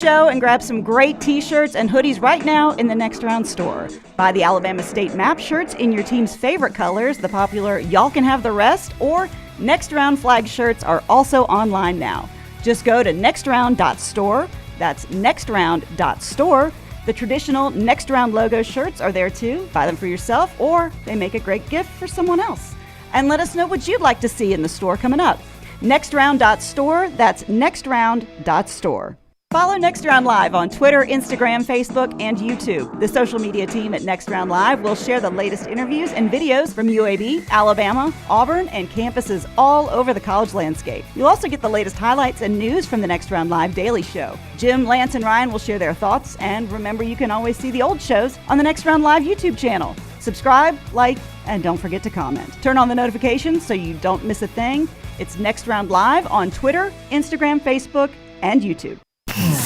Show and grab some great t-shirts and hoodies right now in the Next Round store. Buy the Alabama State map shirts in your team's favorite colors, the popular Y'all Can Have the Rest, or Next Round flag shirts are also online now. Just go to nextround.store. That's nextround.store. The traditional Next Round logo shirts are there too. Buy them for yourself, or they make a great gift for someone else. And let us know what you'd like to see in the store coming up. Nextround.store. That's nextround.store. Follow Next Round Live on Twitter, Instagram, Facebook, and YouTube. The social media team at Next Round Live will share the latest interviews and videos from UAB, Alabama, Auburn, and campuses all over the college landscape. You'll also get the latest highlights and news from the Next Round Live Daily Show. Jim, Lance, and Ryan will share their thoughts, and remember, you can always see the old shows on the Next Round Live YouTube channel. Subscribe, like, and don't forget to comment. Turn on the notifications so you don't miss a thing. It's Next Round Live on Twitter, Instagram, Facebook, and YouTube.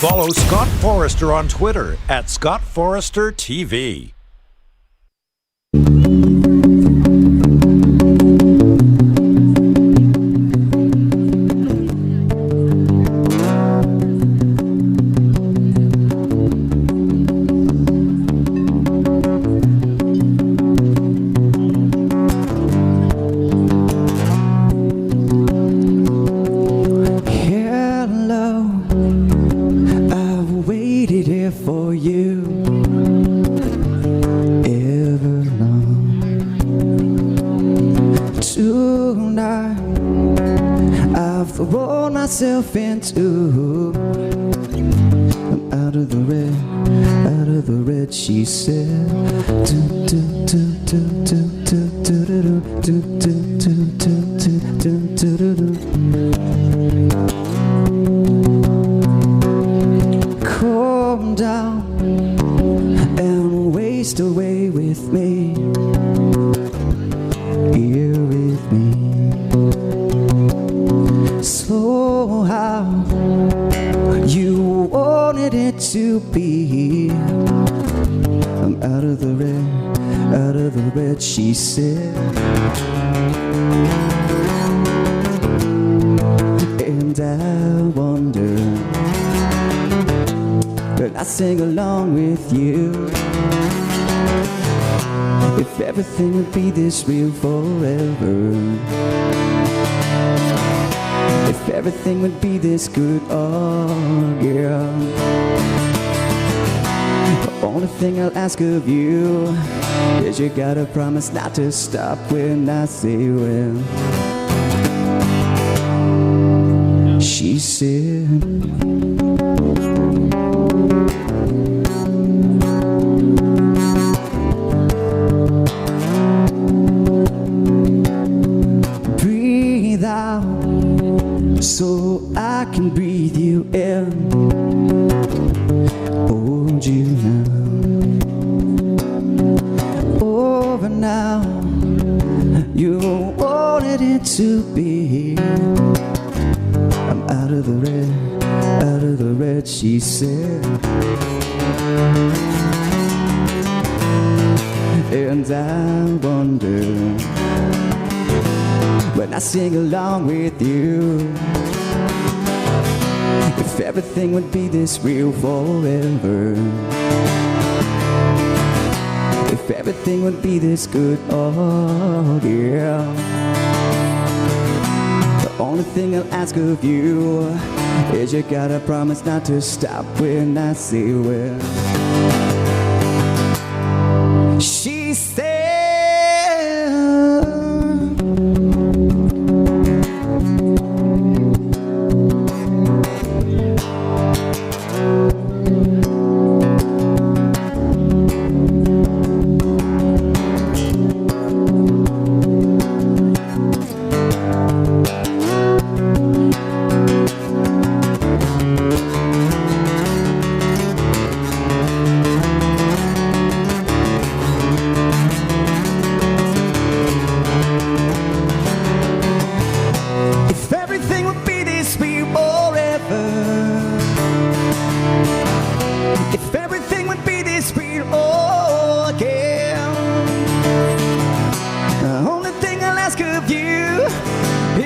Follow Scott Forrester on Twitter at Scott Forrester TV. Into I'm out of the red, she said. Calm down and waste away with me, here with me. So how you wanted it to be. I'm out of the red, she said. And I wonder, could I sing along with you? If everything would be this real forever. If everything would be this good, oh girl. The only thing I'll ask of you is you gotta promise not to stop when I say well. She said, breathe out so I can breathe you in. Hold you now, over now. You wanted it to be. I'm out of the red, she said. And I wonder, when I sing along with you, if everything would be this real forever. If everything would be this good, oh yeah. The only thing I'll ask of you is you gotta promise not to stop when I say well. She said,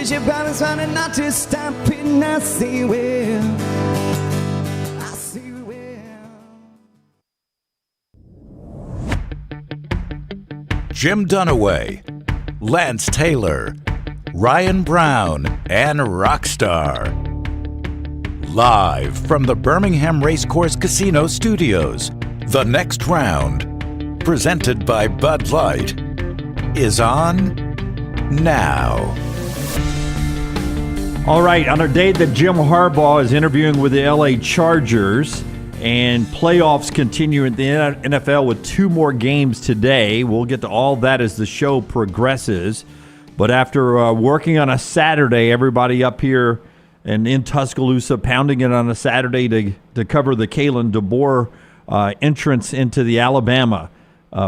your balance running not to stop it, and I say, well, I say Jim Dunaway, Lance Taylor, Ryan Brown, and Rockstar. Live from the Birmingham Racecourse Casino Studios, the next round, presented by Bud Light, is on now. All right, on a day that Jim Harbaugh is interviewing with the LA Chargers and playoffs continue in the NFL with 2 more games today. We'll get to all that as the show progresses. But after working on a Saturday, everybody up here and in Tuscaloosa pounding it on a Saturday to cover the Kalen DeBoer entrance into the Alabama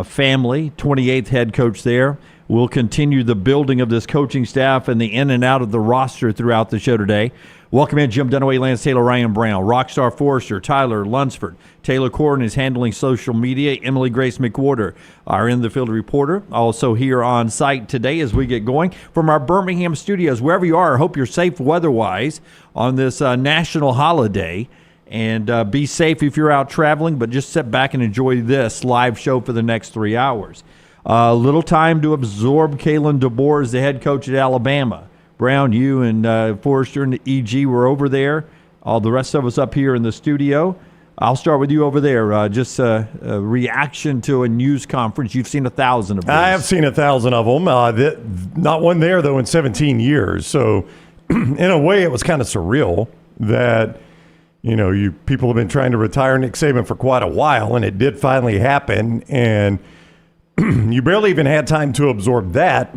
family, 28th head coach there. We'll continue the building of this coaching staff and the in and out of the roster throughout the show today. Welcome in Jim Dunaway, Lance Taylor, Ryan Brown, Rockstar Forrester, Tyler Lunsford. Taylor Corden is handling social media. Emily Grace McWhorter, our in-the-field reporter, also here on site today as we get going from our Birmingham studios. Wherever you are, I hope you're safe weather-wise on this national holiday. And be safe if you're out traveling, but just sit back and enjoy this live show for the next 3 hours. A little time to absorb Kalen DeBoer as the head coach at Alabama. Brown, you and Forrester and the EG were over there. All the rest of us up here in the studio. I'll start with you over there. Just a reaction to a news conference. You've seen 1,000 of these. I have seen 1,000 of them. Not one there, though, in 17 years. So, in a way, it was kind of surreal that, people have been trying to retire Nick Saban for quite a while, and it did finally happen. And you barely even had time to absorb that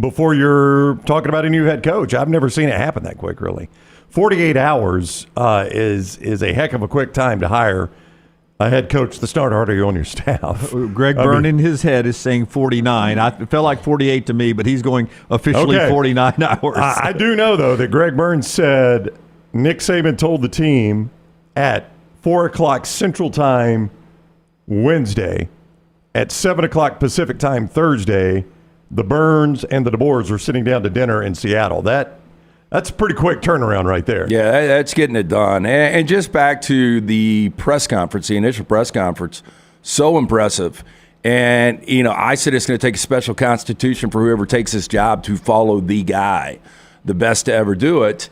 before you're talking about a new head coach. I've never seen it happen that quick, really. 48 hours is a heck of a quick time to hire a head coach to start already on your staff. Greg Byrne in his head is saying 49. It felt like 48 to me, but he's going officially 49 hours. I do know, though, that Greg Byrne said Nick Saban told the team at 4 o'clock Central Time Wednesday, at 7 o'clock Pacific Time Thursday, the Burns and the DeBoers were sitting down to dinner in Seattle. That's a pretty quick turnaround right there. Yeah, that's getting it done. And just back to the press conference, the initial press conference, so impressive. And, I said it's going to take a special constitution for whoever takes this job to follow the guy, the best to ever do it.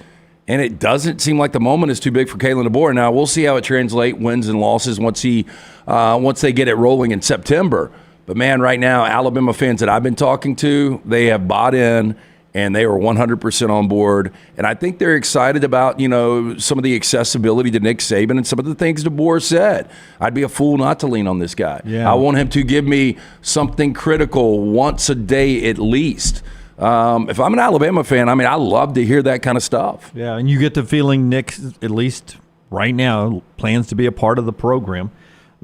And it doesn't seem like the moment is too big for Kalen DeBoer. Now, we'll see how it translates, wins and losses, once they get it rolling in September. But, man, right now, Alabama fans that I've been talking to, they have bought in, and they are 100% on board. And I think they're excited about, some of the accessibility to Nick Saban and some of the things DeBoer said. I'd be a fool not to lean on this guy. Yeah. I want him to give me something critical once a day at least. If I'm an Alabama fan, I love to hear that kind of stuff. Yeah, and you get the feeling Nick, at least right now, plans to be a part of the program.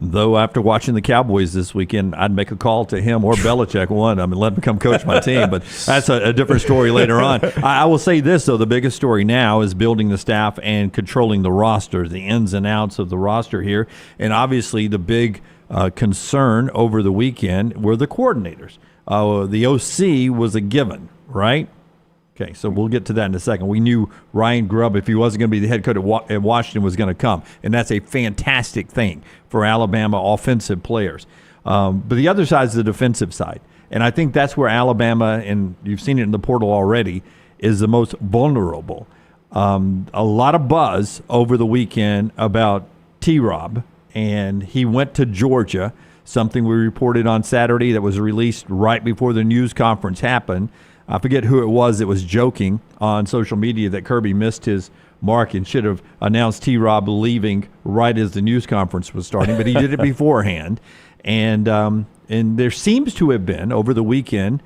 Though after watching the Cowboys this weekend, I'd make a call to him or Belichick let him come coach my team. But that's a different story later on. I will say this, though. The biggest story now is building the staff and controlling the roster, the ins and outs of the roster here. And obviously the big concern over the weekend were the coordinators. The OC was a given, right? Okay, so we'll get to that in a second. We knew Ryan Grubb, if he wasn't going to be the head coach at Washington, was going to come, and that's a fantastic thing for Alabama offensive players. But the other side is the defensive side, and I think that's where Alabama, and you've seen it in the portal already, is the most vulnerable. A lot of buzz over the weekend about T-Rob, and he went to Georgia, something we reported on Saturday that was released right before the news conference happened. I forget who it was that was joking on social media that Kirby missed his mark and should have announced T-Rob leaving right as the news conference was starting, but he did it beforehand. And there seems to have been, over the weekend,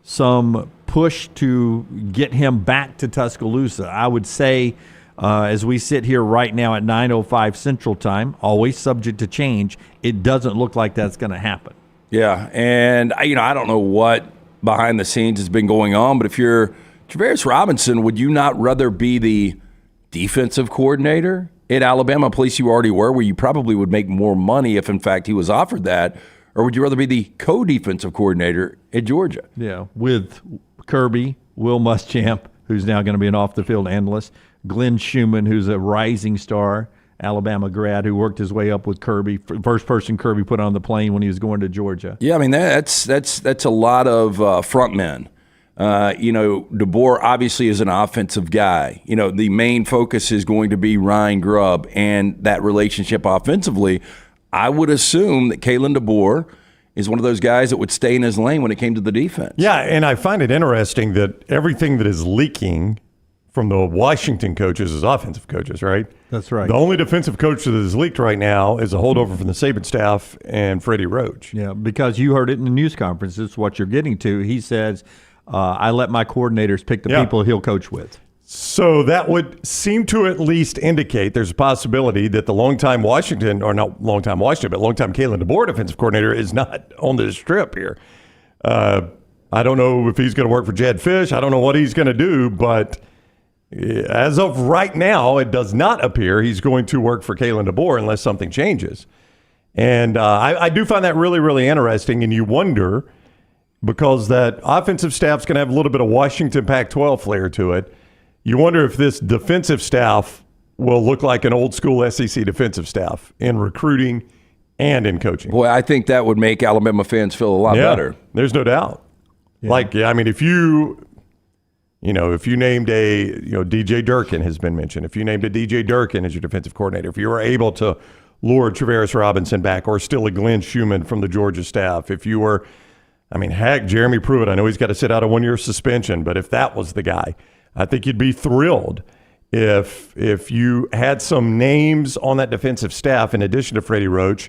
some push to get him back to Tuscaloosa. I would say, as we sit here right now at 9:05 Central Time, always subject to change, it doesn't look like that's going to happen. Yeah, and I don't know what behind the scenes has been going on, but if you're Travaris Robinson, would you not rather be the defensive coordinator at Alabama, a place you already were, where you probably would make more money if, in fact, he was offered that? Or would you rather be the co-defensive coordinator at Georgia? Yeah, with Kirby, Will Muschamp, who's now going to be an off-the-field analyst, Glenn Schumann, who's a rising star Alabama grad who worked his way up with Kirby, first person Kirby put on the plane when he was going to Georgia. Yeah, I mean, that's a lot of front men. DeBoer obviously is an offensive guy. The main focus is going to be Ryan Grubb and that relationship offensively. I would assume that Kalen DeBoer is one of those guys that would stay in his lane when it came to the defense. Yeah, and I find it interesting that everything that is leaking from the Washington coaches is offensive coaches, right? That's right. The only defensive coach that is leaked right now is a holdover from the Saban staff and Freddie Roach. Yeah, because you heard it in the news conference. This is what you're getting to. He says, I let my coordinators pick the people he'll coach with. So that would seem to at least indicate there's a possibility that the longtime Washington, or not longtime Washington, but longtime Kalen DeBoer defensive coordinator is not on this trip here. I don't know if he's going to work for Jed Fish. I don't know what he's going to do, but as of right now, it does not appear he's going to work for Kalen DeBoer unless something changes. And I do find that really, really interesting. And you wonder, because that offensive staff's going to have a little bit of Washington Pac-12 flair to it, you wonder if this defensive staff will look like an old school SEC defensive staff in recruiting and in coaching. Boy, I think that would make Alabama fans feel a lot better. There's no doubt. Yeah. If you named DJ Durkin has been mentioned. If you named a DJ Durkin as your defensive coordinator, if you were able to lure Travaris Robinson back or still a Glenn Schumann from the Georgia staff, if you were, Jeremy Pruitt, I know he's got to sit out a 1-year suspension, but if that was the guy, I think you'd be thrilled if you had some names on that defensive staff in addition to Freddie Roach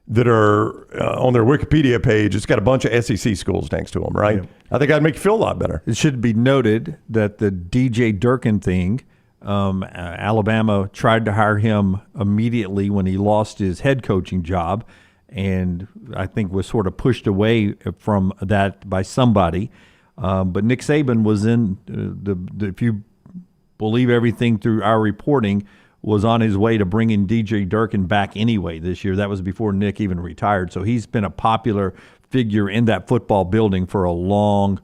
that are on their Wikipedia page. It's got a bunch of SEC schools next to them, right? Yeah. I think I'd make you feel a lot better. It should be noted that the DJ Durkin thing, Alabama tried to hire him immediately when he lost his head coaching job, and I think was sort of pushed away from that by somebody. But Nick Saban was in if you believe everything through our reporting, was on his way to bringing DJ Durkin back anyway this year. That was before Nick even retired. So he's been a popular figure in that football building for a long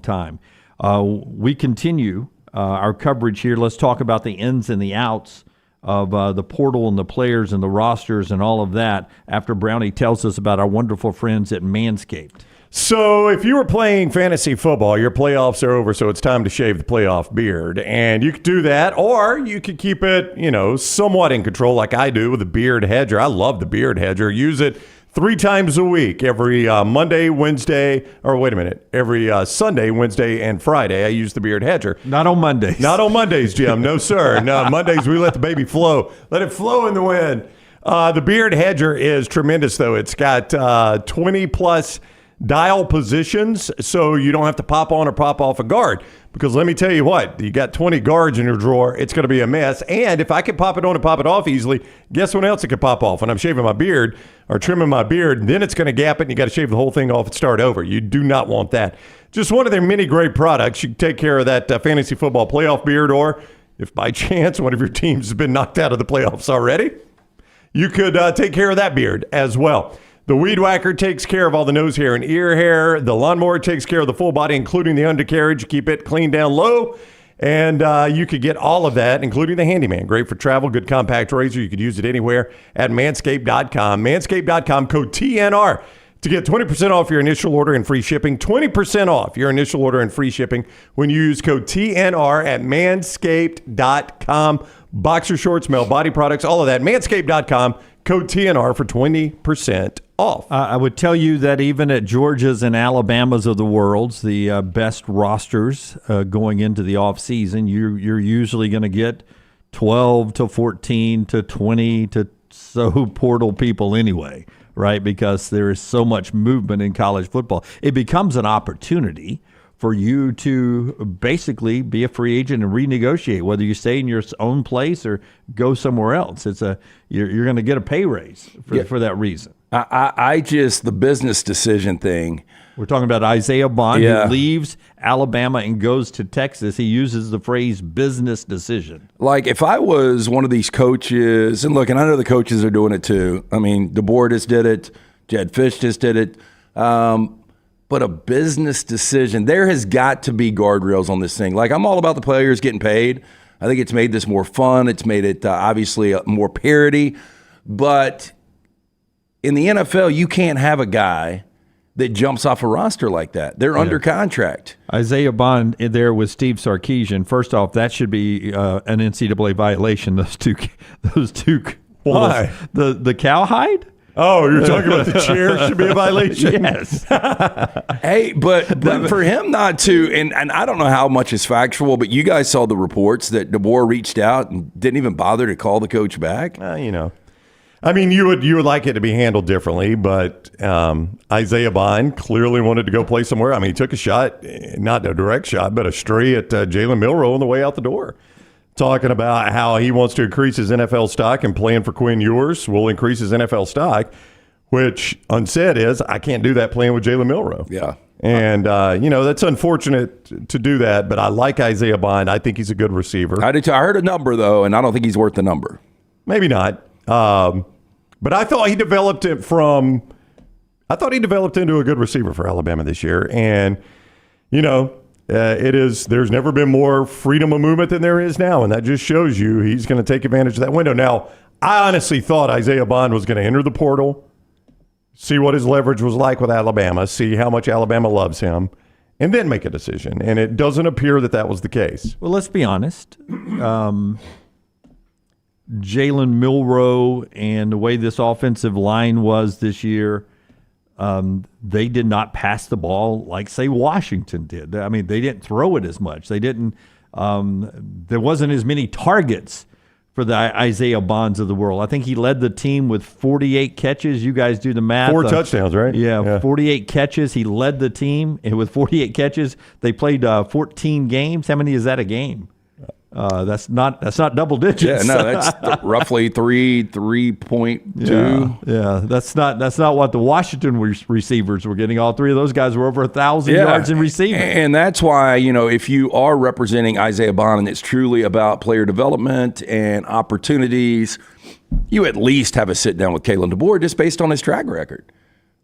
time. We continue our coverage here. Let's talk about the ins and the outs of the portal and the players and the rosters and all of that after Brownie tells us about our wonderful friends at Manscaped. So if you were playing fantasy football, your playoffs are over, so it's time to shave the playoff beard. And you could do that, or you could keep it, somewhat in control like I do with the Beard Hedger. I love the Beard Hedger. Use it 3 times a week, every Monday, Wednesday, every Sunday, Wednesday, and Friday. I use the Beard Hedger. Not on Mondays. Not on Mondays, Jim. No, sir. No, Mondays we let the baby flow. Let it flow in the wind. The Beard Hedger is tremendous, though. It's got 20-plus dial positions, so you don't have to pop on or pop off a guard. Because let me tell you what, you got 20 guards in your drawer, it's going to be a mess. And if I could pop it on and pop it off easily, guess what else it could pop off? When I'm shaving my beard or trimming my beard, then it's going to gap it and you got to shave the whole thing off and start over. You do not want that. Just one of their many great products. You can take care of that fantasy football playoff beard, or if by chance one of your teams has been knocked out of the playoffs already, you could take care of that beard as well. The Weed Whacker takes care of all the nose hair and ear hair. The Lawnmower takes care of the full body, including the undercarriage. You keep it clean down low. And you could get all of that, including the Handyman. Great for travel, good compact razor. You could use it anywhere at manscaped.com. Manscaped.com, code TNR to get 20% off your initial order and free shipping. 20% off your initial order and free shipping when you use code TNR at manscaped.com. Boxer shorts, male body products, all of that. Manscaped.com, code TNR for 20% off. I would tell you that even at Georgia's and Alabama's of the world's, the best rosters going into the offseason, you're usually going to get 12 to 14 to 20 to so portal people anyway, right? Because there is so much movement in college football. It becomes an opportunity for you to basically be a free agent and renegotiate, whether you stay in your own place or go somewhere else. You're going to get a pay raise for that reason. I just, the business decision thing. We're talking about Isaiah Bond, who leaves Alabama and goes to Texas. He uses the phrase business decision. Like, if I was one of these coaches, and look, and I know the coaches are doing it too. I mean, DeBoer just did it. Jed Fish just did it. But a business decision, there has got to be guardrails on this thing. Like, I'm all about the players getting paid, I think it's made this more fun. It's made it obviously more parity. But in the NFL, you can't have a guy that jumps off a roster like that. They're under contract. Isaiah Bond there with Steve Sarkisian. First off, that should be an NCAA violation. Those two. Why? The cowhide? Oh, you're talking about the chair should be a violation? Yes. Hey, but for him not to, and I don't know how much is factual, but you guys saw the reports that DeBoer reached out and didn't even bother to call the coach back. I mean, you would like it to be handled differently, but Isaiah Bond clearly wanted to go play somewhere. I mean, he took a shot, not a direct shot, but a stray at Jalen Milroe on the way out the door, talking about how he wants to increase his NFL stock and playing for Quinn Ewers will increase his NFL stock, which unsaid is, I can't do that playing with Jalen Milroe. Yeah. And, that's unfortunate to do that, but I like Isaiah Bond. I think he's a good receiver. I did too. I heard a number, though, and I don't think he's worth the number. Maybe not. But I thought he developed into a good receiver for Alabama this year. And, there's never been more freedom of movement than there is now. And that just shows you he's going to take advantage of that window. Now, I honestly thought Isaiah Bond was going to enter the portal, see what his leverage was like with Alabama, see how much Alabama loves him, and then make a decision. And it doesn't appear that was the case. Well, let's be honest. Jalen Milroe and the way this offensive line was this year, they did not pass the ball like, say, Washington did. I mean, they didn't throw it as much. They didn't. There wasn't as many targets for the Isaiah Bonds of the world. I think he led the team with 48 catches. You guys do the math. 4 touchdowns, right? Yeah, 48 catches. He led the team, and with 48 catches, they played 14 games. How many is that a game? That's not double digits. Yeah, no, that's roughly 3.2. Yeah, that's not what the Washington receivers were getting. All three of those guys were over 1,000 yards in receiving. And that's why, if you are representing Isaiah Bond and it's truly about player development and opportunities, you at least have a sit down with Kalen DeBoer just based on his track record.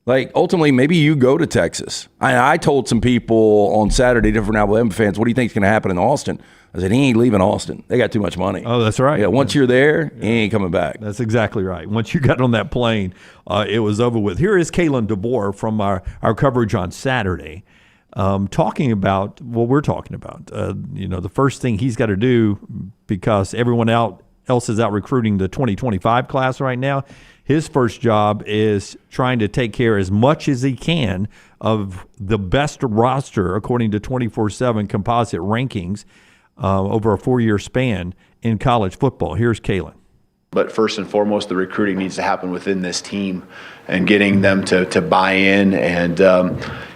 Like, ultimately, maybe you go to Texas. I told some people on Saturday, different Alabama fans, what do you think is going to happen in Austin? I said, he ain't leaving Austin. They got too much money. Oh, that's right. Yeah, once you're there, he ain't coming back. That's exactly right. Once you got on that plane, it was over with. Here is Kalen DeBoer from our coverage on Saturday, talking about what we're talking about. The first thing he's got to do, because everyone else is out recruiting the 2025 class right now, his first job is trying to take care as much as he can of the best roster according to 24/7 composite rankings over a 4-year span in college football. Here's Kalen. But first and foremost, the recruiting needs to happen within this team and getting them to buy in. And,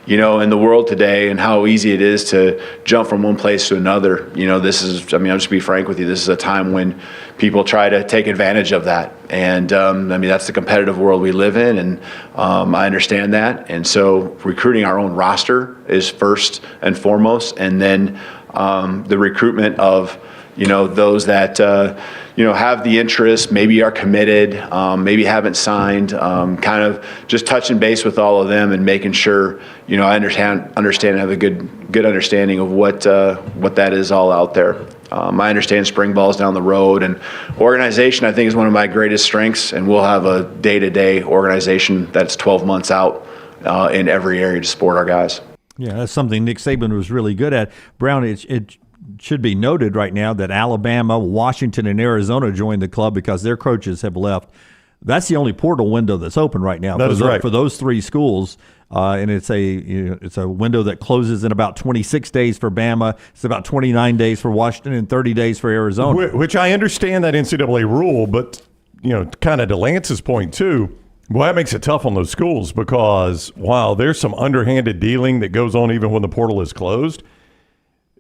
in the world today and how easy it is to jump from one place to another, I'll just be frank with you, this is a time when people try to take advantage of that. And, that's the competitive world we live in, and I understand that. And so recruiting our own roster is first and foremost, and then the recruitment of, those that, have the interest, maybe are committed, maybe haven't signed, kind of just touching base with all of them and making sure, I understand and have a good understanding of what that is all out there. I understand spring ball's down the road, and organization, I think, is one of my greatest strengths, and we'll have a day-to-day organization that's 12 months out in every area to support our guys. Yeah, that's something Nick Saban was really good at. Brown, it should be noted right now that Alabama, Washington, and Arizona joined the club because their coaches have left. That's the only portal window that's open right now. That is right. For those three schools, and it's a window that closes in about 26 days for Bama. It's about 29 days for Washington and 30 days for Arizona. Which I understand that NCAA rule, but kind of to Lance's point too. Well, that makes it tough on those schools because while there's some underhanded dealing that goes on even when the portal is closed,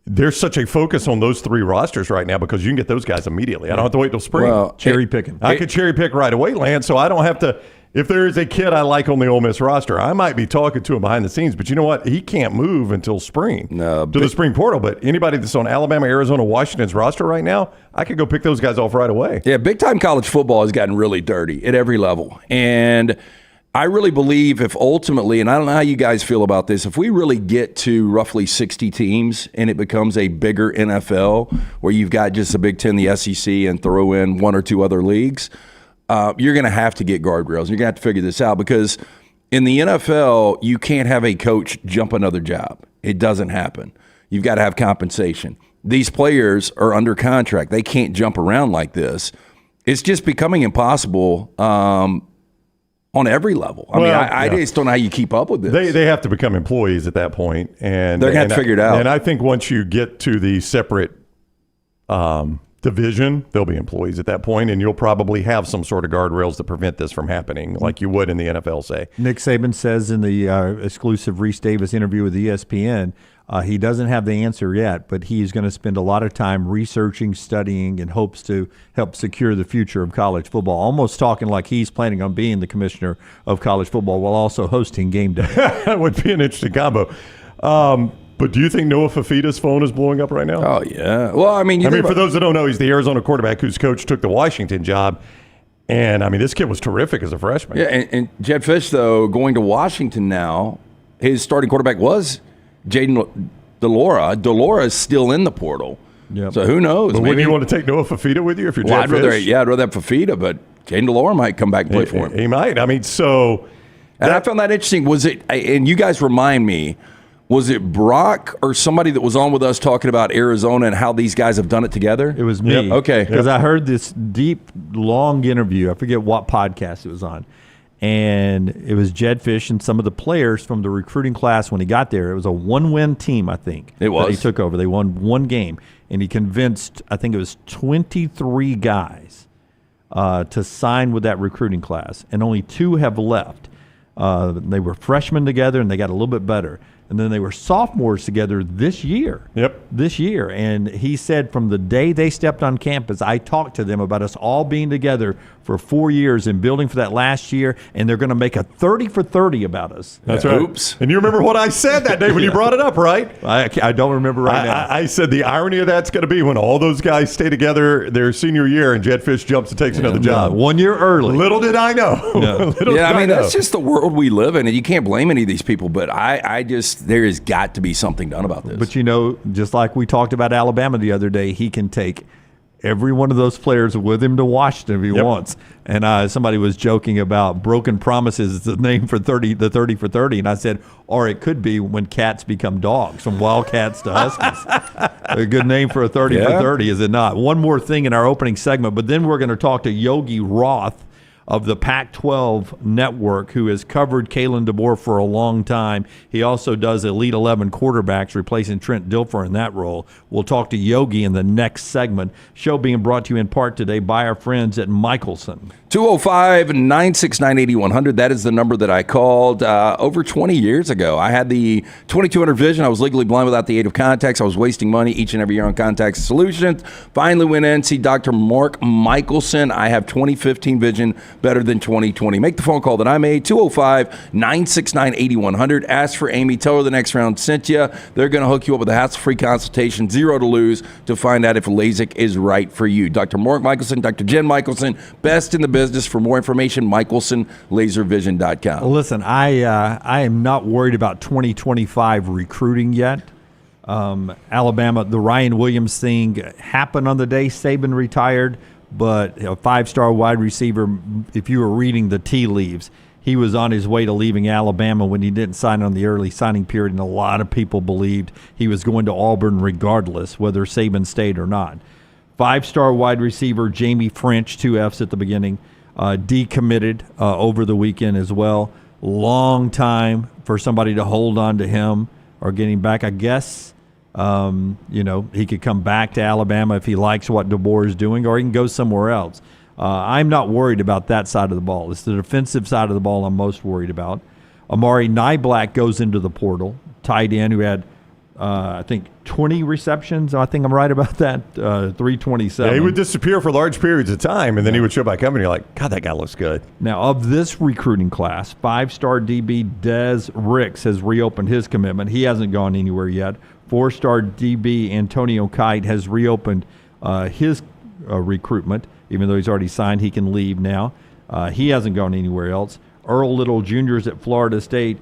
there's such a focus on those three rosters right now because you can get those guys immediately. I don't have to wait till spring. Well, cherry picking. I could cherry pick right away, Lance, so I don't have to. If there is a kid I like on the Ole Miss roster, I might be talking to him behind the scenes, but you know what? He can't move until spring to the spring portal. But anybody that's on Alabama, Arizona, Washington's roster right now, I could go pick those guys off right away. Yeah, big-time college football has gotten really dirty at every level. And I really believe if ultimately, and I don't know how you guys feel about this, if we really get to roughly 60 teams and it becomes a bigger NFL where you've got just the Big Ten, the SEC, and throw in one or two other leagues, you're going to have to get guardrails. You're going to have to figure this out because in the NFL, you can't have a coach jump another job. It doesn't happen. You've got to have compensation. These players are under contract. They can't jump around like this. It's just becoming impossible on every level. I just don't know how you keep up with this. They have to become employees at that point, and they're going to have to figure it out. And I think once you get to the separate division, they'll be employees at that point, and you'll probably have some sort of guardrails to prevent this from happening, like you would in the NFL, say. Nick Saban says in the exclusive Reese Davis interview with ESPN, he doesn't have the answer yet, but he's going to spend a lot of time researching, studying, and hopes to help secure the future of college football. Almost talking like he's planning on being the commissioner of college football while also hosting game day. That would be an interesting combo. But do you think Noah Fafita's phone is blowing up right now? Oh, yeah. Well, I mean, for those that don't know, he's the Arizona quarterback whose coach took the Washington job. And, I mean, this kid was terrific as a freshman. Yeah, and Jed Fish, though, going to Washington now, his starting quarterback was Jaden DeLora. DeLora is still in the portal. Yep. So who knows? But wouldn't you want to take Noah Fafita with you if you're Jed Fish? I'd rather have Fafita, but Jaden DeLora might come back and play for him. He might. I mean, so. And I found that interesting. Was it, and you guys remind me, was it Brock or somebody that was on with us talking about Arizona and how these guys have done it together? It was me. Yep. Okay. Because I heard this deep, long interview. I forget what podcast it was on. And it was Jed Fish and some of the players from the recruiting class when he got there. It was a one-win team, I think. It was. That he took over. They won one game. And he convinced, I think it was 23 guys to sign with that recruiting class. And only 2 have left. They were freshmen together, and they got a little bit better. And then they were sophomores together this year. Yep. This year. And he said from the day they stepped on campus, I talked to them about us all being together for 4 years and building for that last year, and they're going to make a 30 for 30 about us. That's right. Oops. And you remember what I said that day when you brought it up, right? I don't remember right now. I said the irony of that's going to be when all those guys stay together their senior year and Jed Fish jumps and takes another job. 1 year early. Little did I know. That's just the world we live in, and you can't blame any of these people, but there has got to be something done about this. But, just like we talked about Alabama the other day, he can take every one of those players with him to Washington if he wants. And somebody was joking about broken promises is the name for the 30 for 30. And I said, or it could be when cats become dogs, from Wildcats to Huskies. A good name for a 30 for 30, is it not? One more thing in our opening segment, but then we're going to talk to Yogi Roth of the Pac-12 network, who has covered Kalen DeBoer for a long time. He also does Elite 11 quarterbacks, replacing Trent Dilfer in that role. We'll talk to Yogi in the next segment. Show being brought to you in part today by our friends at Michelson. 205-969-8100. That is the number that I called over 20 years ago. I had the 2200 vision. I was legally blind without the aid of contacts. I was wasting money each and every year on Contact Solutions. Finally went in, see Dr. Mark Michelson. I have 2015 vision, better than 2020. Make the phone call that I made, 205-969-8100. Ask for Amy. Tell her the next round sent you. They're going to hook you up with a hassle-free consultation, 0 to lose, to find out if LASIK is right for you. Dr. Mark Michelson, Dr. Jen Michelson, best in the business. For more information, MichelsonLaserVision.com. Listen, I am not worried about 2025 recruiting yet. Alabama, the Ryan Williams thing happened on the day Saban retired, but a 5-star wide receiver, if you were reading the tea leaves, he was on his way to leaving Alabama when he didn't sign on the early signing period, and a lot of people believed he was going to Auburn regardless, whether Saban stayed or not. 5-star wide receiver Jamie French, 2 Fs at the beginning, decommitted over the weekend as well. Long time for somebody to hold on to him or getting back. I guess, he could come back to Alabama if he likes what DeBoer is doing, or he can go somewhere else. I'm not worried about that side of the ball. It's the defensive side of the ball I'm most worried about. Amari Nyblack goes into the portal, tight end who had, I think, 20 receptions. I think I'm right about that, 327. Yeah, he would disappear for large periods of time, and then he would show back up, and you're like, God, that guy looks good. Now, of this recruiting class, 5-star DB Des Ricks has reopened his commitment. He hasn't gone anywhere yet. 4-star DB Antonio Kite has reopened his recruitment. Even though he's already signed, he can leave now. He hasn't gone anywhere else. Earl Little Juniors at Florida State,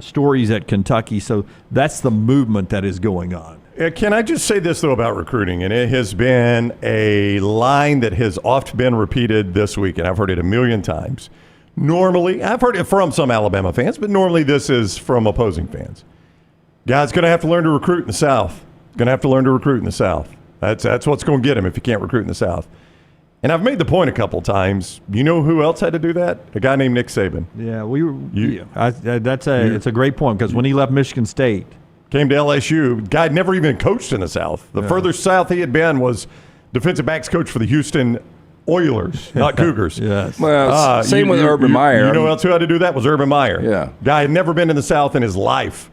Stories at Kentucky. So that's the movement that is going on. Can I just say this, though, about recruiting? And it has been a line that has oft been repeated this week, and I've heard it a million times. Normally, I've heard it from some Alabama fans, but normally this is from opposing fans. Guys going to have to learn to recruit in the South. Going to have to learn to recruit in the South. That's what's going to get him if you can't recruit in the South. And I've made the point a couple times. You know who else had to do that? A guy named Nick Saban. Yeah, it's a great point, because when he left Michigan State, came to LSU, guy had never even coached in the South. The furthest south he had been was defensive backs coach for the Houston Oilers, not Cougars. Yes. Well, same with Urban Meyer. You know who else who had to do that was Urban Meyer. Yeah. Guy had never been in the South in his life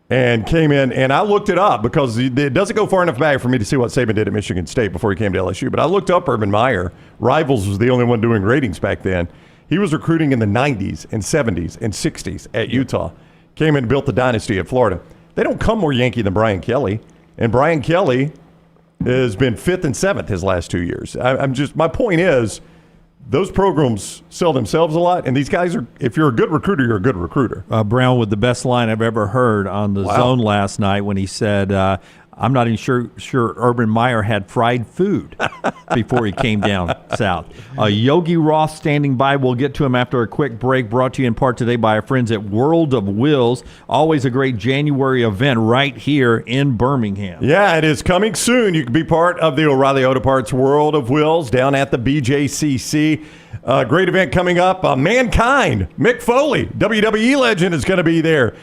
and came in, and I looked it up because it doesn't go far enough back for me to see what Saban did at Michigan State before he came to LSU. But I looked up Urban Meyer. Rivals was the only one doing ratings back then. He was recruiting in the 90s and 70s and 60s at Utah. Came in and built the dynasty at Florida. They don't come more Yankee than Brian Kelly. And Brian Kelly has been 5th and 7th his last 2 years. My point is, those programs sell themselves a lot, and these guys are, if you're a good recruiter, you're a good recruiter. Brown with the best line I've ever heard on the Zone last night when he said, I'm not even sure Urban Meyer had fried food before he came down south. Yogi Roth standing by. We'll get to him after a quick break, brought to you in part today by our friends at World of Wills. Always a great January event right here in Birmingham. Yeah, it is coming soon. You can be part of the O'Reilly Auto Parts World of Wills down at the BJCC. Great event coming up. Mankind, Mick Foley, WWE legend, is going to be there.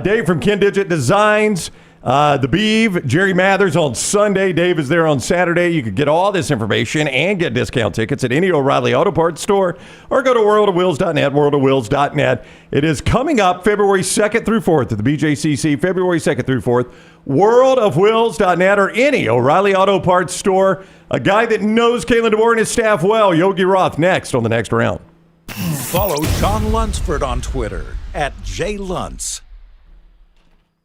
Dave from Ken Digit Designs. The Beeve, Jerry Mathers on Sunday. Dave is there on Saturday. You can get all this information and get discount tickets at any O'Reilly Auto Parts store or go to worldofwills.net, worldofwills.net. It is coming up February 2nd through 4th at the BJCC, February 2nd through 4th. Worldofwills.net or any O'Reilly Auto Parts store. A guy that knows Kalen DeBoer and his staff well, Yogi Roth, next on the next round. Follow Sean Lunsford on Twitter @JLuntz.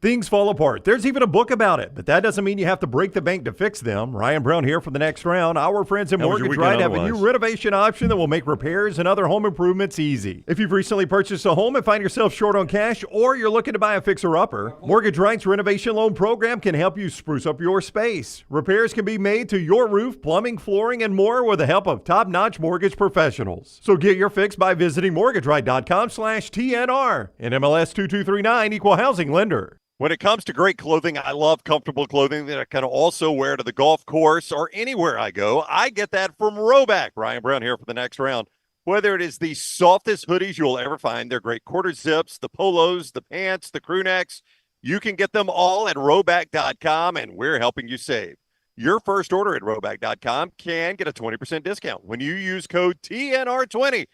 Things fall apart. There's even a book about it, but that doesn't mean you have to break the bank to fix them. Ryan Brown here for the next round. Our friends at Mortgage Right have a new renovation option that will make repairs and other home improvements easy. If you've recently purchased a home and find yourself short on cash, or you're looking to buy a fixer-upper, Mortgage Right's renovation loan program can help you spruce up your space. Repairs can be made to your roof, plumbing, flooring, and more with the help of top-notch mortgage professionals. So get your fix by visiting mortgageright.com/TNR. And MLS 2239, Equal Housing Lender. When it comes to great clothing, I love comfortable clothing that I can also wear to the golf course or anywhere I go. I get that from Roback. Ryan Brown here for the next round. Whether it is the softest hoodies you'll ever find, they're great quarter zips, the polos, the pants, the crew necks, you can get them all at Roback.com, and we're helping you save. Your first order at Roback.com can get a 20% discount when you use code TNR20.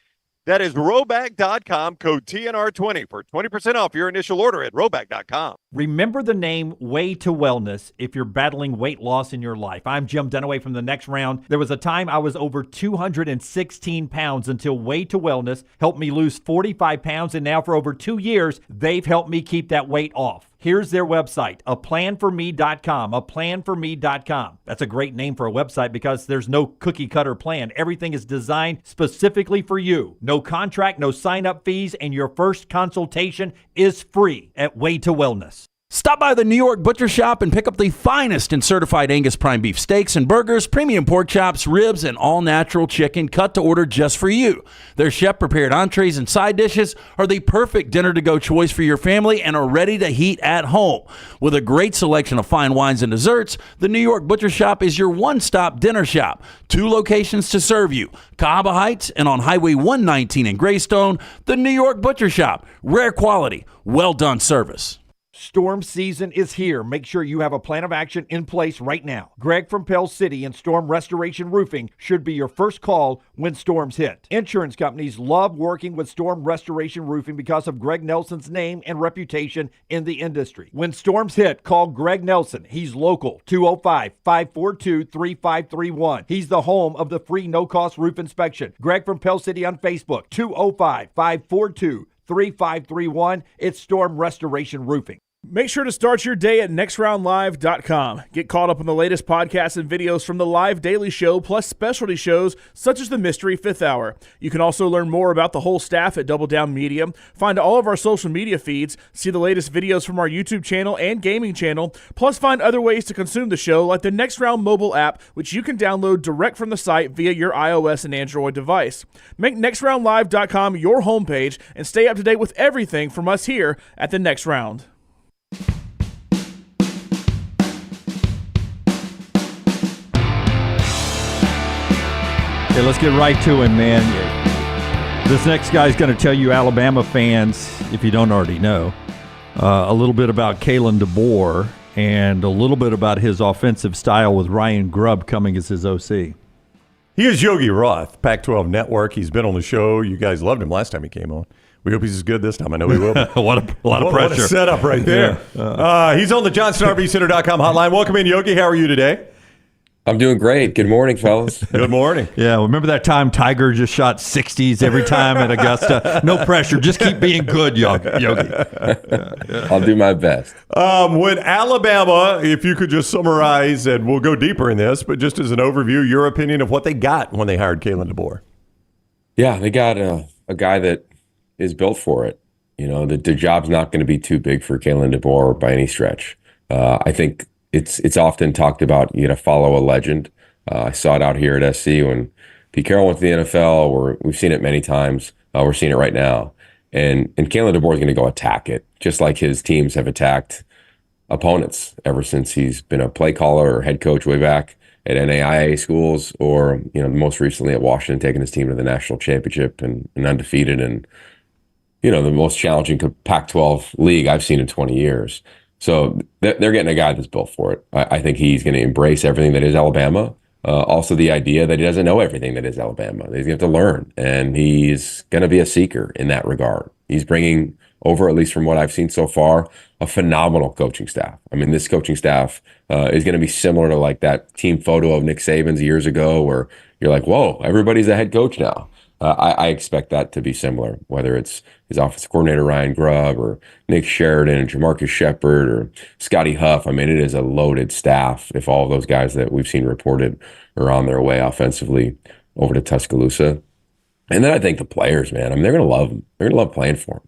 That is Roback.com, code TNR20 for 20% off your initial order at Roback.com. Remember the name Way to Wellness if you're battling weight loss in your life. I'm Jim Dunaway from the next round. There was a time I was over 216 pounds until Way to Wellness helped me lose 45 pounds, and now for over 2 years, they've helped me keep that weight off. Here's their website, aplanforme.com, aplanforme.com. That's a great name for a website because there's no cookie cutter plan. Everything is designed specifically for you. No contract, no sign-up fees, and your first consultation is free at Way to Wellness. Stop by the New York Butcher Shop and pick up the finest in certified Angus prime beef steaks and burgers, premium pork chops, ribs, and all-natural chicken cut to order just for you. Their chef-prepared entrees and side dishes are the perfect dinner-to-go choice for your family and are ready to heat at home. With a great selection of fine wines and desserts, the New York Butcher Shop is your one-stop dinner shop. 2 locations to serve you, Cahaba Heights and on Highway 119 in Greystone. The New York Butcher Shop, rare quality, well-done service. Storm season is here. Make sure you have a plan of action in place right now. Greg from Pell City and Storm Restoration Roofing should be your first call when storms hit. Insurance companies love working with Storm Restoration Roofing because of Greg Nelson's name and reputation in the industry. When storms hit, call Greg Nelson. He's local, 205-542-3531. He's the home of the free no-cost roof inspection. Greg from Pell City on Facebook, 205-542-3531. It's Storm Restoration Roofing. Make sure to start your day at nextroundlive.com. Get caught up on the latest podcasts and videos from the live daily show, plus specialty shows such as the Mystery Fifth Hour. You can also learn more about the whole staff at Double Down Media, find all of our social media feeds, see the latest videos from our YouTube channel and gaming channel, plus find other ways to consume the show like the Next Round mobile app, which you can download direct from the site via your iOS and Android device. Make nextroundlive.com your homepage and stay up to date with everything from us here at the Next Round. Okay, let's get right to him, man. This next guy's going to tell you Alabama fans, if you don't already know, a little bit about Kalen DeBoer and a little bit about his offensive style with Ryan Grubb coming as his OC. He is Yogi Roth, Pac-12 Network. He's been on the show. You guys loved him last time he came on. We hope he's as good this time. I know he will. What a lot of pressure. What a setup right there. Yeah. He's on the JohnstonRVCenter.com hotline. Welcome in, Yogi. How are you today? I'm doing great. Good morning, fellas. Good morning. Yeah, remember that time Tiger just shot 60s every time at Augusta? No pressure. Just keep being good, Yogi. I'll do my best. When Alabama, if you could just summarize, and we'll go deeper in this, but just as an overview, your opinion of what they got when they hired Kalen DeBoer. Yeah, they got a guy that is built for it. You know, the job's not going to be too big for Kalen DeBoer by any stretch. I think it's often talked about you got to follow a legend. I saw it out here at SC when Pete Carroll went to the NFL. We've seen it many times. We're seeing it right now. And Kalen DeBoer is going to go attack it, just like his teams have attacked opponents ever since he's been a play caller or head coach way back at NAIA schools, or most recently at Washington, taking his team to the national championship and undefeated, and the most challenging Pac-12 league I've seen in 20 years. So they're getting a guy that's built for it. I think he's going to embrace everything that is Alabama. Also, the idea that he doesn't know everything that is Alabama. He's going to have to learn, and he's going to be a seeker in that regard. He's bringing over, at least from what I've seen so far, a phenomenal coaching staff. I mean, this coaching staff is going to be similar to like that team photo of Nick Saban's years ago, where you're like, whoa, everybody's a head coach now. I expect that to be similar, whether it's his offensive coordinator, Ryan Grubb, or Nick Sheridan, and Jamarcus Shepard, or Scotty Huff. I mean, it is a loaded staff if all of those guys that we've seen reported are on their way offensively over to Tuscaloosa. And then I think the players, man, I mean, they're going to love them. They're going to love playing for them.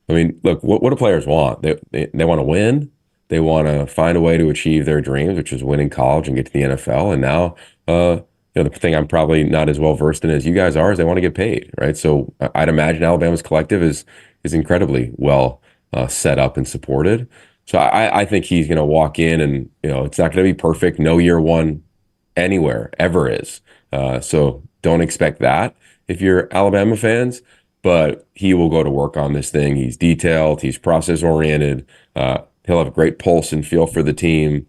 I mean, look, what do players want? They want to win. They want to find a way to achieve their dreams, which is win in college and get to the NFL. And now, the thing I'm probably not as well versed in as you guys are is they want to get paid, right? So I'd imagine Alabama's collective is incredibly well set up and supported. So I think he's going to walk in, and it's not going to be perfect. No year one anywhere ever is. So don't expect that if you're Alabama fans. But he will go to work on this thing. He's detailed. He's process oriented. He'll have a great pulse and feel for the team.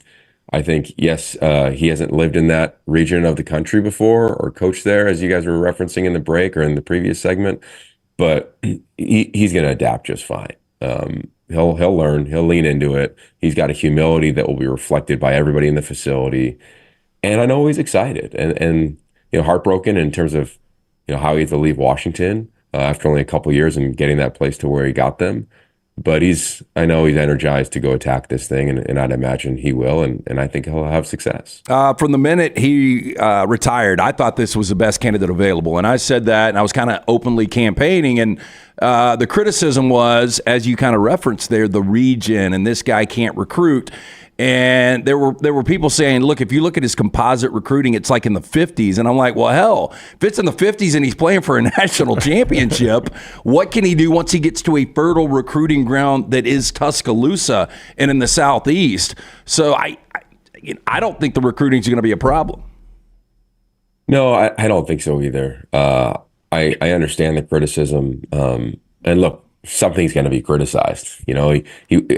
I think, yes, he hasn't lived in that region of the country before or coached there, as you guys were referencing in the break or in the previous segment, but he's going to adapt just fine. He'll learn. He'll lean into it. He's got a humility that will be reflected by everybody in the facility. And I know he's excited and heartbroken in terms of how he had to leave Washington after only a couple of years and getting that place to where he got them. But I know he's energized to go attack this thing, and I'd imagine he will, and I think he'll have success. From the minute he retired, I thought this was the best candidate available, and I said that, and I was kind of openly campaigning, and the criticism was, as you kind of referenced there, the region, and this guy can't recruit. And there were people saying, look, if you look at his composite recruiting, it's like in the 50s. And I'm like, well, hell, if it's in the 50s and he's playing for a national championship, what can he do once he gets to a fertile recruiting ground that is Tuscaloosa and in the Southeast? So I don't think the recruiting is going to be a problem. No, I don't think so either. I understand the criticism. And look, something's going to be criticized, he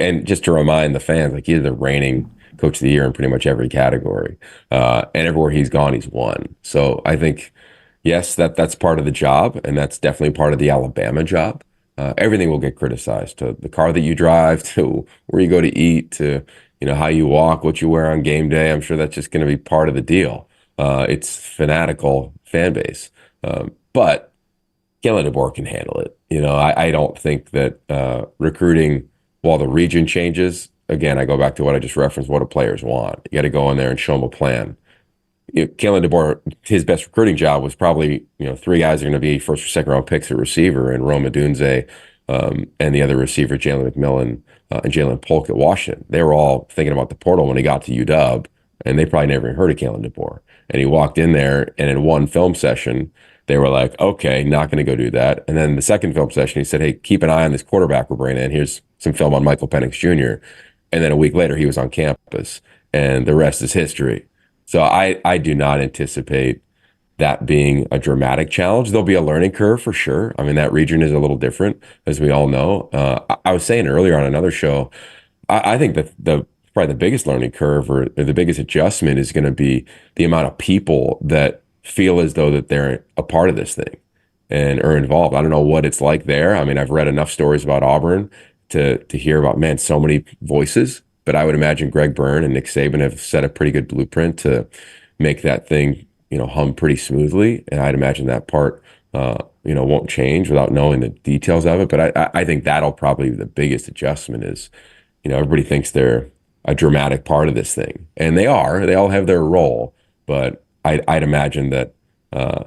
and just to remind the fans, like, he's the reigning coach of the year in pretty much every category, and everywhere he's gone, he's won. So I think, yes, that's part of the job, and that's definitely part of the Alabama job. Everything will get criticized, to the car that you drive, to where you go to eat, to how you walk, what you wear on game day. I'm sure that's just going to be part of the deal. It's fanatical fan base, but Kalen DeBoer can handle it. I don't think that recruiting, while the region changes, again, I go back to what I just referenced, what do players want? You got to go in there and show them a plan. Kalen DeBoer, his best recruiting job was probably, 3 guys are going to be first or second round picks at receiver, and Rome Odunze, and the other receiver, Jalen McMillan, and Jalen Polk at Washington. They were all thinking about the portal when he got to UW, and they probably never even heard of Kalen DeBoer. And he walked in there, and in one film session, they were like, okay, not going to go do that. And then the second film session, he said, hey, keep an eye on this quarterback we're bringing in. Here's some film on Michael Penix Jr. And then a week later, he was on campus, and the rest is history. So I do not anticipate that being a dramatic challenge. There'll be a learning curve for sure. I mean, that region is a little different, as we all know. I was saying earlier on another show, I think that probably the biggest learning curve or the biggest adjustment is going to be the amount of people that feel as though that they're a part of this thing and are involved. I don't know what it's like there. I mean, I've read enough stories about Auburn to hear about, man, so many voices. But I would imagine Greg Byrne and Nick Saban have set a pretty good blueprint to make that thing, hum pretty smoothly. And I'd imagine that part, won't change without knowing the details of it. But I think that'll probably be the biggest adjustment is, everybody thinks they're a dramatic part of this thing. And they are. They all have their role. But I'd imagine that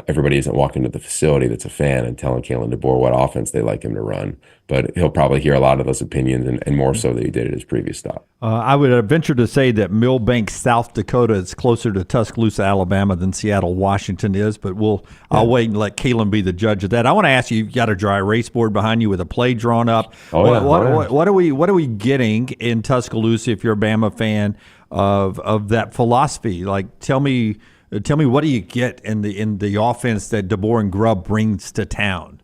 everybody isn't walking to the facility that's a fan and telling Kalen DeBoer what offense they like him to run. But he'll probably hear a lot of those opinions and more so than he did at his previous stop. I would venture to say that Millbank, South Dakota is closer to Tuscaloosa, Alabama than Seattle, Washington is. But I'll wait and let Kalen be the judge of that. I want to ask you, you've got a dry erase board behind you with a play drawn up. What are we getting in Tuscaloosa if you're a Bama fan of that philosophy? Like, tell me what do you get in the offense that DeBoer and Grubb brings to town?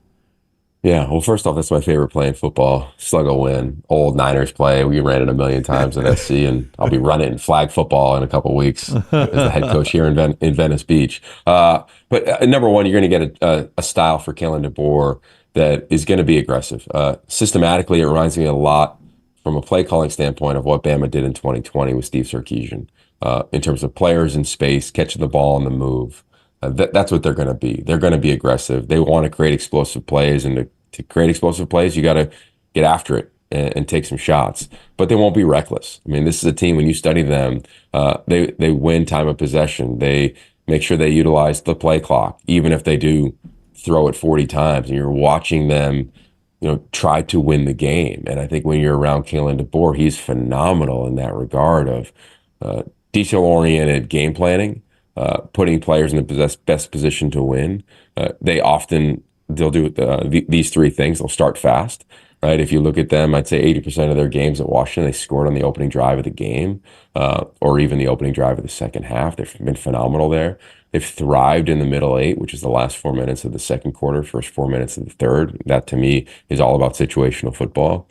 Yeah, well, first off, that's my favorite play in football. Slug a win. Old Niners play. We ran it a million times at SC, and I'll be running it in flag football in a couple of weeks as the head coach here in Venice Beach. But number one, you're going to get a style for Kalen DeBoer that is going to be aggressive. Systematically, it reminds me a lot from a play calling standpoint of what Bama did in 2020 with Steve Sarkisian. In terms of players in space, catching the ball on the move. That's what they're going to be. They're going to be aggressive. They want to create explosive plays, and to create explosive plays, you got to get after it and take some shots. But they won't be reckless. I mean, this is a team, when you study them, they win time of possession. They make sure they utilize the play clock, even if they do throw it 40 times, and you're watching them try to win the game. And I think when you're around Kalen DeBoer, he's phenomenal in that regard of detail-oriented game planning, putting players in the best position to win. They'll do these three things. They'll start fast, right? If you look at them, I'd say 80% of their games at Washington, they scored on the opening drive of the game, or even the opening drive of the second half. They've been phenomenal there. They've thrived in the middle 8, which is the last 4 minutes of the second quarter, first 4 minutes of the third. That, to me, is all about situational football.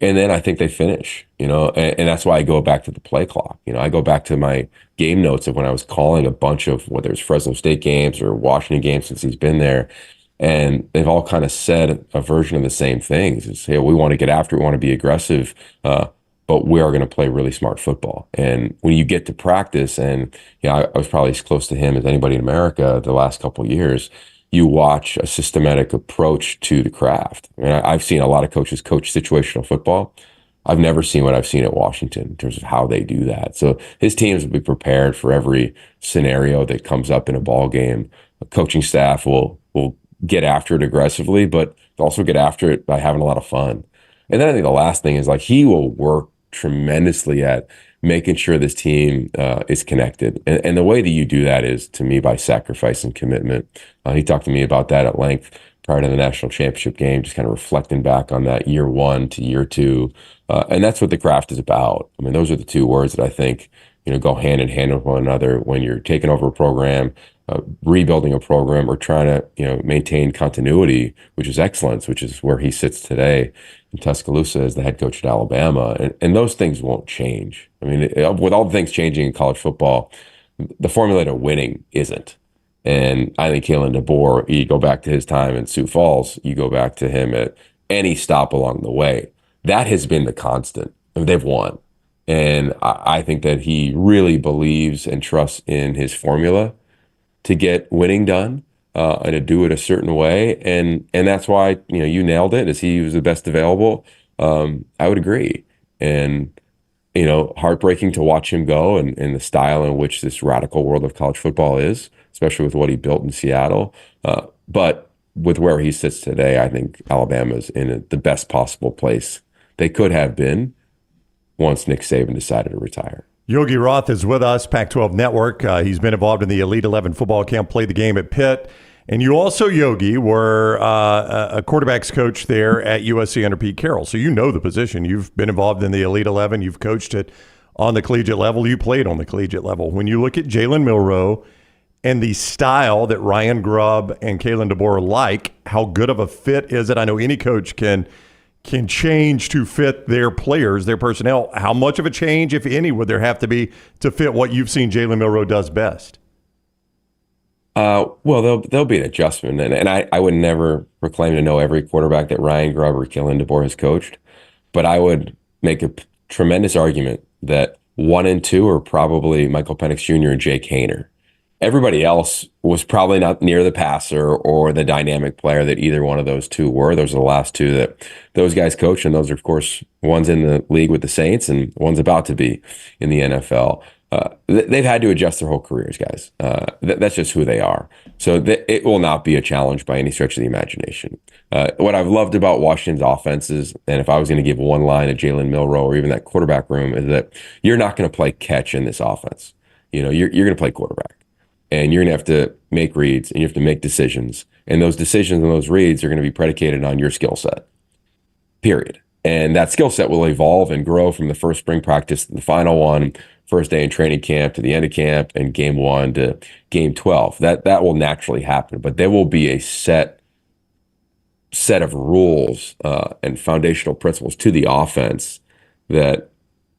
And then I think they finish, and that's why I go back to the play clock. I go back to my game notes of when I was calling a bunch of, whether it's Fresno State games or Washington games since he's been there, and they've all kind of said a version of the same things. It's, hey, we want to get after it, we want to be aggressive, but we are going to play really smart football. And when you get to practice, and I was probably as close to him as anybody in America the last couple of years, you watch a systematic approach to the craft. I mean, I've seen a lot of coaches coach situational football. I've never seen what I've seen at Washington in terms of how they do that. So his teams will be prepared for every scenario that comes up in a ball game. A coaching staff will get after it aggressively, but also get after it by having a lot of fun. And then I think the last thing is, like, he will work tremendously at making sure this team is connected. And the way that you do that is, to me, by sacrifice and commitment. He talked to me about that at length prior to the national championship game, just kind of reflecting back on that year 1 to year 2. And that's what the craft is about. I mean, those are the two words that I think, go hand in hand with one another when you're taking over a program, rebuilding a program, or trying to, maintain continuity, which is excellence, which is where he sits today in Tuscaloosa as the head coach at Alabama. And those things won't change. I mean, with all the things changing in college football, the formula to winning isn't. And I think Kalen DeBoer, you go back to his time in Sioux Falls, you go back to him at any stop along the way, that has been the constant. I mean, they've won. And I think that he really believes and trusts in his formula to get winning done, and to do it a certain way. And that's why, you nailed it, as he was the best available. I would agree. And heartbreaking to watch him go and the style in which this radical world of college football is, especially with what he built in Seattle. But with where he sits today, I think Alabama's in the best possible place they could have been once Nick Saban decided to retire. Yogi Roth is with us, Pac-12 Network. He's been involved in the Elite 11 football camp, played the game at Pitt. And you also, Yogi, were a quarterbacks coach there at USC under Pete Carroll. So you know the position. You've been involved in the Elite 11. You've coached it on the collegiate level. You played on the collegiate level. When you look at Jalen Milroe and the style that Ryan Grubb and Kalen DeBoer like, how good of a fit is it? I know any coach can change to fit their players, their personnel. How much of a change, if any, would there have to be to fit what you've seen Jalen Milroe does best? Well, there'll be an adjustment, and I would never proclaim to know every quarterback that Ryan Grubb or Kalen DeBoer has coached, but I would make a tremendous argument that 1 and 2 are probably Michael Penix Jr. and Jake Haener. Everybody else was probably not near the passer or the dynamic player that either one of those two were. Those are the last two that those guys coach, and those are, of course, one's in the league with the Saints and one's about to be in the NFL. They've had to adjust their whole careers, guys. That's just who they are. So it will not be a challenge by any stretch of the imagination. What I've loved about Washington's offenses, and if I was going to give one line to Jalen Milroe or even that quarterback room, is that you're not going to play catch in this offense. You're going to play quarterback. And you're going to have to make reads, and you have to make decisions. And those decisions and those reads are going to be predicated on your skill set, period. And that skill set will evolve and grow from the first spring practice to the final one, first day in training camp to the end of camp, and game 1 to game 12. That will naturally happen. But there will be a set of rules and foundational principles to the offense that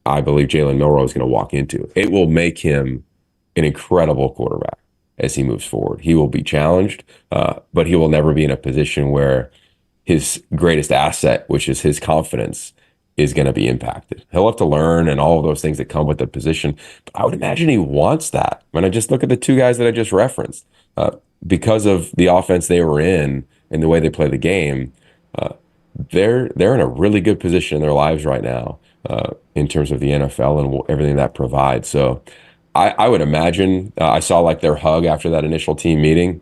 I believe Jalen Milroe is going to walk into. It will make him an incredible quarterback as he moves forward. He will be challenged, but he will never be in a position where his greatest asset, which is his confidence, is going to be impacted. He'll have to learn and all of those things that come with the position. But I would imagine he wants that. When I just look at the two guys that I just referenced, because of the offense they were in and the way they play the game, they're in a really good position in their lives right now in terms of the NFL and everything that provides. So I would imagine, I saw like their hug after that initial team meeting.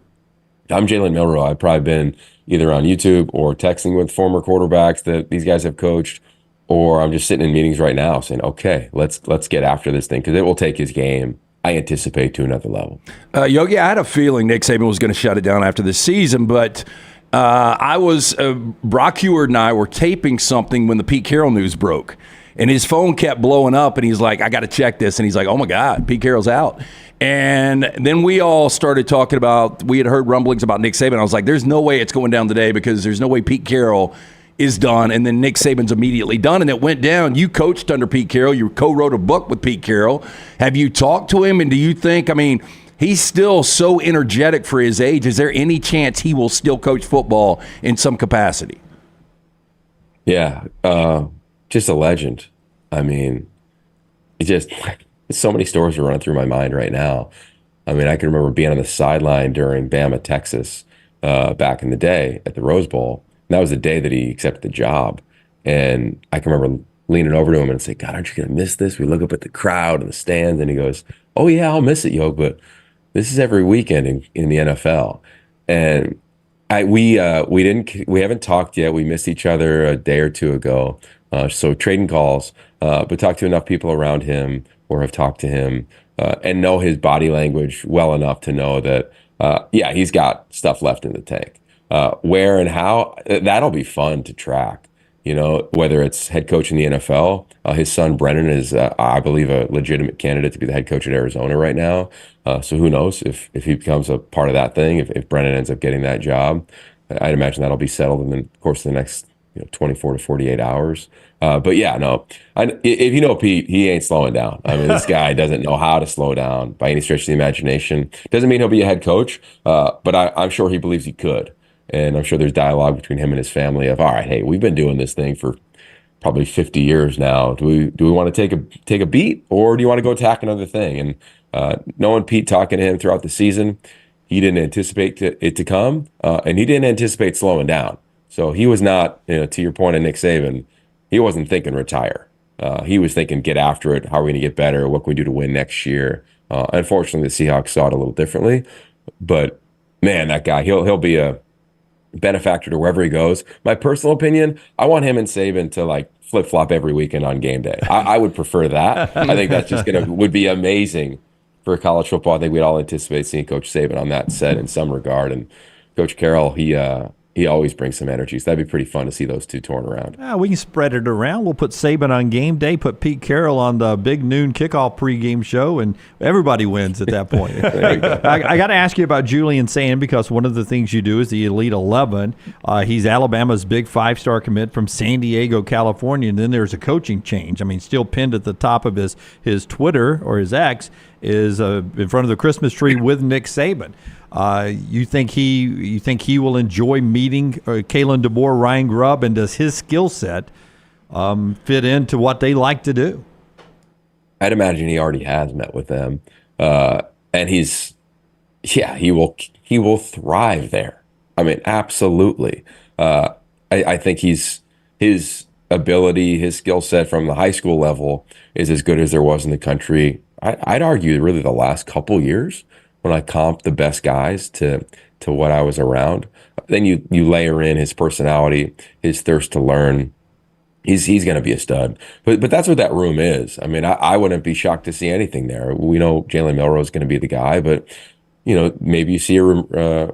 I'm Jalen Milroe. I've probably been either on YouTube or texting with former quarterbacks that these guys have coached, or I'm just sitting in meetings right now saying, okay, let's get after this thing, because it will take his game, I anticipate, to another level. Yogi, I had a feeling Nick Saban was going to shut it down after this season, but Brock Heward and I were taping something when the Pete Carroll news broke. And his phone kept blowing up, and he's like, I got to check this. And he's like, oh, my God, Pete Carroll's out. And then we all started talking about, we had heard rumblings about Nick Saban. I was like, there's no way it's going down today, because there's no way Pete Carroll is done. And then Nick Saban's immediately done, and it went down. You coached under Pete Carroll. You co-wrote a book with Pete Carroll. Have you talked to him, and do you think, he's still so energetic for his age. Is there any chance he will still coach football in some capacity? Yeah, just a legend. So many stories are running through my mind right now. I can remember being on the sideline during Bama, Texas, back in the day at the Rose Bowl. And that was the day that he accepted the job. And I can remember leaning over to him and say, God, aren't you going to miss this? We look up at the crowd and the stands, and he goes, oh, yeah, I'll miss it, Yo, but this is every weekend in the NFL. And we haven't talked yet. We missed each other a day or two ago. So trading calls, but talked to enough people around him or have talked to him and know his body language well enough to know that, he's got stuff left in the tank. Where and how, that'll be fun to track. Whether it's head coach in the NFL, his son Brennan is, I believe, a legitimate candidate to be the head coach at Arizona right now. So who knows if he becomes a part of that thing, if Brennan ends up getting that job. I'd imagine that'll be settled in the course of the next 24 to 48 hours. But yeah, no, if you know Pete, he ain't slowing down. This guy doesn't know how to slow down by any stretch of the imagination. Doesn't mean he'll be a head coach, but I'm sure he believes he could. And I'm sure there's dialogue between him and his family of, all right, hey, we've been doing this thing for probably 50 years now. Do we want to take a beat, or do you want to go attack another thing? And knowing Pete, talking to him throughout the season, he didn't anticipate it to come, and he didn't anticipate slowing down. So he was not, to your point of Nick Saban, he wasn't thinking retire. He was thinking, get after it. How are we going to get better? What can we do to win next year? Unfortunately, the Seahawks saw it a little differently. But man, that guy, he'll be a benefactor to wherever he goes. My personal opinion, I want him and Saban to like flip flop every weekend on game day. I would prefer that. I think that's just would be amazing for college football. I think we'd all anticipate seeing Coach Saban on that set in some regard. And Coach Carroll, he always brings some energy. So that'd be pretty fun to see those two torn around. We can spread it around. We'll put Saban on game day, put Pete Carroll on the big noon kickoff pregame show, and everybody wins at that point. I got to ask you about Julian Sand, because one of the things you do is the Elite 11. He's Alabama's big 5-star commit from San Diego, California, and then there's a coaching change. I mean, still pinned at the top of his Twitter or his X is in front of the Christmas tree with Nick Saban. You think he will enjoy meeting Kalen DeBoer, Ryan Grubb, and does his skill set fit into what they like to do? I'd imagine he already has met with them, and he will thrive there. I mean, absolutely. I think his ability, his skill set from the high school level is as good as there was in the country. I'd argue really the last couple years, when I comp the best guys to what I was around. Then you layer in his personality, his thirst to learn. He's going to be a stud. But that's what that room is. I mean, I wouldn't be shocked to see anything there. We know Jalen Milroe is going to be the guy, but maybe you see a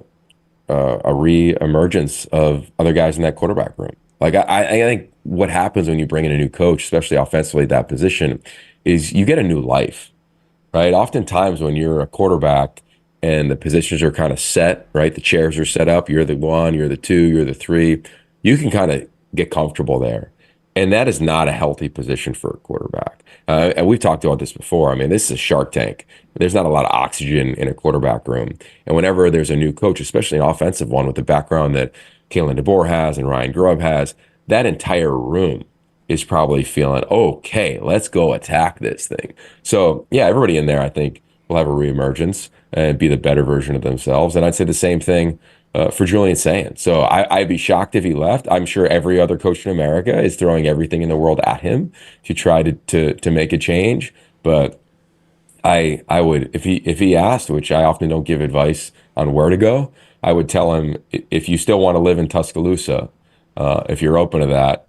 re-emergence of other guys in that quarterback room. Like I think what happens when you bring in a new coach, especially offensively at that position, is you get a new life. Right. Oftentimes when you're a quarterback and the positions are kind of set, right? The chairs are set up. You're the 1, you're the 2, you're the 3. You can kind of get comfortable there. And that is not a healthy position for a quarterback. And we've talked about this before. I mean, this is a shark tank. There's not a lot of oxygen in a quarterback room. And whenever there's a new coach, especially an offensive one with the background that Kalen DeBoer has and Ryan Grubb has, that entire room is probably feeling, okay, let's go attack this thing. So, yeah, everybody in there, I think, will have a reemergence and be the better version of themselves. And I'd say the same thing for Julian Sand. So I'd be shocked if he left. I'm sure every other coach in America is throwing everything in the world at him to try to make a change. But I would, if he asked, which I often don't give advice on where to go, I would tell him, if you still want to live in Tuscaloosa, if you're open to that,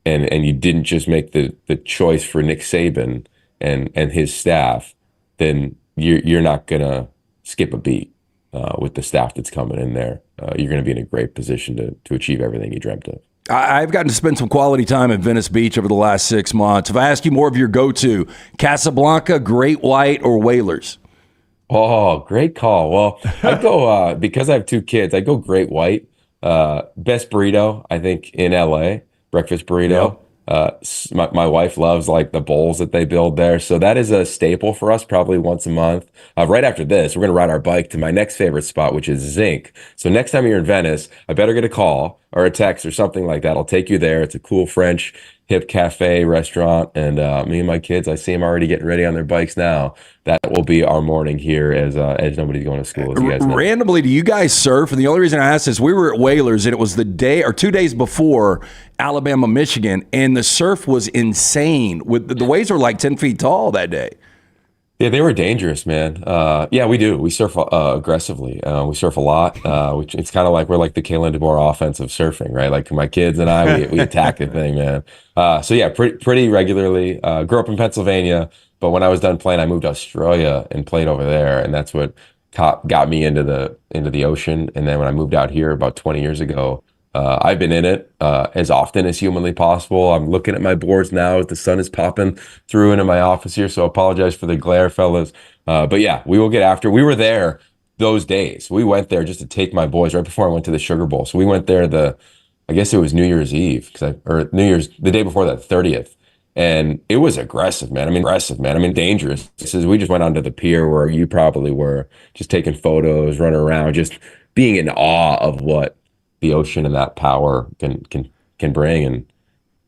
and you didn't just make the choice for Nick Saban and his staff, then you're not going to skip a beat with the staff that's coming in there. You're going to be in a great position to achieve everything you dreamt of. I've gotten to spend some quality time in Venice Beach over the last 6 months. If I ask you more of your go-to, Casablanca, Great White, or Whalers? Oh, great call. Well, I go, because I have 2 kids, I go Great White. Best burrito, I think, in LA. Breakfast burrito. Yep. My wife loves like the bowls that they build there. So that is a staple for us probably once a month. Right after this, we're going to ride our bike to my next favorite spot, which is Zinc. So next time you're in Venice, I better get a call or a text or something like that. I'll take you there. It's a cool French hip cafe restaurant. And me and my kids, I see them already getting ready on their bikes now. That will be our morning here as nobody's going to school, as you guys know. Randomly, do you guys surf? And the only reason I asked is we were at Whalers, and it was the day or 2 days before Alabama, Michigan, and the surf was insane. The waves were like 10 feet tall that day. Yeah, they were dangerous, man. Yeah, we do. We surf aggressively. We surf a lot. It's kind of like we're like the Kalen DeBoer offense of surfing, right? Like my kids and I, we attack the thing, man. So yeah, pretty regularly. Grew up in Pennsylvania, but when I was done playing, I moved to Australia and played over there, and that's what got me into the ocean. And then when I moved out here about 20 years ago, I've been in it as often as humanly possible. I'm looking at my boards now as the sun is popping through into my office here, so I apologize for the glare, fellas. But yeah, we will get after. We were there those days. We went there just to take my boys right before I went to the Sugar Bowl. So we went there I guess it was New Year's Eve, the day before that, 30th. And it was aggressive, man. I mean, dangerous. We just went onto the pier where you probably were, just taking photos, running around, just being in awe of what the ocean and that power can bring. And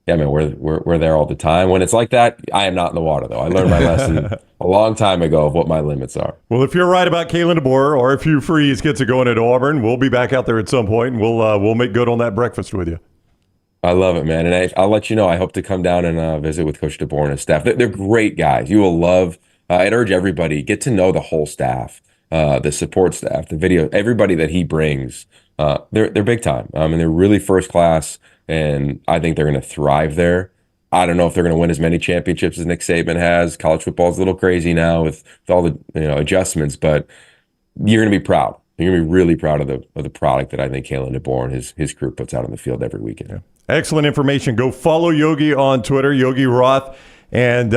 yeah, man, we're there all the time. When it's like that, I am not in the water though. I learned my lesson a long time ago of what my limits are. Well, if you're right about Kalen DeBoer, or if Hugh Freeze gets it going at Auburn, we'll be back out there at some point, and we'll make good on that breakfast with you. I love it, man. And I'll let you know, I hope to come down and visit with Coach DeBoer and his staff. They're great guys. You will love, I'd urge everybody, get to know the whole staff, the support staff, the video, everybody that he brings. They're big time. And they're really first class, and I think they're going to thrive there. I don't know if they're going to win as many championships as Nick Saban has. College football is a little crazy now with all the adjustments, but you're going to be proud. You're going to be really proud of the product that I think Kalen DeBoer and his crew puts out on the field every weekend. Yeah. Excellent information. Go follow Yogi on Twitter, Yogi Roth, and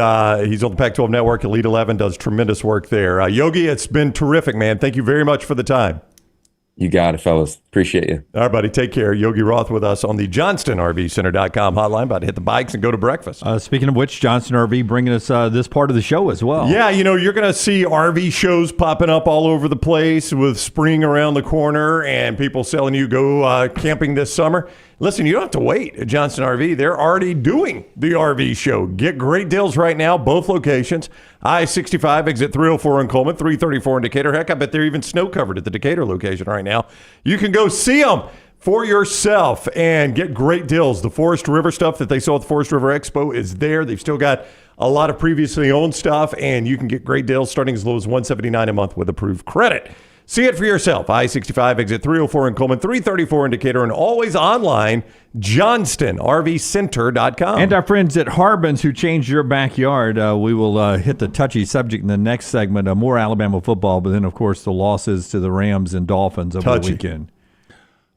he's on the Pac-12 Network. Elite 11 does tremendous work there. Yogi, it's been terrific, man. Thank you very much for the time. You got it, fellas. Appreciate you. All right, buddy. Take care. Yogi Roth with us on the JohnstonRVCenter.com hotline. About to hit the bikes and go to breakfast. Speaking of which, Johnston RV bringing us this part of the show as well. Yeah, you're going to see RV shows popping up all over the place with spring around the corner and people selling you go camping this summer. Listen, you don't have to wait at Johnston RV. They're already doing the RV show. Get great deals right now, both locations. I-65, exit 304 in Coleman, 334 in Decatur. Heck, I bet they're even snow covered at the Decatur location right now. You can go see them for yourself and get great deals. The Forest River stuff that they saw at the Forest River Expo is there. They've still got a lot of previously owned stuff, and you can get great deals starting as low as $179 a month with approved credit. See it for yourself. I-65, exit 304 in Coleman, 334 in Decatur, and always online, JohnstonRVCenter.com. And our friends at Harbin's who changed your backyard. We will hit the touchy subject in the next segment. More Alabama football, but then, of course, the losses to the Rams and Dolphins over the weekend.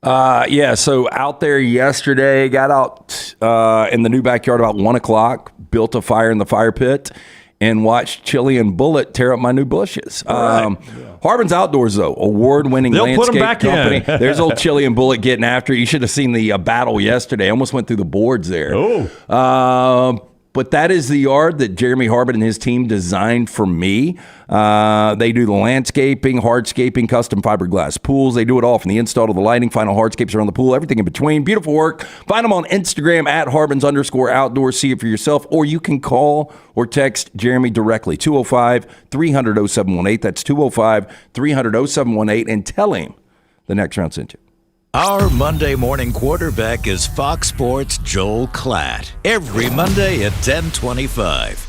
So out there yesterday, got out in the new backyard about 1 o'clock, built a fire in the fire pit, and watched Chili and Bullet tear up my new bushes. Harbin's Outdoors, though, award-winning landscape company. There's old Chili and Bullet getting after it. You should have seen the battle yesterday. I almost went through the boards there. But that is the yard that Jeremy Harbin and his team designed for me. They do the landscaping, hardscaping, custom fiberglass pools. They do it all from the install to the lighting, final hardscapes around the pool, everything in between. Beautiful work. Find them on Instagram at Harbins_outdoors. See it for yourself, or you can call or text Jeremy directly, 205-300-0718. That's 205-300-0718, and tell him the next round sent you. Our Monday morning quarterback is Fox Sports' Joel Klatt. Every Monday at 10:25.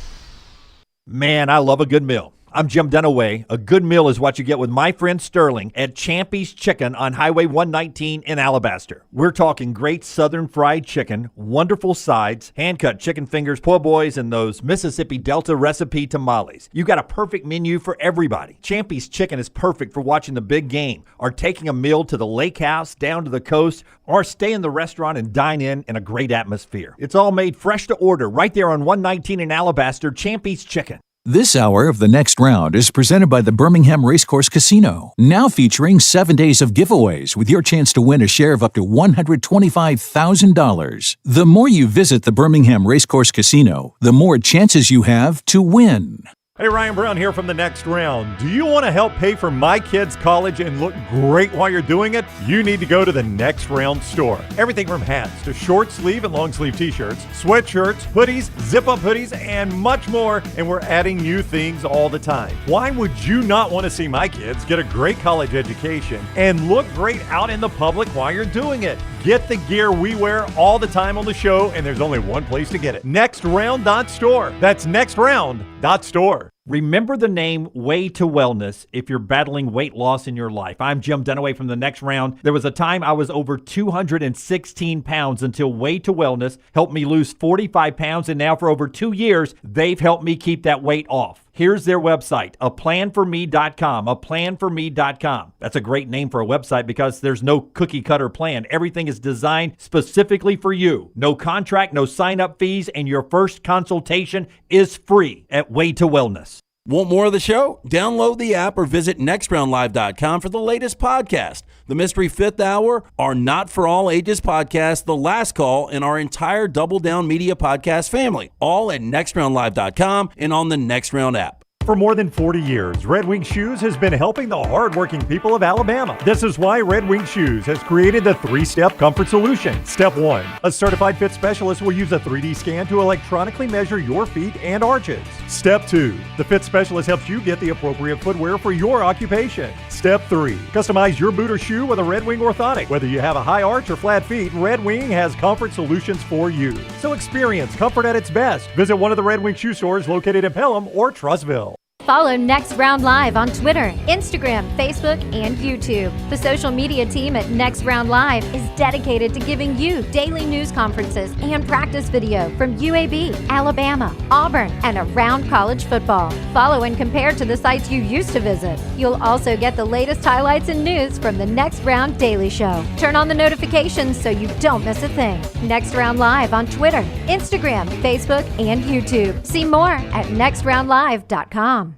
Man, I love a good meal. I'm Jim Dunaway. A good meal is what you get with my friend Sterling at Champy's Chicken on Highway 119 in Alabaster. We're talking great southern fried chicken, wonderful sides, hand-cut chicken fingers, po' boys, and those Mississippi Delta recipe tamales. You got a perfect menu for everybody. Champy's Chicken is perfect for watching the big game, or taking a meal to the lake house, down to the coast, or stay in the restaurant and dine in a great atmosphere. It's all made fresh to order right there on 119 in Alabaster, Champy's Chicken. This hour of The Next Round is presented by the Birmingham Racecourse Casino, now featuring 7 days of giveaways with your chance to win a share of up to $125,000. The more you visit the Birmingham Racecourse Casino, the more chances you have to win. Hey, Ryan Brown here from The Next Round. Do you want to help pay for my kids' college and look great while you're doing it? You need to go to The Next Round store. Everything from hats to short sleeve and long sleeve t-shirts, sweatshirts, hoodies, zip-up hoodies, and much more. And we're adding new things all the time. Why would you not want to see my kids get a great college education and look great out in the public while you're doing it? Get the gear we wear all the time on the show, and there's only one place to get it. NextRound.store. That's NextRound.store. Remember the name Way to Wellness if you're battling weight loss in your life. I'm Jim Dunaway from The Next Round. There was a time I was over 216 pounds until Way to Wellness helped me lose 45 pounds, and now for over 2 years, they've helped me keep that weight off. Here's their website, aplanforme.com, aplanforme.com. That's a great name for a website because there's no cookie cutter plan. Everything is designed specifically for you. No contract, no sign-up fees, and your first consultation is free at Way to Wellness. Want more of the show? Download the app or visit nextroundlive.com for the latest podcast. The Mystery Fifth Hour, our Not For All Ages podcast, The Last Call, and our entire Double Down Media podcast family. All at nextroundlive.com and on the Next Round app. For more than 40 years, Red Wing Shoes has been helping the hardworking people of Alabama. This is why Red Wing Shoes has created the 3-step comfort solution. Step 1, a certified fit specialist will use a 3D scan to electronically measure your feet and arches. Step 2, the fit specialist helps you get the appropriate footwear for your occupation. Step 3, customize your boot or shoe with a Red Wing orthotic. Whether you have a high arch or flat feet, Red Wing has comfort solutions for you. So experience comfort at its best. Visit one of the Red Wing shoe stores located in Pelham or Trussville. Follow Next Round Live on Twitter, Instagram, Facebook, and YouTube. The social media team at Next Round Live is dedicated to giving you daily news conferences and practice video from UAB, Alabama, Auburn, and around college football. Follow and compare to the sites you used to visit. You'll also get the latest highlights and news from the Next Round Daily Show. Turn on the notifications so you don't miss a thing. Next Round Live on Twitter, Instagram, Facebook, and YouTube. See more at nextroundlive.com.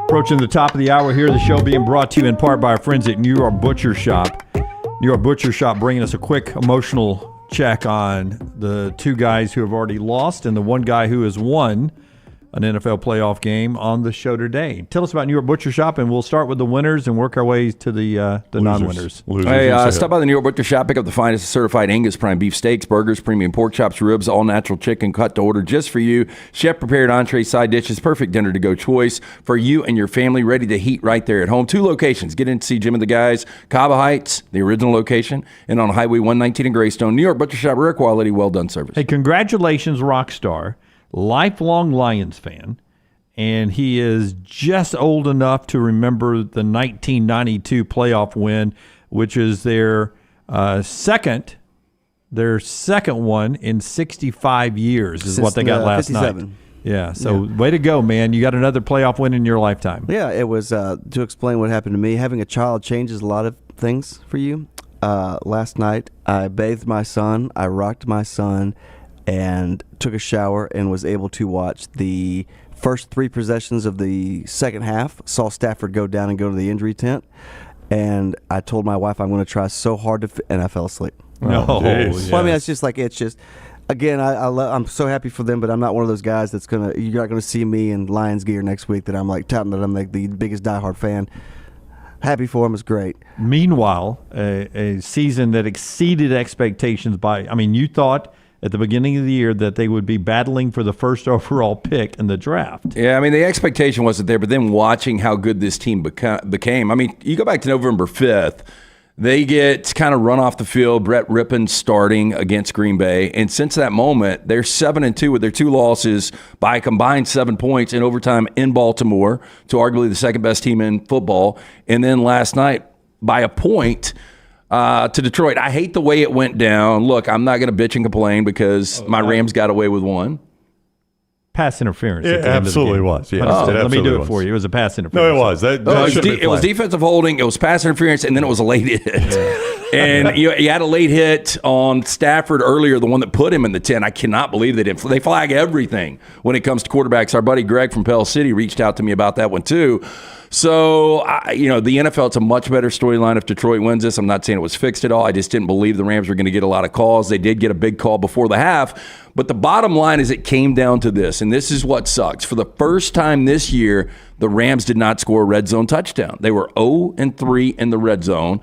Approaching the top of the hour here, the show being brought to you in part by our friends at New York Butcher Shop. New York Butcher Shop bringing us a quick emotional check on the two guys who have already lost and the one guy who has won an NFL playoff game on the show today. Tell us about New York Butcher Shop, and we'll start with the winners and work our way to the non-winners. Hey, stop by the New York Butcher Shop. Pick up the finest certified Angus prime beef steaks, burgers, premium pork chops, ribs, all natural chicken cut to order just for you. Chef-prepared entree side dishes, perfect dinner-to-go choice for you and your family, ready to heat right there at home. 2 locations. Get in to see Jim and the guys. Cava Heights, the original location, and on Highway 119 in Greystone. New York Butcher Shop, rare quality, well-done service. Hey, congratulations, Rockstar. Lifelong Lions fan, and he is just old enough to remember the 1992 playoff win, which is their second one in 65 years is what they got last 57. night. Yeah, so way to go, man. You got another playoff win in your lifetime. Yeah, it was, to explain what happened to me, having a child changes a lot of things for you. Last night, I bathed my son, I rocked my son, and took a shower and was able to watch the first 3 possessions of the second half. Saw Stafford go down and go to the injury tent. And I told my wife I'm going to try so hard and I fell asleep. No. Well, I mean, it's just, again, I'm so happy for them, but I'm not one of those guys you're not going to see me in Lions gear next week that I'm like touting that I'm like the biggest diehard fan. Happy for him. It's great. Meanwhile, a season that exceeded expectations you thought at the beginning of the year that they would be battling for the first overall pick in the draft. Yeah, the expectation wasn't there, but then watching how good this team became. You go back to November 5th, they get kind of run off the field, Brett Rippon starting against Green Bay, and since that moment, they're 7-2 with their 2 losses by a combined 7 points in overtime in Baltimore to arguably the second best team in football, and then last night by a point to Detroit. I hate the way it went down. Look, I'm not going to bitch and complain because my Rams got away with one. Pass interference. It absolutely was. Yeah, let me do it for you. It was a pass interference. No, it was. It was defensive holding. It was pass interference, and then it was a late hit. And you had a late hit on Stafford earlier, the one that put him in the 10. I cannot believe they didn't. They flag everything when it comes to quarterbacks. Our buddy Greg from Pell City reached out to me about that one too. So, the NFL, it's a much better storyline if Detroit wins this. I'm not saying it was fixed at all. I just didn't believe the Rams were going to get a lot of calls. They did get a big call before the half. But the bottom line is it came down to this, and this is what sucks. For the first time this year, the Rams did not score a red zone touchdown. They were 0-3 in the red zone.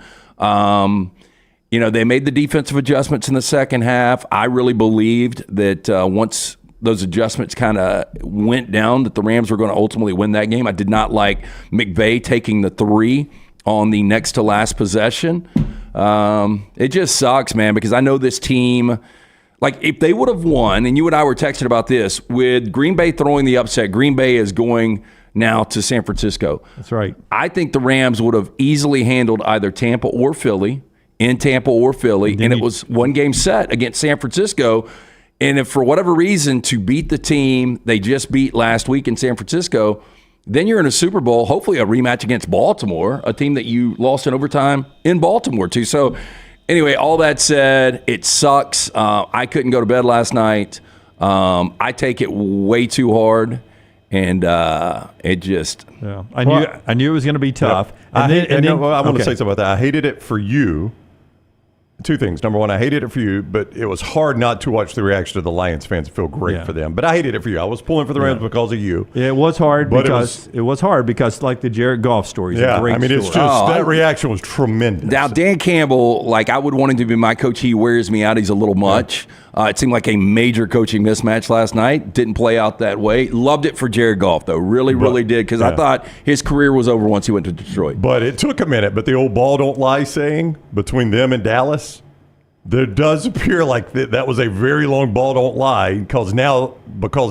They made the defensive adjustments in the second half. I really believed that once those adjustments kind of went down, that the Rams were going to ultimately win that game. I did not like McVay taking the 3 on the next to last possession. It just sucks, man, because I know this team, if they would have won, and you and I were texting about this, with Green Bay throwing the upset, Green Bay is going now to San Francisco. That's right. I think the Rams would have easily handled either Tampa or Philly, and it was one game set against San Francisco. And if for whatever reason to beat the team they just beat last week in San Francisco, then you're in a Super Bowl, hopefully a rematch against Baltimore, a team that you lost in overtime in Baltimore too. So anyway, all that said, it sucks. I couldn't go to bed last night. I take it way too hard. And it just... Yeah. I knew it was going to be tough. Yep. I want to say something about that. I hated it for you two things. Number one, I hated it for you, but it was hard not to watch the reaction of the Lions fans. Feel great for them, but I hated it for you. I was pulling for the Rams because of you. Yeah, it was hard But it was hard because like the Jared Goff story is a great story. it's just that reaction was tremendous. Now, Dan Campbell, like I would want him to be my coach. He wears me out. He's a little much. It seemed like a major coaching mismatch last night. Didn't play out that way. Loved it for Jared Goff, though. Really did, because I thought his career was over once he went to Detroit. But it took a minute. But the old ball don't lie saying between them and Dallas, there does appear like that was a very long ball don't lie, because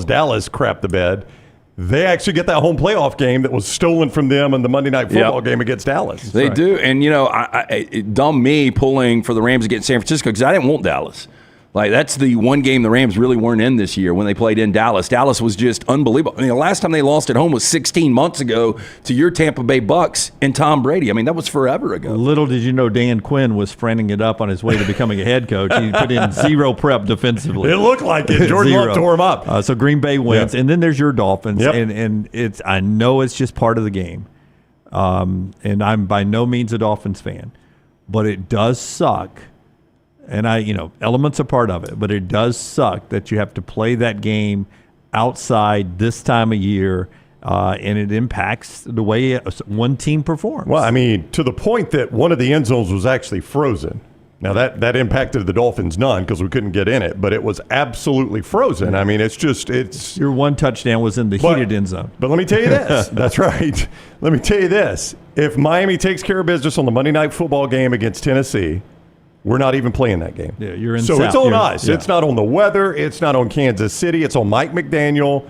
Dallas crapped the bed, they actually get that home playoff game that was stolen from them in the Monday Night Football game against Dallas. They do. And, dumb me pulling for the Rams against San Francisco because I didn't want Dallas. Like, that's the one game the Rams really weren't in this year when they played in Dallas. Dallas was just unbelievable. I mean, the last time they lost at home was 16 months ago to your Tampa Bay Bucks and Tom Brady. I mean, that was forever ago. Little did you know Dan Quinn was fronting it up on his way to becoming a head coach. He put in zero prep defensively. It looked like it. Jordan Love tore him up. So Green Bay wins. And then there's your Dolphins. Yep. And I know it's just part of the game. And I'm by no means a Dolphins fan. But it does suck. And elements are part of it, but it does suck that you have to play that game outside this time of year, and it impacts the way one team performs. Well, I mean, to the point that one of the end zones was actually frozen. Now, that impacted the Dolphins none because we couldn't get in it, but it was absolutely frozen. I mean, it's your one touchdown was in the heated end zone. But let me tell you this. That's right. Let me tell you this. If Miami takes care of business on the Monday Night Football game against Tennessee, we're not even playing that game. Yeah, you're in. So it's on us. Yeah. It's not on the weather. It's not on Kansas City. It's on Mike McDaniel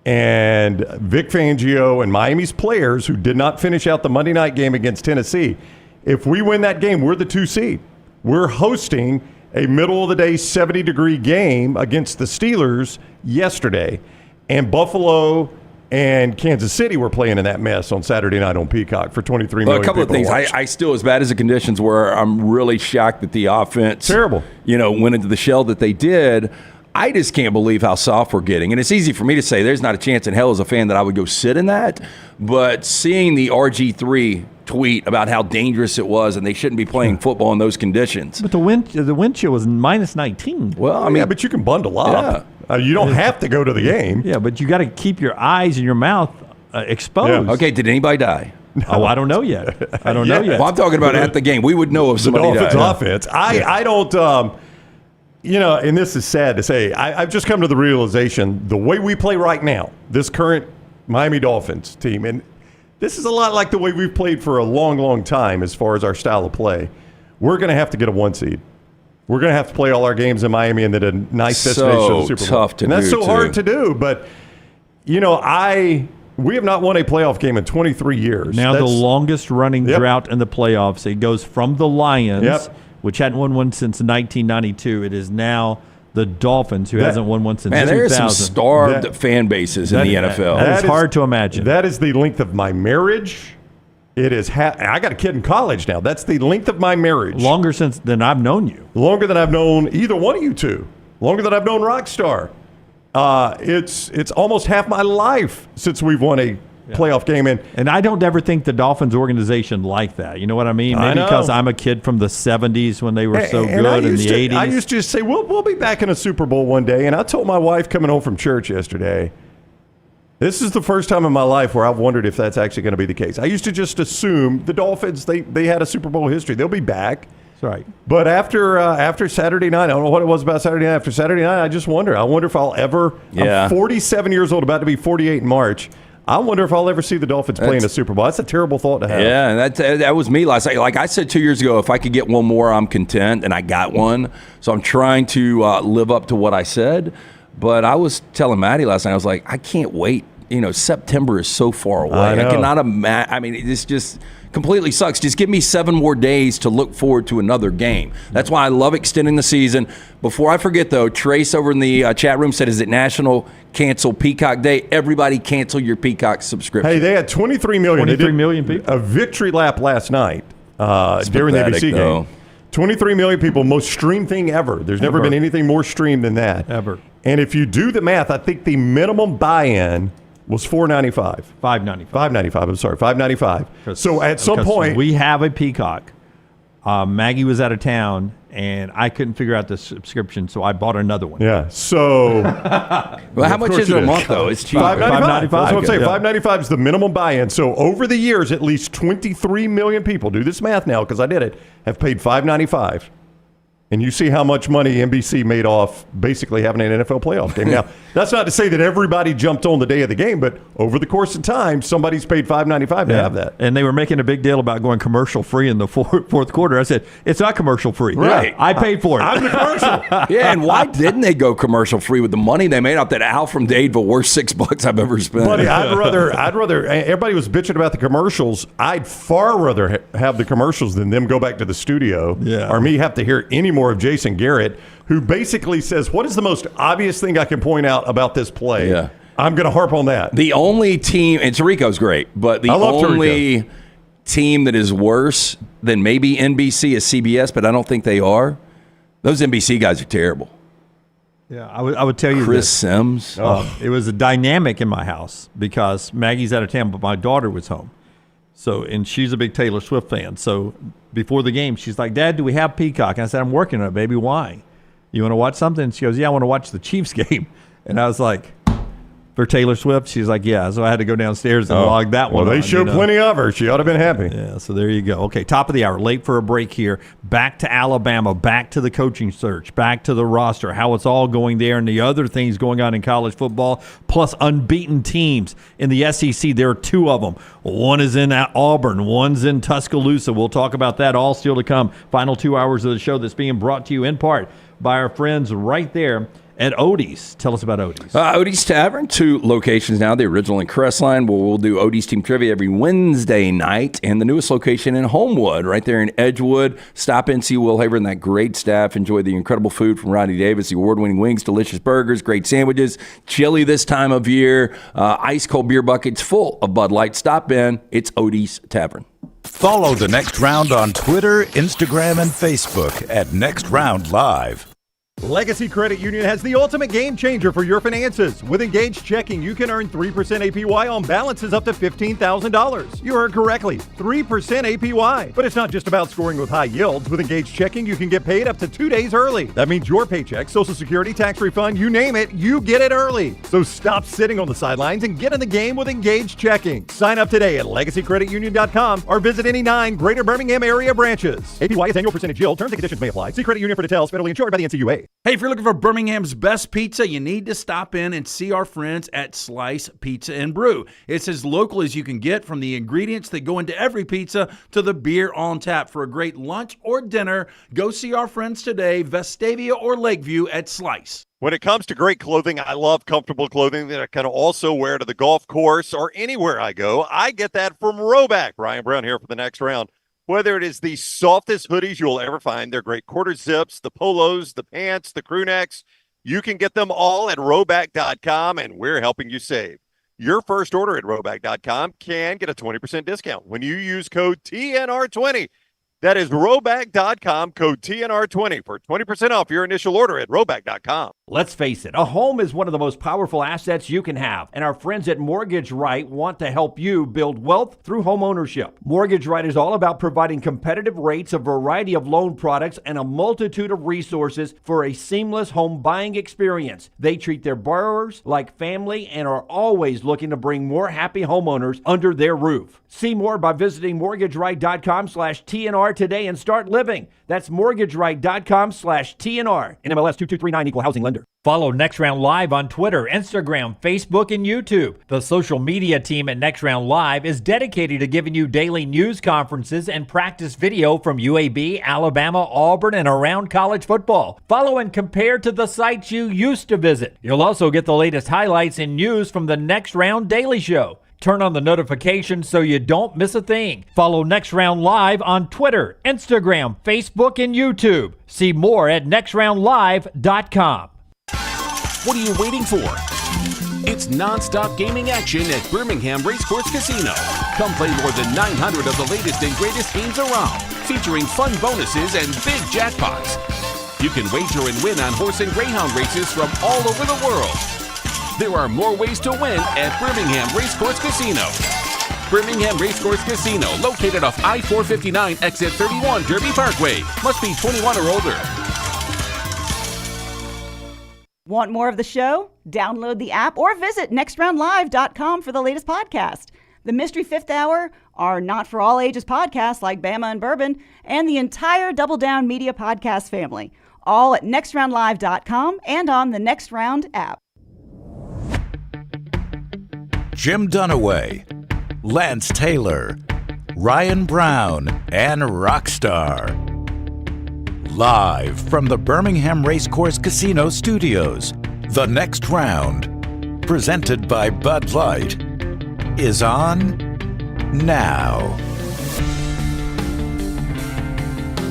and Vic Fangio and Miami's players who did not finish out the Monday night game against Tennessee. If we win that game, we're the 2 seed. We're hosting a middle-of-the-day 70-degree game against the Steelers yesterday. And Buffalo and Kansas City were playing in that mess on Saturday night on Peacock for 23 million. A couple of things. I still, as bad as the conditions were, I'm really shocked that the offense went into the shell that they did. I just can't believe how soft we're getting. And it's easy for me to say there's not a chance in hell as a fan that I would go sit in that. But seeing the RG3 tweet about how dangerous it was and they shouldn't be playing football in those conditions. But the wind chill was minus 19. Well, I mean, but you can bundle up. You don't have to go to the game. Yeah, but you got to keep your eyes and your mouth exposed. Yeah. Okay, did anybody die? Oh, I don't know yet. I don't know yet. Well, I'm talking about at the game. We would know if somebody died. The Dolphins offense. I don't, and this is sad to say, I've just come to the realization, the way we play right now, this current Miami Dolphins team, and this is a lot like the way we've played for a long, long time as far as our style of play. We're going to have to get a 1 seed. We're going to have to play all our games in Miami and then a nice destination of the Super Bowl. Tough to and that's do, so hard to do. But, we have not won a playoff game in 23 years. Now the longest running drought in the playoffs. It goes from the Lions, which hadn't won one since 1992. It is now the Dolphins, who hasn't won one since 2000. There are some starved fan bases in the NFL. That is hard to imagine. That is the length of my marriage. It is. I got a kid in college now. That's the length of my marriage. Longer than I've known you. Longer than I've known either one of you two. Longer than I've known Rockstar. It's almost half my life since we've won a playoff game. And I don't ever think the Dolphins organization like that. You know what I mean? Maybe because I'm a kid from the 70s when they were so good in the 80s. I used to just say, we'll be back in a Super Bowl one day. And I told my wife coming home from church yesterday, this is the first time in my life where I've wondered if that's actually going to be the case. I used to just assume the Dolphins, they had a Super Bowl history. They'll be back. That's right. But after Saturday night, I don't know what it was about Saturday night. After Saturday night, I just wonder. I wonder if I'll ever – I'm 47 years old, about to be 48 in March. I wonder if I'll ever see the Dolphins play in a Super Bowl. That's a terrible thought to have. Yeah, and that was me last night. Like I said 2 years ago, if I could get one more, I'm content, and I got one. So I'm trying to live up to what I said. But I was telling Maddie last night, I was like, I can't wait. September is so far away. I cannot imagine. I mean, this just completely sucks. Just give me 7 more days to look forward to another game. That's why I love extending the season. Before I forget, though, Trace over in the chat room said, is it National Cancel Peacock Day? Everybody cancel your Peacock subscription. Hey, they had 23 million. 23 million people. A victory lap last night during the ABC game. 23 million people, most streamed thing ever. There's never been anything more streamed than that. Ever. And if you do the math, I think the minimum buy-in was $4.95. $5.95. I'm sorry, $5.95. So at some point, we have a Peacock. Maggie was out of town, and I couldn't figure out the subscription, so I bought another one. Yeah. So, well, how much is it a month though? It's cheap. $5.95. That's what I'm saying. $5.95 is the minimum buy-in. So over the years, at least 23 million people, do this math now because I did it, have paid $5.95. And you see how much money NBC made off basically having an NFL playoff game. Now, that's not to say that everybody jumped on the day of the game, but over the course of time, somebody's paid $5.95 to have that. And they were making a big deal about going commercial free in the fourth quarter. I said, it's not commercial free. Right. I paid for it. I'm the commercial. Yeah, and why didn't they go commercial free with the money they made off that Al from Dadeville? Worst $6 I've ever spent. Buddy, I'd rather, everybody was bitching about the commercials. I'd far rather have the commercials than them go back to the studio or me have to hear any more of Jason Garrett, who basically says, what is the most obvious thing I can point out about this play? Yeah. I'm going to harp on that. The only team, and Tirico's great, but the only team that is worse than maybe NBC is CBS, but I don't think they are. Those NBC guys are terrible. Yeah, I would tell you Chris Sims. It was a dynamic in my house because Maggie's out of town, but my daughter was home. So, and she's a big Taylor Swift fan. So before the game, she's like, Dad, do we have Peacock? And I said, I'm working on it, baby. Why? You want to watch something? And she goes, yeah, I want to watch the Chiefs game. And I was like, for Taylor Swift? She's like, yeah. So I had to go downstairs and log that one. Well, they showed plenty of her. She ought to have been happy. Yeah, so there you go. Okay, top of the hour, late for a break here. Back to Alabama, back to the coaching search, back to the roster, how it's all going there, and the other things going on in college football, plus unbeaten teams in the SEC. There are two of them. One is in Auburn, one's in Tuscaloosa. We'll talk about that all still to come. Final 2 hours of the show that's being brought to you in part by our friends right there at Odie's. Tell us about Odie's. Odie's Tavern, 2 locations now. The original in Crestline, where we'll do Odie's Team Trivia every Wednesday night, and the newest location in Homewood, right there in Edgewood. Stop in, see Will Haver and that great staff. Enjoy the incredible food from Rodney Davis, the award-winning wings, delicious burgers, great sandwiches, chili this time of year, ice-cold beer buckets full of Bud Light. Stop in. It's Odie's Tavern. Follow The Next Round on Twitter, Instagram, and Facebook at Next Round Live. Legacy Credit Union has the ultimate game changer for your finances. With Engaged Checking, you can earn 3% APY on balances up to $15,000. You heard correctly, 3% APY. But it's not just about scoring with high yields. With Engaged Checking, you can get paid up to 2 days early. That means your paycheck, Social Security, tax refund, you name it, you get it early. So stop sitting on the sidelines and get in the game with Engaged Checking. Sign up today at LegacyCreditUnion.com or visit any 9 Greater Birmingham area branches. APY is annual percentage yield. Terms and conditions may apply. See Credit Union for details. Federally insured by the NCUA. Hey, if you're looking for Birmingham's best pizza, you need to stop in and see our friends at Slice Pizza and Brew. It's as local as you can get, from the ingredients that go into every pizza to the beer on tap. For a great lunch or dinner, go see our friends today, Vestavia or Lakeview at Slice. When it comes to great clothing, I love comfortable clothing that I can also wear to the golf course or anywhere I go. I get that from Roback. Ryan Brown here for the next round. Whether it is the softest hoodies you'll ever find, they're great quarter zips, the polos, the pants, the crew necks, you can get them all at Roback.com, and we're helping you save. Your first order at Roback.com can get a 20% discount when you use code TNR20. That is Roback.com, code TNR20 for 20% off your initial order at Roback.com. Let's face it, a home is one of the most powerful assets you can have, and our friends at Mortgage Right want to help you build wealth through home ownership. Mortgage Right is all about providing competitive rates, a variety of loan products, and a multitude of resources for a seamless home buying experience. They treat their borrowers like family and are always looking to bring more happy homeowners under their roof. See more by visiting mortgageright.com/TNR today and start living. That's mortgageright.com/TNR. NMLS 2239, equal housing lender. Follow Next Round Live on Twitter, Instagram, Facebook, and YouTube. The social media team at Next Round Live is dedicated to giving you daily news conferences and practice video from UAB, Alabama, Auburn, and around college football. Follow and compare to the sites you used to visit. You'll also get the latest highlights and news from the Next Round Daily Show. Turn on the notifications so you don't miss a thing. Follow Next Round Live on Twitter, Instagram, Facebook, and YouTube. See more at nextroundlive.com. What are you waiting for? It's non-stop gaming action at Birmingham Racecourse Casino. Come play more than 900 of the latest and greatest games around, featuring fun bonuses and big jackpots. You can wager and win on horse and greyhound races from all over the world. There are more ways to win at Birmingham Racecourse Casino. Birmingham Racecourse Casino, located off I-459 exit 31 Derby Parkway. Must be 21 or older. Want more of the show? Download the app or visit nextroundlive.com for the latest podcast. The Mystery Fifth Hour, our not for all ages podcasts like Bama and Bourbon, and the entire Double Down Media podcast family, all at nextroundlive.com and on the Next Round app. Jim Dunaway, Lance Taylor, Ryan Brown, and Rockstar. Live from the Birmingham Racecourse Casino Studios, The Next Round, presented by Bud Light, is on now.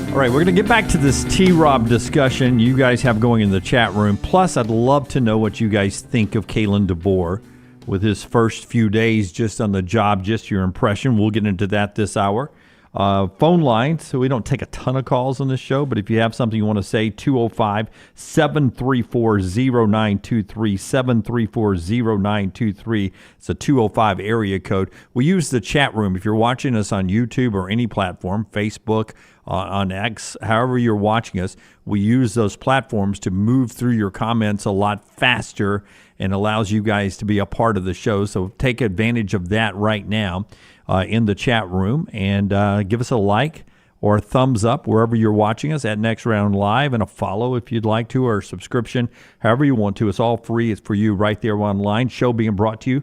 All right, we're going to get back to this T-Rob discussion you guys have going in the chat room. Plus, I'd love to know what you guys think of Kalen DeBoer with his first few days just on the job, just your impression. We'll get into that this hour. Phone line, so we don't take a ton of calls on this show, but if you have something you want to say, 205-734-0923, 734-0923. It's a 205 area code. We use the chat room. If you're watching us on YouTube or any platform, Facebook, on X, however you're watching us, we use those platforms to move through your comments a lot faster and allows you guys to be a part of the show. So take advantage of that right now in the chat room, and give us a like or a thumbs up wherever you're watching us at Next Round Live, and a follow if you'd like to, or a subscription, however you want to. It's all free. It's for you right there online. Show being brought to you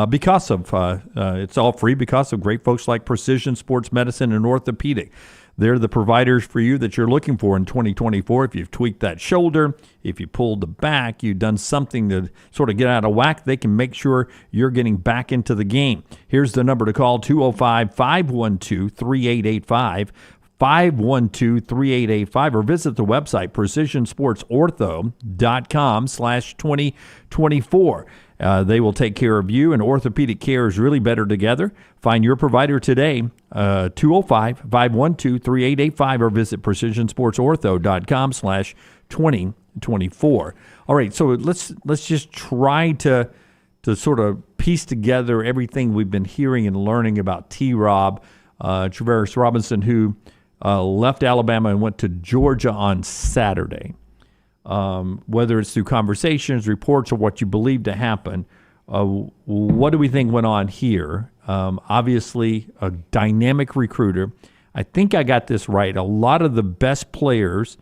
because of it's all free because of great folks like Precision Sports Medicine and Orthopedic. They're the providers for you that you're looking for in 2024. If you've tweaked that shoulder, if you pulled the back, you've done something to sort of get out of whack, they can make sure you're getting back into the game. Here's the number to call, 205-512-3885, 512-3885, or visit the website, precisionsportsortho.com/2024. They will take care of you, and orthopedic care is really better together. Find your provider today, 205-512-3885, or visit precisionsportsortho.com/2024. All right, so let's just try to sort of piece together everything we've been hearing and learning about T-Rob, Travaris Robinson, who left Alabama and went to Georgia on Saturday. Whether it's through conversations, reports, or what you believe to happen, what do we think went on here? Obviously, a dynamic recruiter. I think I got this right. A lot of the best players,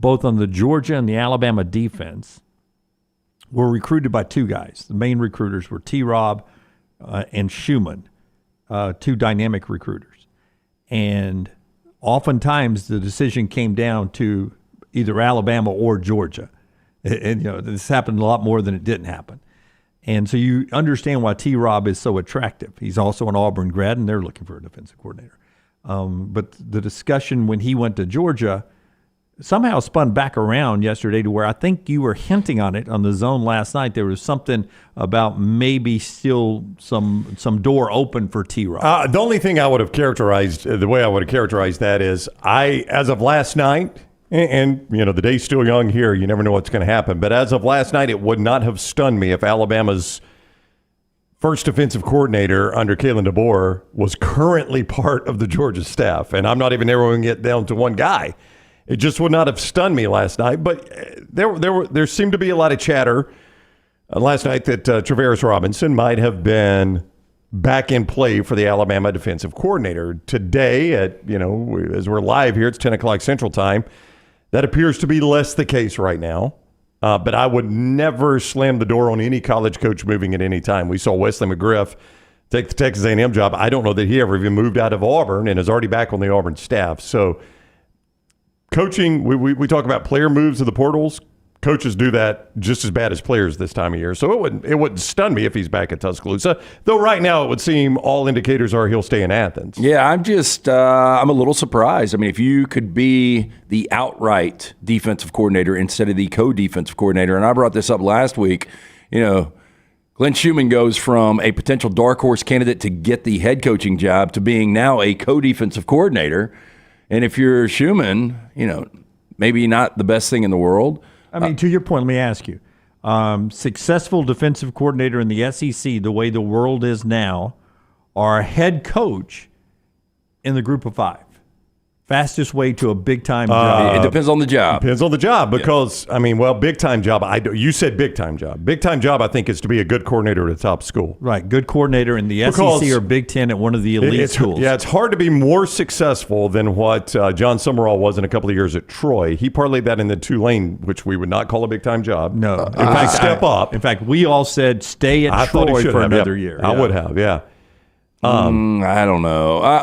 both on the Georgia and the Alabama defense, were recruited by two guys. The main recruiters were T-Rob and Schumann, two dynamic recruiters. And oftentimes the decision came down to either Alabama or Georgia. And this happened a lot more than it didn't happen. And so you understand why T-Rob is so attractive. He's also an Auburn grad, and they're looking for a defensive coordinator. But the discussion when he went to Georgia somehow spun back around yesterday to where I think you were hinting on it on the Zone last night. There was something about maybe still some door open for T-Rob. The only thing I would have characterized, the way I would have characterized that is, as of last night, and the day's still young here, you never know what's going to happen, but as of last night, it would not have stunned me if Alabama's first defensive coordinator under Kalen DeBoer was currently part of the Georgia staff. And I'm not even narrowing it down to one guy. It just would not have stunned me last night. But there seemed to be a lot of chatter last night that Travaris Robinson might have been back in play for the Alabama defensive coordinator. Today, as we're live here, it's 10 o'clock Central Time. That appears to be less the case right now. But I would never slam the door on any college coach moving at any time. We saw Wesley McGriff take the Texas A&M job. I don't know that he ever even moved out of Auburn and is already back on the Auburn staff. So coaching, we talk about player moves to the portals. Coaches do that just as bad as players this time of year. So it wouldn't stun me if he's back at Tuscaloosa. Though right now it would seem all indicators are he'll stay in Athens. Yeah, I'm a little surprised. I mean, if you could be the outright defensive coordinator instead of the co-defensive coordinator, and I brought this up last week, Glenn Schumann goes from a potential dark horse candidate to get the head coaching job to being now a co-defensive coordinator. And if you're Schumann, maybe not the best thing in the world. I mean, to your point, let me ask you. Successful defensive coordinator in the SEC, the way the world is now, or head coach in the group of 5? Fastest way to a big-time job. It depends on the job. Depends on the job because, big-time job. You said big-time job. Big-time job, I think, is to be a good coordinator at a top school. Right, good coordinator in the Because SEC or Big Ten at one of the elite schools. Yeah, it's hard to be more successful than what John Summerall was in a couple of years at Troy. He parlayed that in the Tulane, which we would not call a big-time job. No. In fact, step up. In fact, we all said stay at Troy for another year. I would have, yeah. I don't know.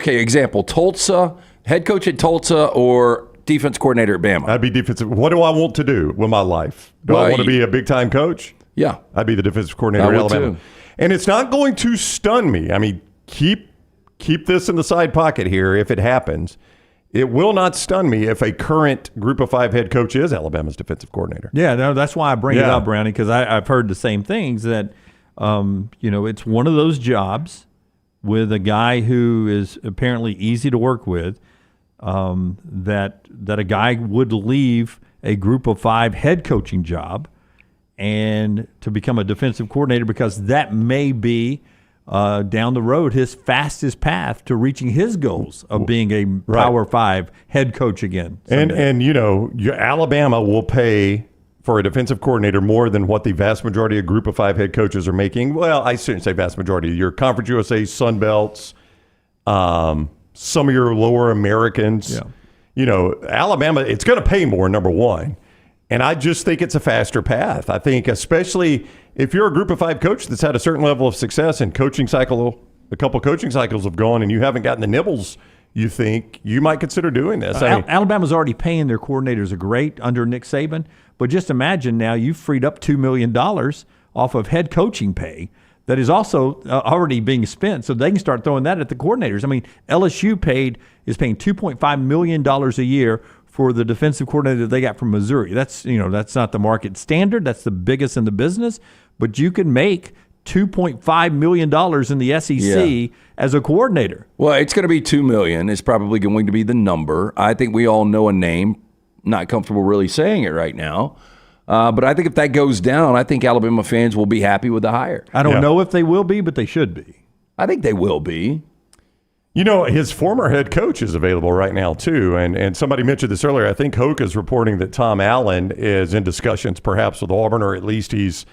Example, Tulsa, head coach at Tulsa or defense coordinator at Bama? I'd be defensive. What do I want to do with my life? Do I want to be a big-time coach? Yeah. I'd be the defensive coordinator at Alabama. Too. And it's not going to stun me. Keep this in the side pocket here if it happens. It will not stun me if a current group of 5 head coach is Alabama's defensive coordinator. Yeah, no, that's why I bring it up, Brownie, because I've heard the same things that, it's one of those jobs with a guy who is apparently easy to work with, that a guy would leave a group of 5 head coaching job and to become a defensive coordinator because that may be down the road his fastest path to reaching his goals of being a Power 5 head coach again. And your Alabama will pay for a defensive coordinator more than what the vast majority of group of 5 head coaches are making. Well, I shouldn't say vast majority. Your Conference USA, Sun Belts, some of your lower Americans. Yeah. Alabama, it's going to pay more, number one. And I just think it's a faster path. I think especially if you're a group of 5 coach that's had a certain level of success and a couple coaching cycles have gone and you haven't gotten the nibbles, you think you might consider doing this. Alabama's already paying their coordinators a great under Nick Saban, but just imagine now you've freed up $2 million off of head coaching pay that is also already being spent, so they can start throwing that at the coordinators. LSU is paying $2.5 million a year for the defensive coordinator that they got from Missouri. That's not the market standard. That's the biggest in the business, but you can make $2.5 million in the SEC as a coordinator. Well, it's going to be $2 million. It's probably going to be the number. I think we all know a name. Not comfortable really saying it right now. But I think if that goes down, I think Alabama fans will be happy with the hire. I don't know if they will be, but they should be. I think they will be. His former head coach is available right now, too. And somebody mentioned this earlier. I think Hoke is reporting that Tom Allen is in discussions perhaps with Auburn, or at least he's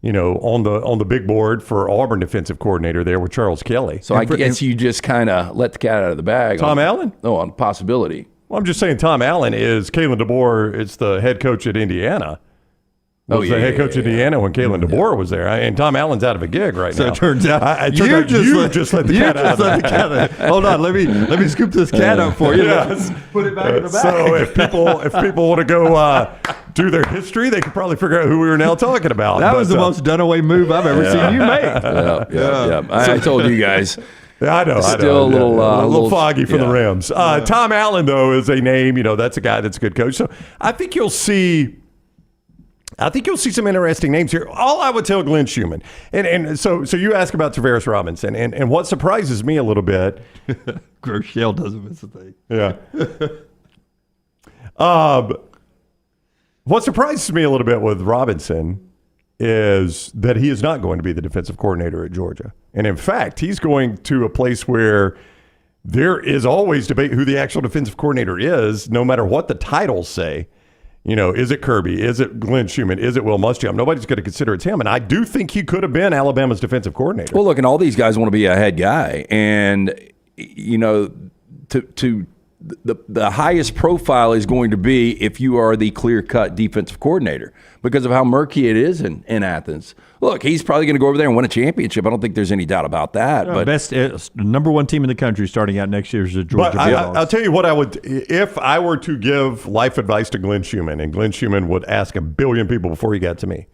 on the big board for Auburn defensive coordinator there with Charles Kelly. So I guess you just kind of let the cat out of the bag. Tom Allen? No, on possibility. Well, I'm just saying Tom Allen is Kalen DeBoer. It's the head coach at Indiana. Was the head coach at Indiana when Kalen DeBoer was there. And Tom Allen's out of a gig right now. So it turns out you just let the cat out of the bag. Hold on, let me scoop this cat up for you. Yes. Put it back in the bag. So if people want to go do their history, they could probably figure out who we were now talking about. That was the most Dunaway move I've ever seen you make. Yeah. I told you guys. Yeah, I know. Still a little foggy for the Rams. Tom Allen, though, is a name. That's a guy that's a good coach. So I think you'll see some interesting names here. All I would tell Glenn Schumann, and so you ask about Tavares Robinson, and what surprises me a little bit. Groeschel doesn't miss a thing. Yeah. What surprises me a little bit with Robinson is that he is not going to be the defensive coordinator at Georgia. And in fact, he's going to a place where there is always debate who the actual defensive coordinator is, no matter what the titles say. Is it Kirby? Is it Glenn Schumann? Is it Will Muschamp? Nobody's going to consider it's him. And I do think he could have been Alabama's defensive coordinator. Well, look, and all these guys want to be a head guy. And, the highest profile is going to be if you are the clear-cut defensive coordinator because of how murky it is in Athens. Look, he's probably going to go over there and win a championship. I don't think there's any doubt about that. But best number one team in the country starting out next year is the Georgia Bulldogs. I'll tell you what I would, if I were to give life advice to Glenn Schumann, and Glenn Schumann would ask a billion people before he got to me,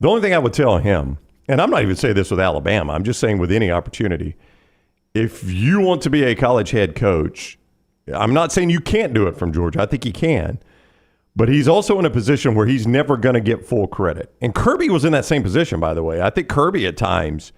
the only thing I would tell him, and I'm not even saying this with Alabama, I'm just saying with any opportunity, if you want to be a college head coach, I'm not saying you can't do it from Georgia. I think he can. But he's also in a position where he's never going to get full credit. And Kirby was in that same position, by the way. I think Kirby at times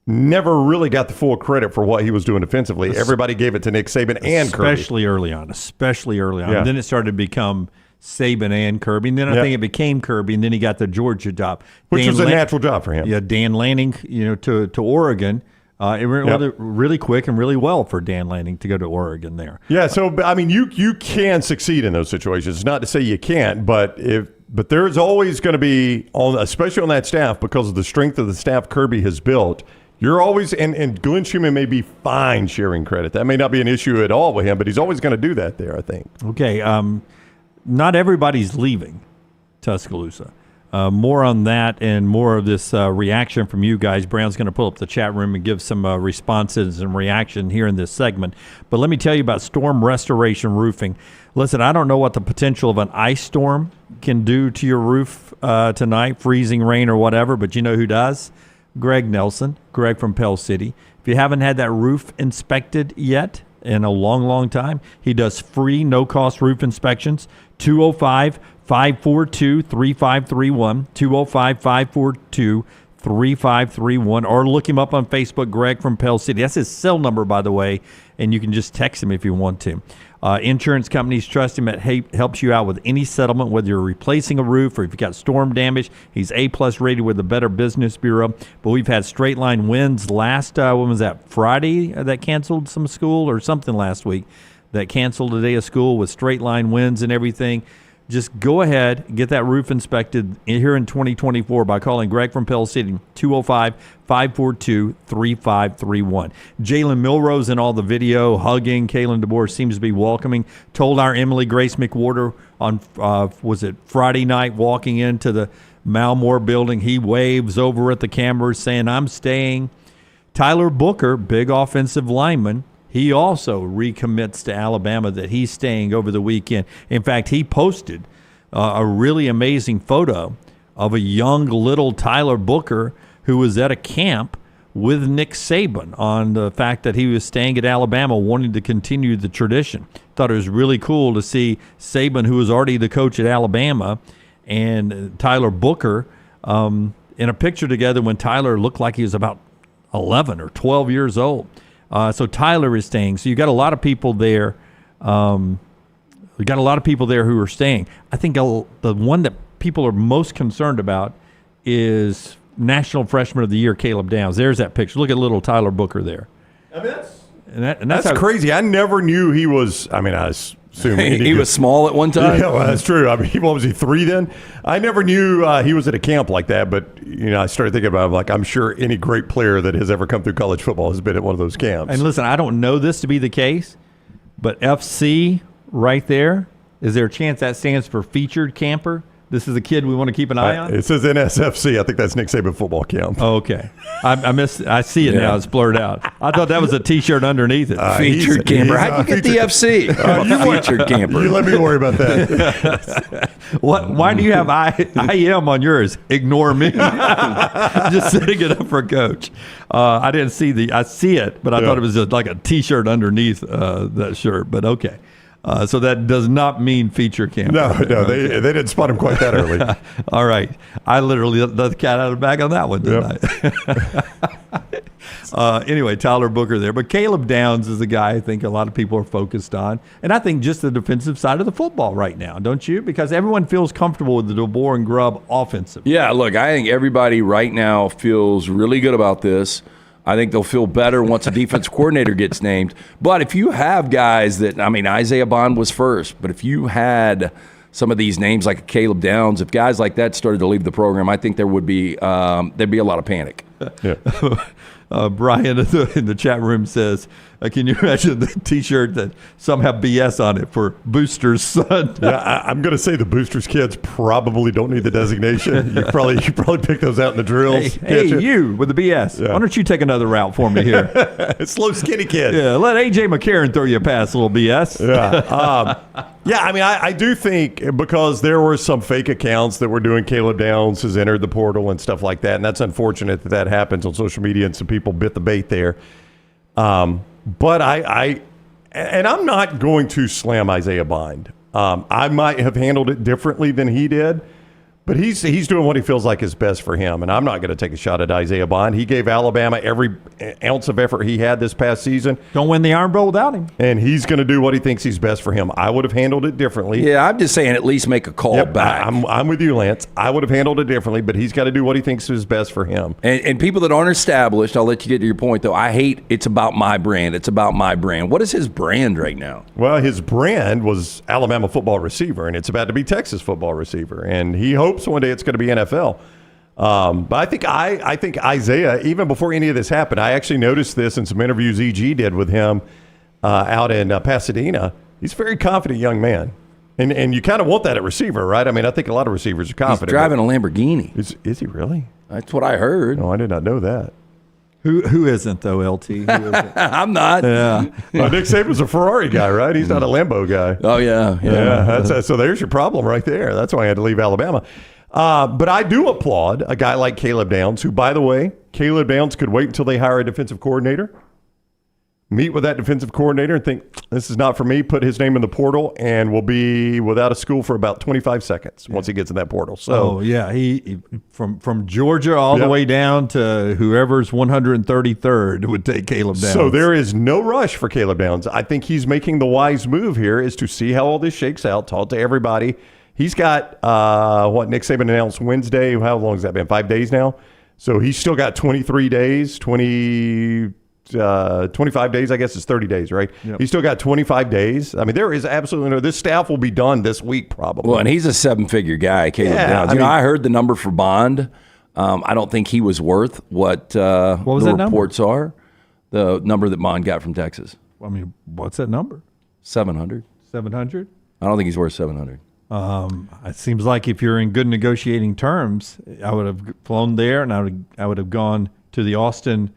never really got the full credit for what he was doing defensively. Everybody gave it to Nick Saban and Kirby. Especially early on. Yeah. And then it started to become Saban and Kirby. And then I think it became Kirby, and then he got the Georgia job. Which was a natural job for him. Yeah, Dan Lanning, to Oregon. It went really quick and really well for Dan Lanning to go to Oregon there. Yeah, so I mean, you can succeed in those situations. Not to say you can't, but there's always going to be, especially on that staff, because of the strength of the staff Kirby has built. You're always, and Glenn Schumann may be fine sharing credit. That may not be an issue at all with him, but he's always going to do that there, I think. Okay, not everybody's leaving Tuscaloosa. More on that and more of this reaction from you guys. Brown's going to pull up the chat room and give some responses and reaction here in this segment. But let me tell you about Storm Restoration Roofing. Listen, I don't know what the potential of an ice storm can do to your roof tonight, freezing rain or whatever, but you know who does? Greg Nelson, Greg from Pell City. If you haven't had that roof inspected yet in a long, long time, he does free, no-cost roof inspections. 205-542-3531, 205-542-3531, or look him up on Facebook, Greg from Pell City. That's his cell number, by the way, and you can just text him if you want to. Insurance companies trust him. It helps you out with any settlement, whether you're replacing a roof or if you've got storm damage. He's A-plus rated with the Better Business Bureau. But we've had straight line winds last, when was that, Friday that canceled some school, or something last week that canceled a day of school with straight line winds and everything. Just go ahead and get that roof inspected here in 2024 by calling Greg from Pell City, 205-542-3531. Jalen Milrose in all the video, hugging. Kalen DeBoer seems to be welcoming. Told our Emily Grace McWhorter on, was it Friday night, walking into the Malmore building, he waves over at the cameras saying, I'm staying. Tyler Booker, big offensive lineman, he also recommits to Alabama that he's staying over the weekend. In fact, he posted a really amazing photo of a young little Tyler Booker who was at a camp with Nick Saban on the fact that he was staying at Alabama, wanting to continue the tradition. Thought it was really cool to see Saban, who was already the coach at Alabama, and Tyler Booker in a picture together when Tyler looked like he was about 11 or 12 years old. So Tyler is staying. So you got a lot of people there. We got a lot of people there who are staying. I think the one that people are most concerned about is National Freshman of the Year, Caleb Downs. There's that picture. Look at little Tyler Booker there. I mean, that's crazy. I never knew he was. I mean, I assume he was small at one time. Yeah, well, that's true. I mean, what was he, 3 then? I never knew he was at a camp like that. But I started thinking about it, I'm sure any great player that has ever come through college football has been at one of those camps. And listen, I don't know this to be the case, but FC right there, is there a chance that stands for featured camper? This is a kid we want to keep an eye on? It says NSFC. I think that's Nick Saban football camp. Oh, okay. I see it now. It's blurred out. I thought that was a T-shirt underneath it. Featured camper. How'd you get the FC? Featured camper. You let me worry about that. Why do you have IM on yours? Ignore me. Just setting it up for coach. I didn't see I see it, but I thought it was just like a T-shirt underneath that shirt. But okay. So that does not mean feature camper. No, they didn't spot him quite that early. All right. I literally let the cat out of the bag on that one, didn't I? Anyway, Tyler Booker there. But Caleb Downs is the guy I think a lot of people are focused on. And I think just the defensive side of the football right now, don't you? Because everyone feels comfortable with the DeBoer and Grubb offensive. Yeah, look, I think everybody right now feels really good about this. I think they'll feel better once a defensive coordinator gets named. But if you have guys that, I mean, Isaiah Bond was first, but if you had some of these names like Caleb Downs, if guys like that started to leave the program, I think there would be there'd be a lot of panic. Yeah. Brian in the chat room says, can you imagine the T-shirt that some have BS on it for Booster's son? Yeah, I'm going to say the Booster's kids probably don't need the designation. You probably pick those out in the drills. Hey, you with the BS. Yeah. Why don't you take another route for me here? Slow, skinny kid. Yeah, let A.J. McCarron throw you a pass, little BS. Yeah. Yeah, I mean, I do think because there were some fake accounts that were doing Caleb Downs has entered the portal and stuff like that, and that's unfortunate that happens on social media and some people bit the bait there. But I'm not going to slam Isaiah Bond. I might have handled it differently than he did, But he's doing what he feels like is best for him, and I'm not going to take a shot at Isaiah Bond. He gave Alabama every ounce of effort he had this past season. Don't win the Iron Bowl without him. And he's going to do what he thinks he's best for him. I would have handled it differently. Yeah, I'm just saying at least make a call back. I'm with you, Lance. I would have handled it differently, but he's got to do what he thinks is best for him. And people that aren't established, I'll let you get to your point, though. I hate it's about my brand. It's about my brand. What is his brand right now? Well, his brand was Alabama football receiver, and it's about to be Texas football receiver. And he hopes one day it's going to be NFL. But I think Isaiah, even before any of this happened, I actually noticed this in some interviews EG did with him out in Pasadena. He's a very confident young man. And you kind of want that at receiver, right? I mean, I think a lot of receivers are confident. He's driving a Lamborghini. Is he really? That's what I heard. No, I did not know that. Who isn't, though, LT? Who isn't? I'm not. Yeah. Well, Nick Saban's a Ferrari guy, right? He's not a Lambo guy. Oh, yeah. So there's your problem right there. That's why I had to leave Alabama. But I do applaud a guy like Caleb Downs, who, by the way, Caleb Downs could wait until they hire a defensive coordinator, meet with that defensive coordinator and think, this is not for me, put his name in the portal, and will be without a school for about 25 seconds once he gets in that portal. So, he from Georgia all the way down to whoever's 133rd would take Caleb Downs. So there is no rush for Caleb Downs. I think he's making the wise move here is to see how all this shakes out, talk to everybody. He's got what Nick Saban announced Wednesday. How long has that been? 5 days now? So he's still got 23 days, 25 days, I guess it's 30 days, right? Yep. He's still got 25 days. I mean, there is absolutely no, this staff will be done this week probably. Well, and he's a 7-figure guy, Caleb Downs. I heard the number for Bond. I don't think he was worth what the reports are. The number that Bond got from Texas. I mean, what's that number? 700. 700? I don't think he's worth 700. It seems like if you're in good negotiating terms, I would have flown there and I would have gone to the Austin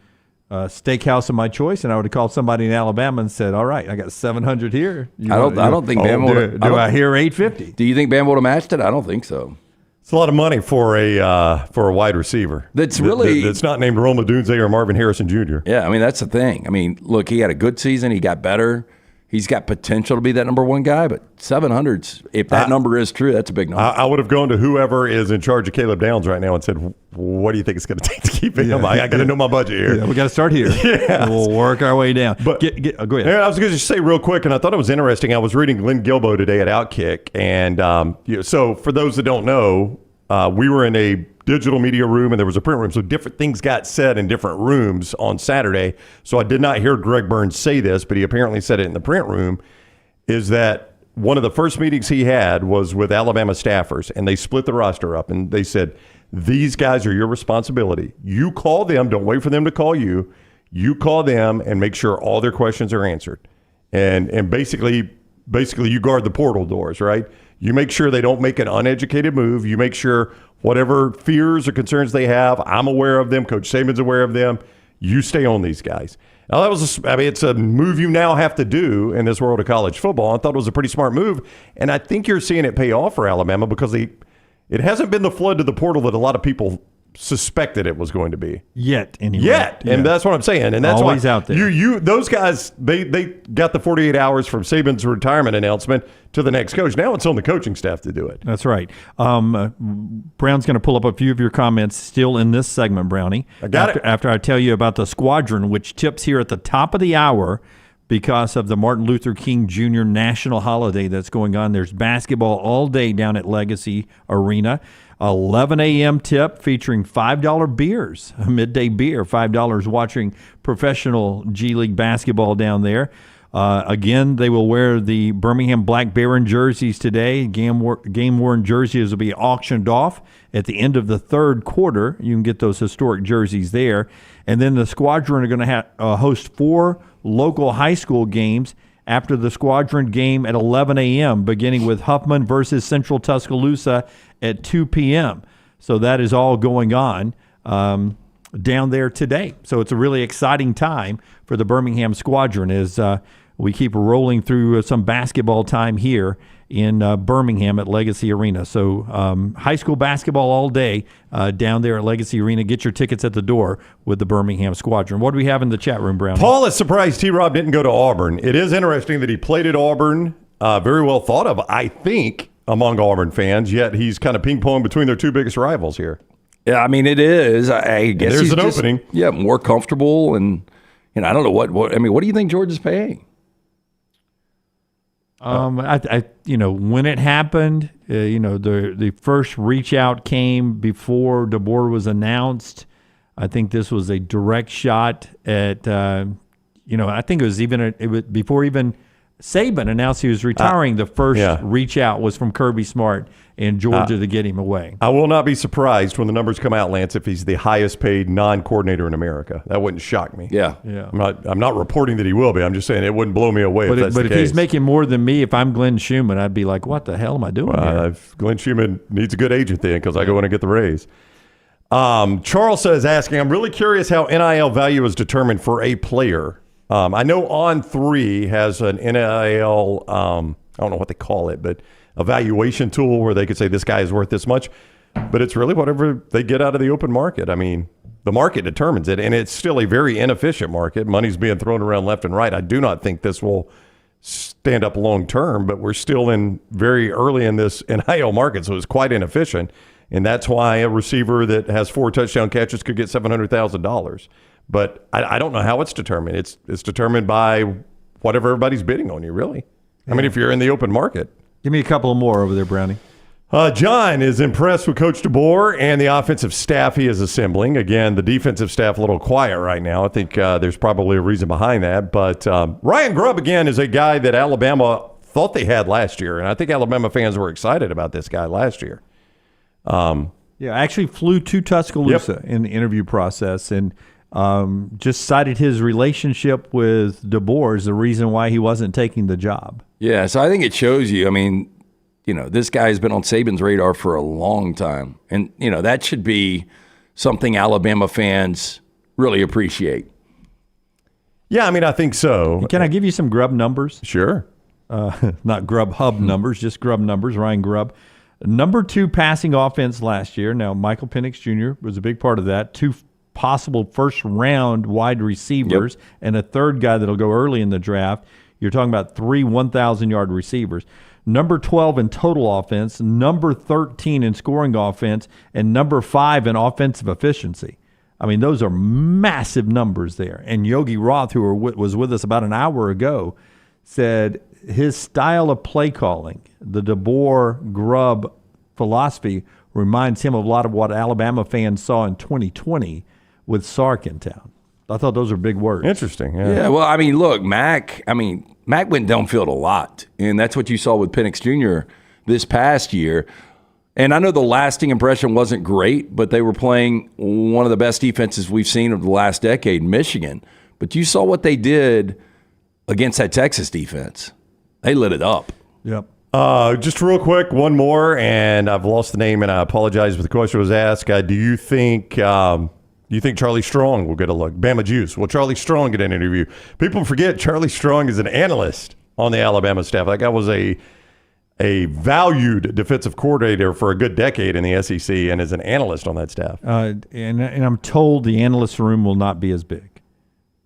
steakhouse of my choice, and I would have called somebody in Alabama and said, "All right, I got 700 here." I don't think Bama would. Do I hear 850? Do you think Bama would have matched it? I don't think so. It's a lot of money for a wide receiver. That's not named Roma Dunze or Marvin Harrison Jr. Yeah, I mean that's the thing. I mean, look, he had a good season. He got better. He's got potential to be that number one guy, but 700s, if that number is true, that's a big number. I would have gone to whoever is in charge of Caleb Downs right now and said, what do you think it's going to take to keep him? I got to know my budget here. Yeah, we got to start here. Yeah. We'll work our way down. But go ahead. I was going to say real quick, and I thought it was interesting. I was reading Glenn Guilbeau today at Outkick, and so for those that don't know, we were in a digital media room and there was a print room, so different things got said in different rooms on Saturday. So I did not hear Greg Burns say this, but he apparently said it in the print room, is that one of the first meetings he had was with Alabama staffers, and they split the roster up, and they said, these guys are your responsibility. You call them. Don't wait for them to call you. You call them and make sure all their questions are answered. And basically you guard the portal doors, right? You make sure they don't make an uneducated move. You make sure whatever fears or concerns they have, I'm aware of them. Coach Saban's aware of them. You stay on these guys. Now, it's a move you now have to do in this world of college football. I thought it was a pretty smart move, and I think you're seeing it pay off for Alabama because it hasn't been the flood to the portal that a lot of people suspected it was going to be. Yet. And that's what I'm saying. And that's always why out there. Those guys, they got the 48 hours from Saban's retirement announcement to the next coach. Now it's on the coaching staff to do it. That's right. Brown's going to pull up a few of your comments still in this segment, Brownie. I got it. After I tell you about the Squadron, which tips here at the top of the hour because of the Martin Luther King Jr. national holiday that's going on. There's basketball all day down at Legacy Arena. 11 a.m. tip featuring $5 beers, a midday beer, $5 watching professional G League basketball down there. Again, they will wear the Birmingham Black Baron jerseys today. Game-worn jerseys will be auctioned off at the end of the third quarter. You can get those historic jerseys there. And then the Squadron are going to host 4 local high school games after the Squadron game at 11 a.m., beginning with Huffman versus Central Tuscaloosa at 2 p.m. So that is all going on down there today. So it's a really exciting time for the Birmingham Squadron as we keep rolling through some basketball time here in Birmingham at Legacy Arena. So high school basketball all day down there at Legacy Arena. Get your tickets at the door with the Birmingham Squadron. What do we have in the chat room, Brown? Paul is surprised T-Rob didn't go to Auburn. It is interesting that he played at Auburn. Very well thought of, I think. among Auburn fans, yet he's kind of ping-pong between their two biggest rivals here. Yeah, I mean, it is. I guess there's he's an just, opening. Yeah, more comfortable. And I don't know what I mean, what do you think George is paying? When it happened, the first reach out came before DeBoer was announced. I think this was a direct shot at, I think it was before even Saban announced he was retiring. The first reach out was from Kirby Smart in Georgia to get him away. I will not be surprised when the numbers come out, Lance, if he's the highest paid non-coordinator in America. That wouldn't shock me. Yeah. I'm not reporting that he will be. I'm just saying it wouldn't blow me away if that's the case. But if he's making more than me, if I'm Glenn Schumann, I'd be like, what the hell am I doing here? If Glenn Schumann needs a good agent then, because I go in and get the raise. Charles says, asking, I'm really curious how NIL value is determined for a player. I know On3 has an NIL, I don't know what they call it, but evaluation tool where they could say this guy is worth this much, but it's really whatever they get out of the open market. I mean, the market determines it, and it's still a very inefficient market. Money's being thrown around left and right. I do not think this will stand up long term, but we're still in very early in this NIL market, so it's quite inefficient, and that's why a receiver that has 4 touchdown catches could get $700,000. But I don't know how it's determined. It's determined by whatever everybody's bidding on you, really. I mean, if you're in the open market. Give me a couple more over there, Brownie. John is impressed with Coach DeBoer and the offensive staff he is assembling. Again, the defensive staff a little quiet right now. I think there's probably a reason behind that. But Ryan Grubb, again, is a guy that Alabama thought they had last year. And I think Alabama fans were excited about this guy last year. I actually flew to Tuscaloosa in the interview process and just cited his relationship with DeBoer as the reason why he wasn't taking the job. Yeah, so I think it shows you, I mean, this guy has been on Saban's radar for a long time. And, that should be something Alabama fans really appreciate. Yeah, I mean, I think so. Can I give you some Grubb numbers? Sure. Not Grubhub numbers, just Grubb numbers, Ryan Grubb. Number 2 passing offense last year. Now, Michael Penix Jr. was a big part of that. 2 possible first-round wide receivers and a third guy that'll go early in the draft. You're talking about 3 1,000-yard receivers. Number 12 in total offense, number 13 in scoring offense, and number 5 in offensive efficiency. I mean, those are massive numbers there. And Yogi Roth, who was with us about an hour ago, said his style of play calling, the DeBoer Grubb philosophy, reminds him of a lot of what Alabama fans saw in 2020 with Sark in town. I thought those are big words. Interesting. Yeah, well, I mean, look, Mac went downfield a lot, and that's what you saw with Penix Jr. this past year. And I know the lasting impression wasn't great, but they were playing one of the best defenses we've seen of the last decade, Michigan. But you saw what they did against that Texas defense. They lit it up. Yep. Just real quick, one more, and I've lost the name, and I apologize if the question was asked. Do you think Charlie Strong will get a look? Bama Juice. Will Charlie Strong get an interview? People forget Charlie Strong is an analyst on the Alabama staff. That guy was a valued defensive coordinator for a good decade in the SEC and is an analyst on that staff. And I'm told the analyst room will not be as big.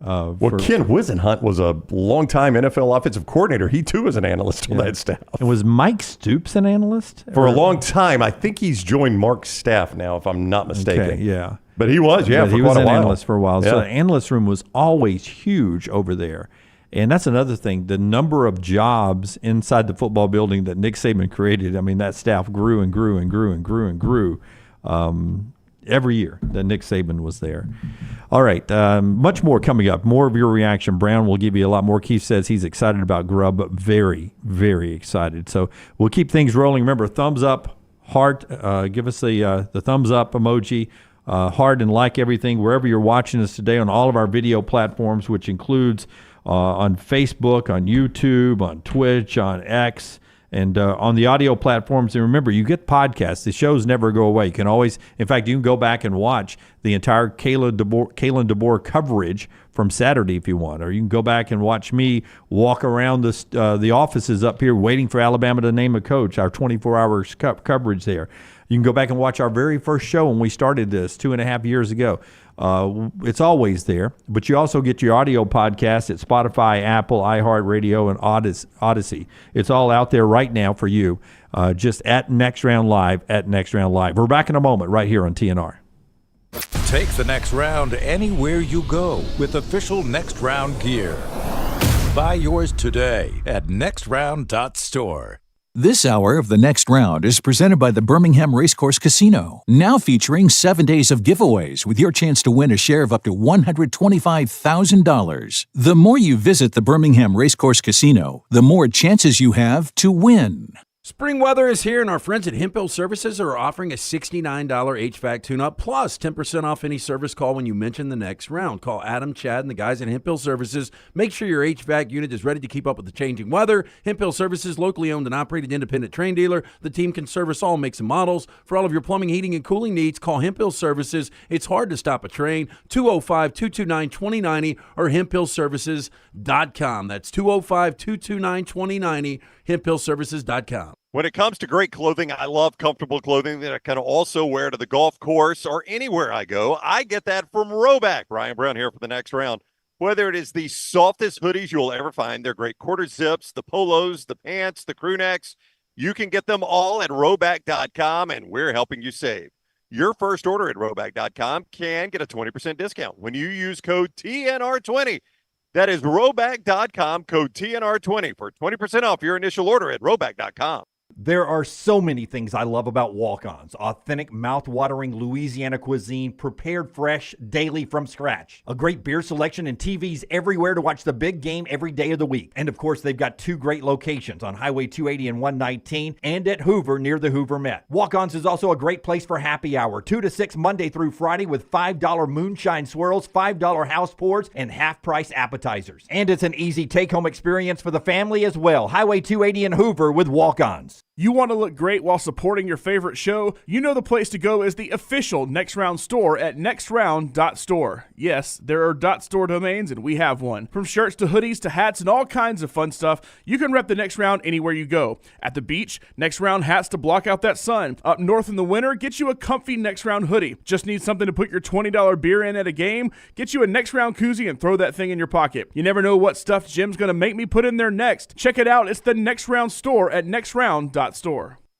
Ken Wisenhunt was a longtime NFL offensive coordinator. He, too, is an analyst on that staff. And was Mike Stoops an analyst? For a long time. I think he's joined Mark's staff now, if I'm not mistaken. Okay, yeah. But he was, for quite a while. He was an analyst for a while. Yeah. So the analyst room was always huge over there. And that's another thing. The number of jobs inside the football building that Nick Saban created, I mean, that staff grew and grew and grew and grew and grew every year that Nick Saban was there. All right, much more coming up. More of your reaction. Brown will give you a lot more. Keith says he's excited about Grubb, but very, very excited. So we'll keep things rolling. Remember, thumbs up, heart. Give us the thumbs up emoji. Heart and like everything wherever you're watching us today on all of our video platforms, which includes on Facebook, on YouTube, on Twitch, on X, and on the audio platforms. And remember, you get podcasts. The shows never go away. You can always, in fact, you can go back and watch the entire Kalen DeBoer coverage from Saturday if you want, or you can go back and watch me walk around the offices up here waiting for Alabama to name a coach, our 24-hour coverage there. You can go back and watch our very first show when we started this 2.5 years ago. It's always there. But you also get your audio podcast at Spotify, Apple, iHeartRadio, and Odyssey. It's all out there right now for you. Just at Next Round Live, at Next Round Live. We're back in a moment right here on TNR. Take the next round anywhere you go with official Next Round gear. Buy yours today at nextround.store. This hour of The Next Round is presented by the Birmingham Racecourse Casino, now featuring 7 days of giveaways with your chance to win a share of up to $125,000. The more you visit the Birmingham Racecourse Casino, the more chances you have to win. Spring weather is here, and our friends at Hemp Hill Services are offering a $69 HVAC tune-up plus 10% off any service call when you mention the next round. Call Adam, Chad, and the guys at Hemp Hill Services. Make sure your HVAC unit is ready to keep up with the changing weather. Hemp Hill Services, locally owned and operated independent train dealer. The team can service all makes and models. For all of your plumbing, heating, and cooling needs, call Hemp Hill Services. It's hard to stop a train. 205-229-2090 or hemphillservices.com. That's 205-229-2090, hemphillservices.com. When it comes to great clothing, I love comfortable clothing that I can also wear to the golf course or anywhere I go. I get that from Roback. Ryan Brown here for the next round. Whether it is the softest hoodies you'll ever find, they're great quarter zips, the polos, the pants, the crew necks, you can get them all at Roback.com, and we're helping you save. Your first order at Roback.com can get a 20% discount when you use code TNR20. That is Roback.com, code TNR20 for 20% off your initial order at Roback.com. There are so many things I love about walk-ons. Authentic, mouth-watering Louisiana cuisine, prepared fresh, daily from scratch. A great beer selection and TVs everywhere to watch the big game every day of the week. And of course, they've got two great locations on Highway 280 and 119 and at Hoover near the Hoover Met. Walk-ons is also a great place for happy hour, 2 to 6 Monday through Friday with $5 moonshine swirls, $5 house pours, and half-price appetizers. And it's an easy take-home experience for the family as well. Highway 280 and Hoover with walk-ons. You want to look great while supporting your favorite show? You know the place to go is the official Next Round store at nextround.store. Yes, there are .store domains, and we have one. From shirts to hoodies to hats and all kinds of fun stuff, you can rep the Next Round anywhere you go. At the beach, Next Round hats to block out that sun. Up north in the winter, get you a comfy Next Round hoodie. Just need something to put your $20 beer in at a game? Get you a Next Round koozie and throw that thing in your pocket. You never know what stuff Jim's going to make me put in there next. Check it out. It's the Next Round store at nextround.store.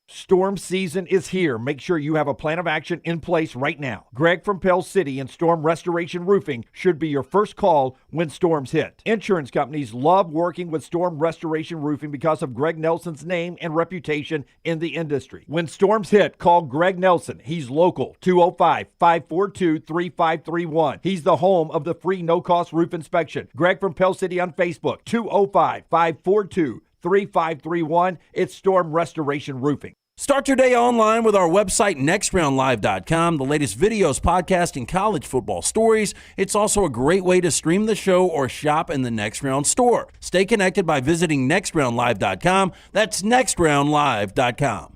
Storm season is here. Make sure you have a plan of action in place right now. Greg from Pell City and Storm Restoration Roofing should be your first call when storms hit. Insurance companies love working with Storm Restoration Roofing because of Greg Nelson's name and reputation in the industry. When storms hit, call Greg Nelson. He's local, 205-542-3531. He's the home of the free no-cost roof inspection. Greg from Pell City on Facebook, 205-542-3531. It's Storm Restoration Roofing. Start your day online with our website, nextroundlive.com. The latest videos, podcasts, and college football stories. It's also a great way to stream the show or shop in the Next Round store. Stay connected by visiting nextroundlive.com. That's nextroundlive.com.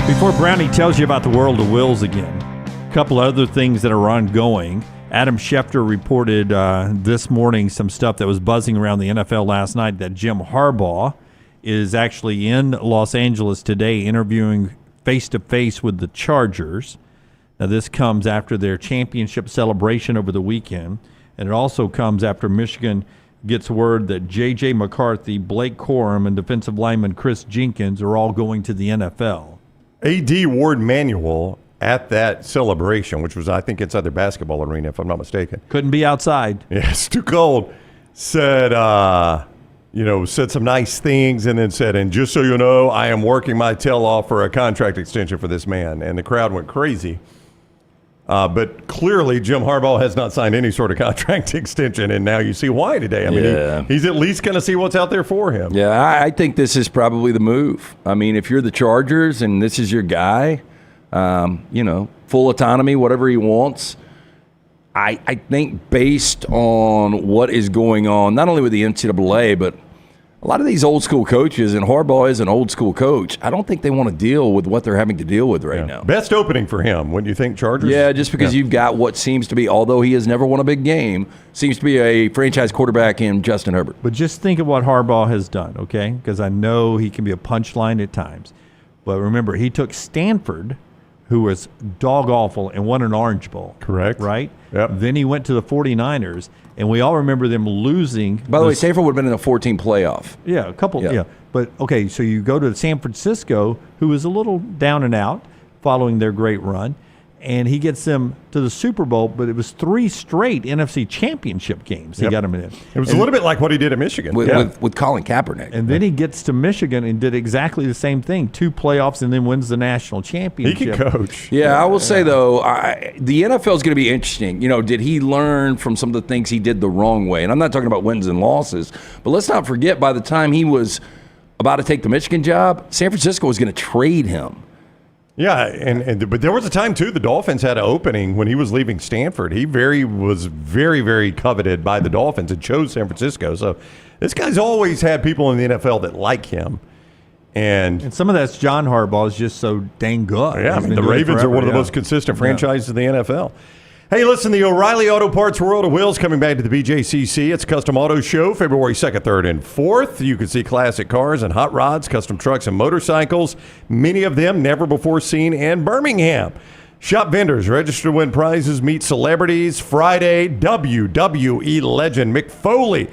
Before Brownie tells you about the world of wills again, a couple other things that are ongoing. Adam Schefter reported this morning some stuff that was buzzing around the NFL last night, that Jim Harbaugh is actually in Los Angeles today interviewing face-to-face with the Chargers. Now, this comes after their championship celebration over the weekend, and it also comes after Michigan gets word that J.J. McCarthy, Blake Corum, and defensive lineman Chris Jenkins are all going to the NFL. A.D. Ward Manuel at that celebration, which was, I think, inside their basketball arena, if I'm not mistaken. Couldn't be outside. Yeah, it's too cold. Said, said some nice things and then said, and just so you know, I am working my tail off for a contract extension for this man. And the crowd went crazy. But clearly, Jim Harbaugh has not signed any sort of contract extension, and now you see why today. I mean, he's at least going to see what's out there for him. Yeah, I think this is probably the move. I mean, if you're the Chargers and this is your guy, full autonomy, whatever he wants. I think based on what is going on, not only with the NCAA, but A lot of these old school coaches, and Harbaugh is an old school coach, I don't think they want to deal with what they're having to deal with right now. Best opening for him, wouldn't you think, Chargers? Yeah, just because you've got what seems to be, although he has never won a big game, seems to be a franchise quarterback in Justin Herbert. But just think of what Harbaugh has done, okay? Because I know he can be a punchline at times. But remember, he took Stanford, who was dog awful, and won an Orange Bowl. Correct. Right? Yep. Then he went to the 49ers, and we all remember them losing. By the way, Stanford would have been in a 14 playoff. Yeah, a couple. Yeah. But, okay, so you go to San Francisco, who was a little down and out following their great run, and he gets them to the Super Bowl, but it was 3 straight NFC championship games he got them in. It was a little bit like what he did at Michigan. With Colin Kaepernick. And then he gets to Michigan and did exactly the same thing, 2 playoffs, and then wins the national championship. He can coach. Yeah, I will say, though, the NFL is going to be interesting. You know, did he learn from some of the things he did the wrong way? And I'm not talking about wins and losses, but let's not forget, by the time he was about to take the Michigan job, San Francisco was going to trade him. Yeah, but there was a time, too, the Dolphins had an opening when he was leaving Stanford. He was very, very coveted by the Dolphins and chose San Francisco. So this guy's always had people in the NFL that like him. And some of that's John Harbaugh is just so dang good. Yeah, I mean, the Ravens are one of the most consistent franchises in the NFL. Hey, listen, the O'Reilly Auto Parts World of Wheels coming back to the BJCC. It's a custom auto show, February 2nd, 3rd, and 4th. You can see classic cars and hot rods, custom trucks and motorcycles, many of them never before seen in Birmingham. Shop vendors, register to win prizes, meet celebrities. Friday, WWE legend Mick Foley.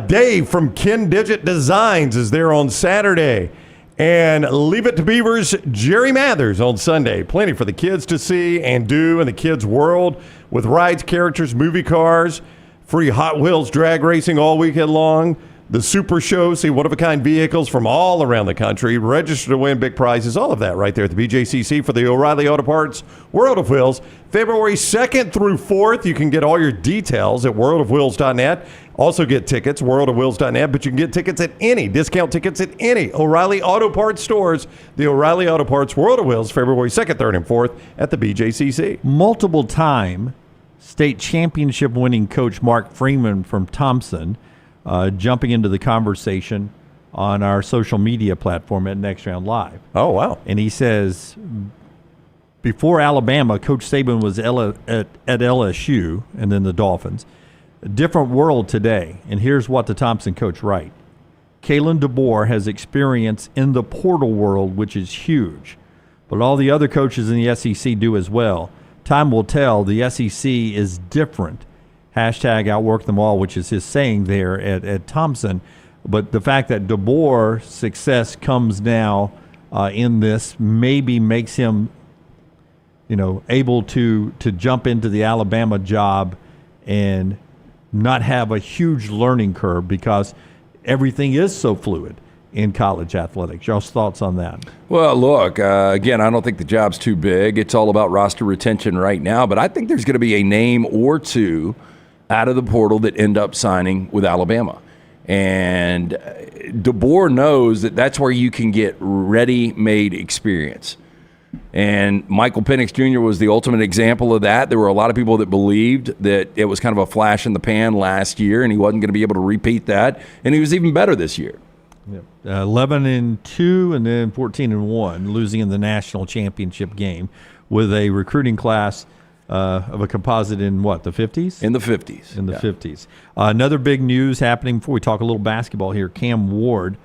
Dave from Ken Digit Designs is there on Saturday. And Leave It to Beaver's Jerry Mathers on Sunday. Plenty for the kids to see and do in the kids' world with rides, characters, movie cars, free Hot Wheels drag racing all weekend long. The Super Show, see one-of-a-kind vehicles from all around the country. Register to win big prizes, all of that right there at the BJCC for the O'Reilly Auto Parts World of Wheels. February 2nd through 4th, you can get all your details at worldofwheels.net. Also get tickets, worldofwheels.net, but you can get tickets at discount tickets at any O'Reilly Auto Parts stores. The O'Reilly Auto Parts World of Wheels, February 2nd, 3rd, and 4th at the BJCC. Multiple-time state championship winning coach Mark Freeman from Thompson jumping into the conversation on our social media platform at Next Round Live. Oh, wow. And he says, before Alabama, Coach Saban was at LSU and then the Dolphins. A different world today. And here's what the Thompson coach writes. Kalen DeBoer has experience in the portal world, which is huge. But all the other coaches in the SEC do as well. Time will tell. The SEC is different. Hashtag outwork them all, which is his saying there at Thompson. But the fact that DeBoer's success comes now in this maybe makes him, able to jump into the Alabama job and not have a huge learning curve because everything is so fluid in college athletics. Y'all's thoughts on that? Well, look, again, I don't think the job's too big. It's all about roster retention right now, but I think there's going to be a name or two out of the portal that end up signing with Alabama. And DeBoer knows that that's where you can get ready-made experience. And Michael Penix Jr. was the ultimate example of that. There were a lot of people that believed that it was kind of a flash in the pan last year and he wasn't going to be able to repeat that. And he was even better this year. 11-2 and then 14-1, losing in the national championship game with a recruiting class of a composite in what, the 50s? In the 50s. In the 50s. Another big news happening before we talk a little basketball here. Cam Ward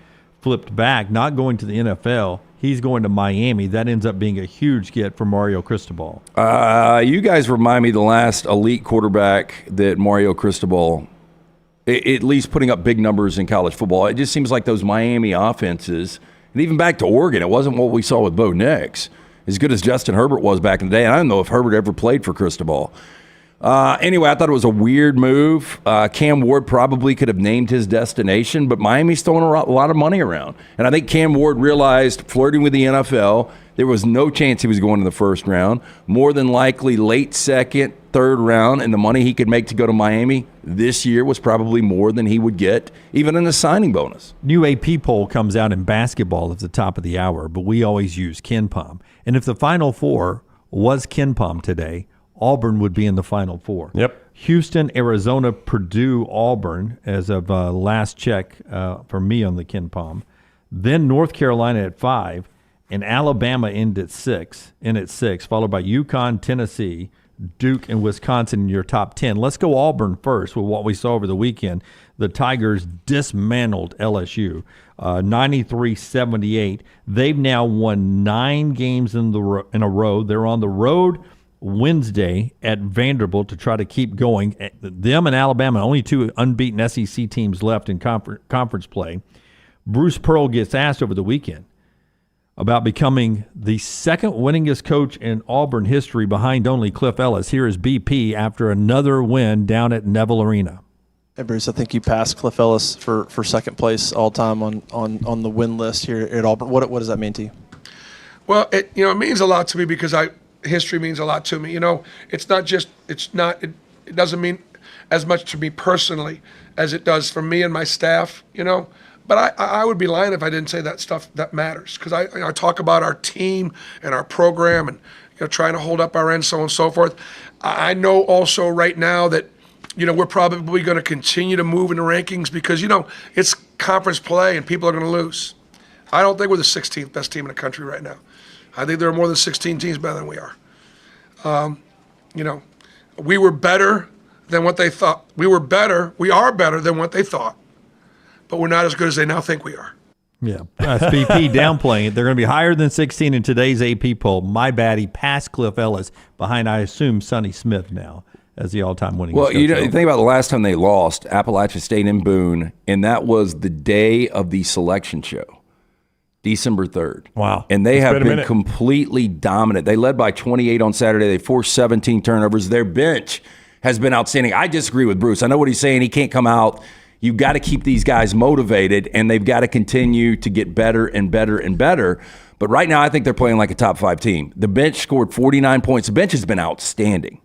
flipped back, not going to the NFL. He's going to Miami. That ends up being a huge get for Mario Cristobal. You guys remind me the last elite quarterback that Mario Cristobal, at least putting up big numbers in college football. It just seems like those Miami offenses, and even back to Oregon, it wasn't what we saw with Bo Nix. As good as Justin Herbert was back in the day, and I don't know if Herbert ever played for Cristobal. Anyway, I thought it was a weird move. Cam Ward probably could have named his destination, but Miami's throwing a lot of money around. And I think Cam Ward realized, flirting with the NFL, there was no chance he was going in the first round. More than likely late second, third round, and the money he could make to go to Miami this year was probably more than he would get, even in a signing bonus. New AP poll comes out in basketball at the top of the hour, but we always use KenPom. And if the Final Four was KenPom today, Auburn would be in the Final Four. Yep. Houston, Arizona, Purdue, Auburn, as of last check for me on the Ken Palm. Then North Carolina at 5, and Alabama in at 6, followed by UConn, Tennessee, Duke, and Wisconsin in your top 10. Let's go Auburn first with what we saw over the weekend. The Tigers dismantled LSU, 93-78. They've now won 9 games in a row. They're on the road Wednesday at Vanderbilt to try to keep going. Them and Alabama, only 2 unbeaten SEC teams left in conference play. Bruce Pearl gets asked over the weekend about becoming the second winningest coach in Auburn history behind only Cliff Ellis. Here is BP after another win down at Neville Arena. Hey, Bruce, I think you passed Cliff Ellis for second place all time on the win list here at Auburn. What does that mean to you? Well, it means a lot to me because history means a lot to me. It doesn't mean as much to me personally as it does for me and my staff, But I would be lying if I didn't say that stuff that matters, because I talk about our team and our program and trying to hold up our end, so on and so forth. I know also right now that we're probably going to continue to move in the rankings because it's conference play and people are going to lose. I don't think we're the 16th best team in the country right now. I think there are more than 16 teams better than we are. We were better than what they thought. We are better than what they thought. But we're not as good as they now think we are. Yeah, BP downplaying it. They're going to be higher than 16 in today's AP poll. My bad, he passed Cliff Ellis behind, I assume, Sonny Smith now as the all-time winning. Well, you think about the last time they lost, Appalachia State in Boone, and that was the day of the selection show, December 3rd. Wow. And they have been completely dominant. They led by 28 on Saturday. They forced 17 turnovers. Their bench has been outstanding. I disagree with Bruce. I know what he's saying. He can't come out. You've got to keep these guys motivated, and they've got to continue to get better and better and better. But right now, I think they're playing like a top 5 team. The bench scored 49 points. The bench has been outstanding.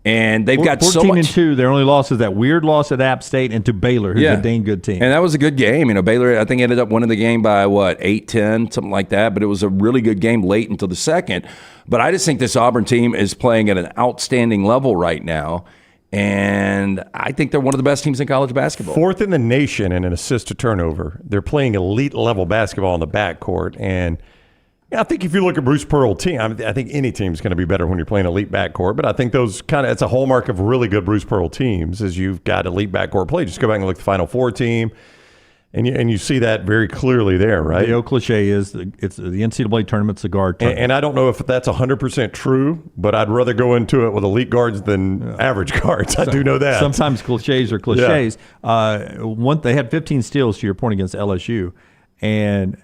And they've got so much. 14-2. Their only loss is that weird loss at App State and to Baylor, who's a dang good team. And that was a good game. Baylor, I think, ended up winning the game by, 8-10, something like that. But it was a really good game late until the second. But I just think this Auburn team is playing at an outstanding level right now. And I think they're one of the best teams in college basketball. 4th in the nation in an assist to turnover. They're playing elite level basketball in the backcourt. And I think if you look at Bruce Pearl team, I think any team's going to be better when you're playing elite backcourt. But I think it's a hallmark of really good Bruce Pearl teams is you've got elite backcourt play. Just go back and look at the Final Four team. And you see that very clearly there, right? The old cliche is it's the NCAA tournament's a guard tournament. And I don't know if that's 100% true, but I'd rather go into it with elite guards than average guards. I do know that. Sometimes cliches are cliches. Yeah. They had 15 steals, to your point, against LSU. And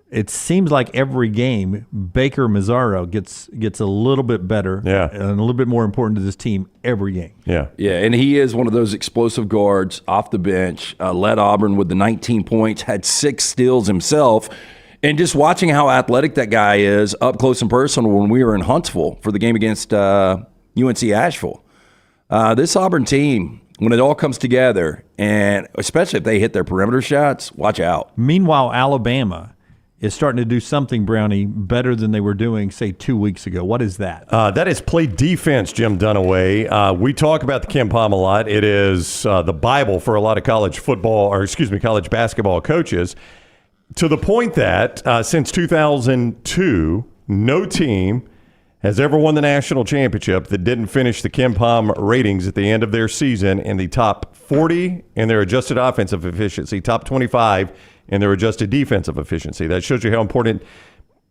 it seems like every game, Baker Mazzaro gets a little bit better and a little bit more important to this team every game. Yeah, and he is one of those explosive guards off the bench, led Auburn with the 19 points, had 6 steals himself. And just watching how athletic that guy is up close and personal when we were in Huntsville for the game against UNC Asheville. This Auburn team, when it all comes together, and especially if they hit their perimeter shots, watch out. Meanwhile, Alabama is starting to do something, Brownie, better than they were doing, say, 2 weeks ago. What is that? That is play defense, Jim Dunaway. We talk about the Ken Palm a lot. It is the Bible for a lot of college basketball coaches, to the point that since 2002, no team has ever won the national championship that didn't finish the Ken Palm ratings at the end of their season in the top 40 in their adjusted offensive efficiency, top 25 in their adjusted defensive efficiency. That shows you how important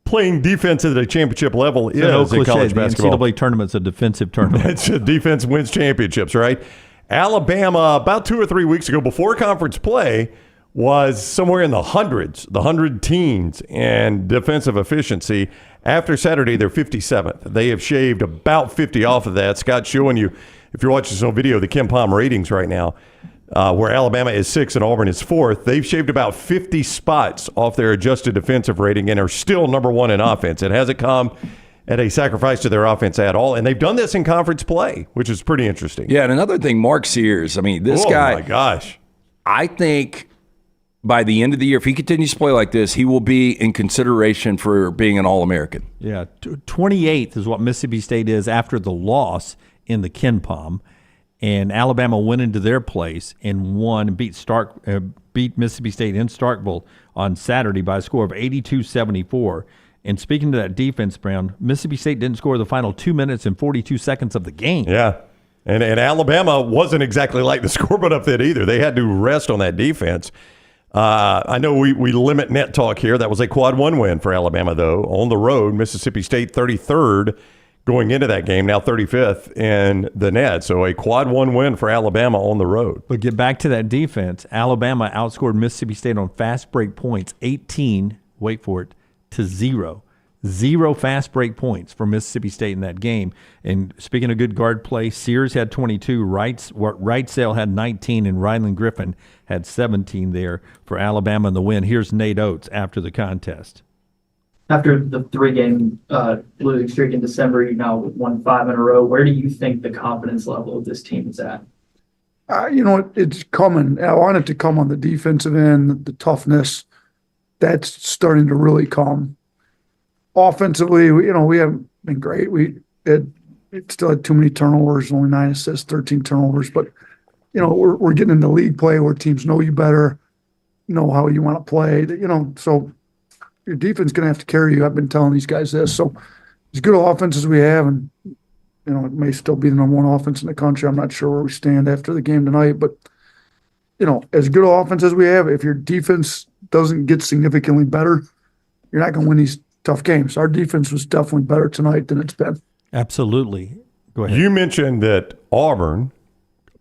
playing defense at a championship level is in college basketball. The NCAA tournament's a defensive tournament. It's a defense wins championships, right? Alabama, about 2 or 3 weeks ago, before conference play, was somewhere in the hundreds, the 100 teens in defensive efficiency. After Saturday, they're 57th. They have shaved about 50 off of that. Scott's showing you, if you're watching this on video, the Ken Palm ratings right now, where Alabama is 6th and Auburn is 4th. They've shaved about 50 spots off their adjusted defensive rating and are still number 1 in offense. It hasn't come at a sacrifice to their offense at all, and they've done this in conference play, which is pretty interesting. Yeah, and another thing, Mark Sears, this guy. Oh, my gosh. I think by the end of the year, if he continues to play like this, he will be in consideration for being an All-American. Yeah, 28th is what Mississippi State is after the loss in the Ken Palm, and Alabama went into their place and won and beat Mississippi State in Starkville on Saturday by a score of 82-74. And speaking to that defense, Brown, Mississippi State didn't score the final 2 minutes and 42 seconds of the game. Yeah. And Alabama wasn't exactly like the scoreboard up there either. They had to rest on that defense. I know we limit net talk here. That was a quad 1 win for Alabama, though. On the road, Mississippi State 33rd going into that game, now 35th in the net. So a quad 1 win for Alabama on the road. But get back to that defense. Alabama outscored Mississippi State on fast break points 18, wait for it, to 0. 0 fast break points for Mississippi State in that game. And speaking of good guard play, Sears had 22, Wrightsale had 19, and Ryland Griffin had 17 there for Alabama in the win. Here's Nate Oates after the contest. After the 3-game losing streak in December, you've now won 5 in a row. Where do you think the confidence level of this team is at? It's coming. I want it to come on the defensive end, the toughness. That's starting to really come. Offensively, we haven't been great. We still had too many turnovers, only 9 assists, 13 turnovers. But, we're getting into league play where teams know you better, know how you want to play. So your defense is going to have to carry you. I've been telling these guys this. So as good offense as we have, and, it may still be the number 1 offense in the country. I'm not sure where we stand after the game tonight. But, as good offense as we have, if your defense doesn't get significantly better, you're not going to win these tough games. Our defense was definitely better tonight than it's been. Absolutely. Go ahead. You mentioned that Auburn,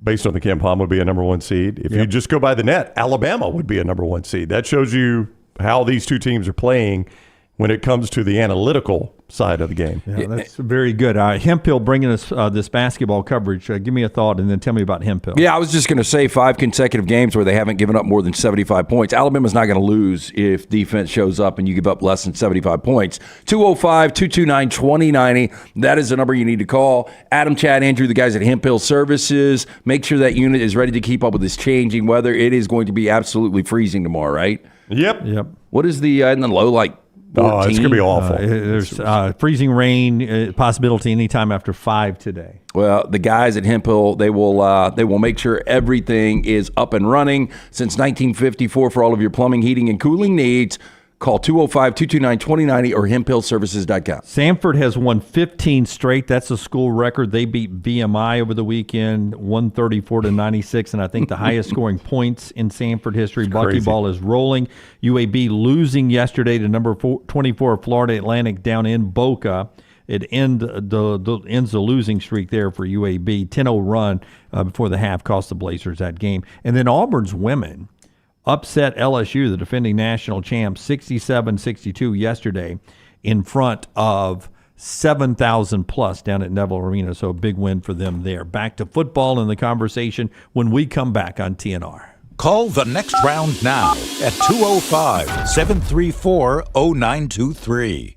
based on the Ken Palm, would be a number 1 seed. If you just go by the net, Alabama would be a number 1 seed. That shows you how these two teams are playing when it comes to the analytical side of the game. Yeah, that's very good. Hemphill bringing us this basketball coverage. Give me a thought and then tell me about Hemphill. Yeah, I was just going to say 5 consecutive games where they haven't given up more than 75 points. Alabama's not going to lose if defense shows up and you give up less than 75 points. 205-229-2090. That is the number you need to call. Adam, Chad, Andrew, the guys at Hemphill Services. Make sure that unit is ready to keep up with this changing weather. It is going to be absolutely freezing tomorrow, right? Yep. What is the in the low, like 14? Oh, it's going to be awful. There's freezing rain possibility anytime after 5 today. Well, the guys at Hemphill, they will make sure everything is up and running since 1954 for all of your plumbing, heating, and cooling needs. Call 205-229-2090 or hemphillservices.com. Samford has won 15 straight. That's a school record. They beat VMI over the weekend, 134-96, and I think the highest scoring points in Samford history. Buckyball is rolling. UAB losing yesterday to number 24 Florida Atlantic down in Boca. It ends the losing streak there for UAB. 10-0 run before the half cost the Blazers that game. And then Auburn's women upset LSU, the defending national champs, 67-62 yesterday in front of 7,000 plus down at Neville Arena. So a big win for them there. Back to football in the conversation when we come back on TNR. Call the next round now at 205-734-0923.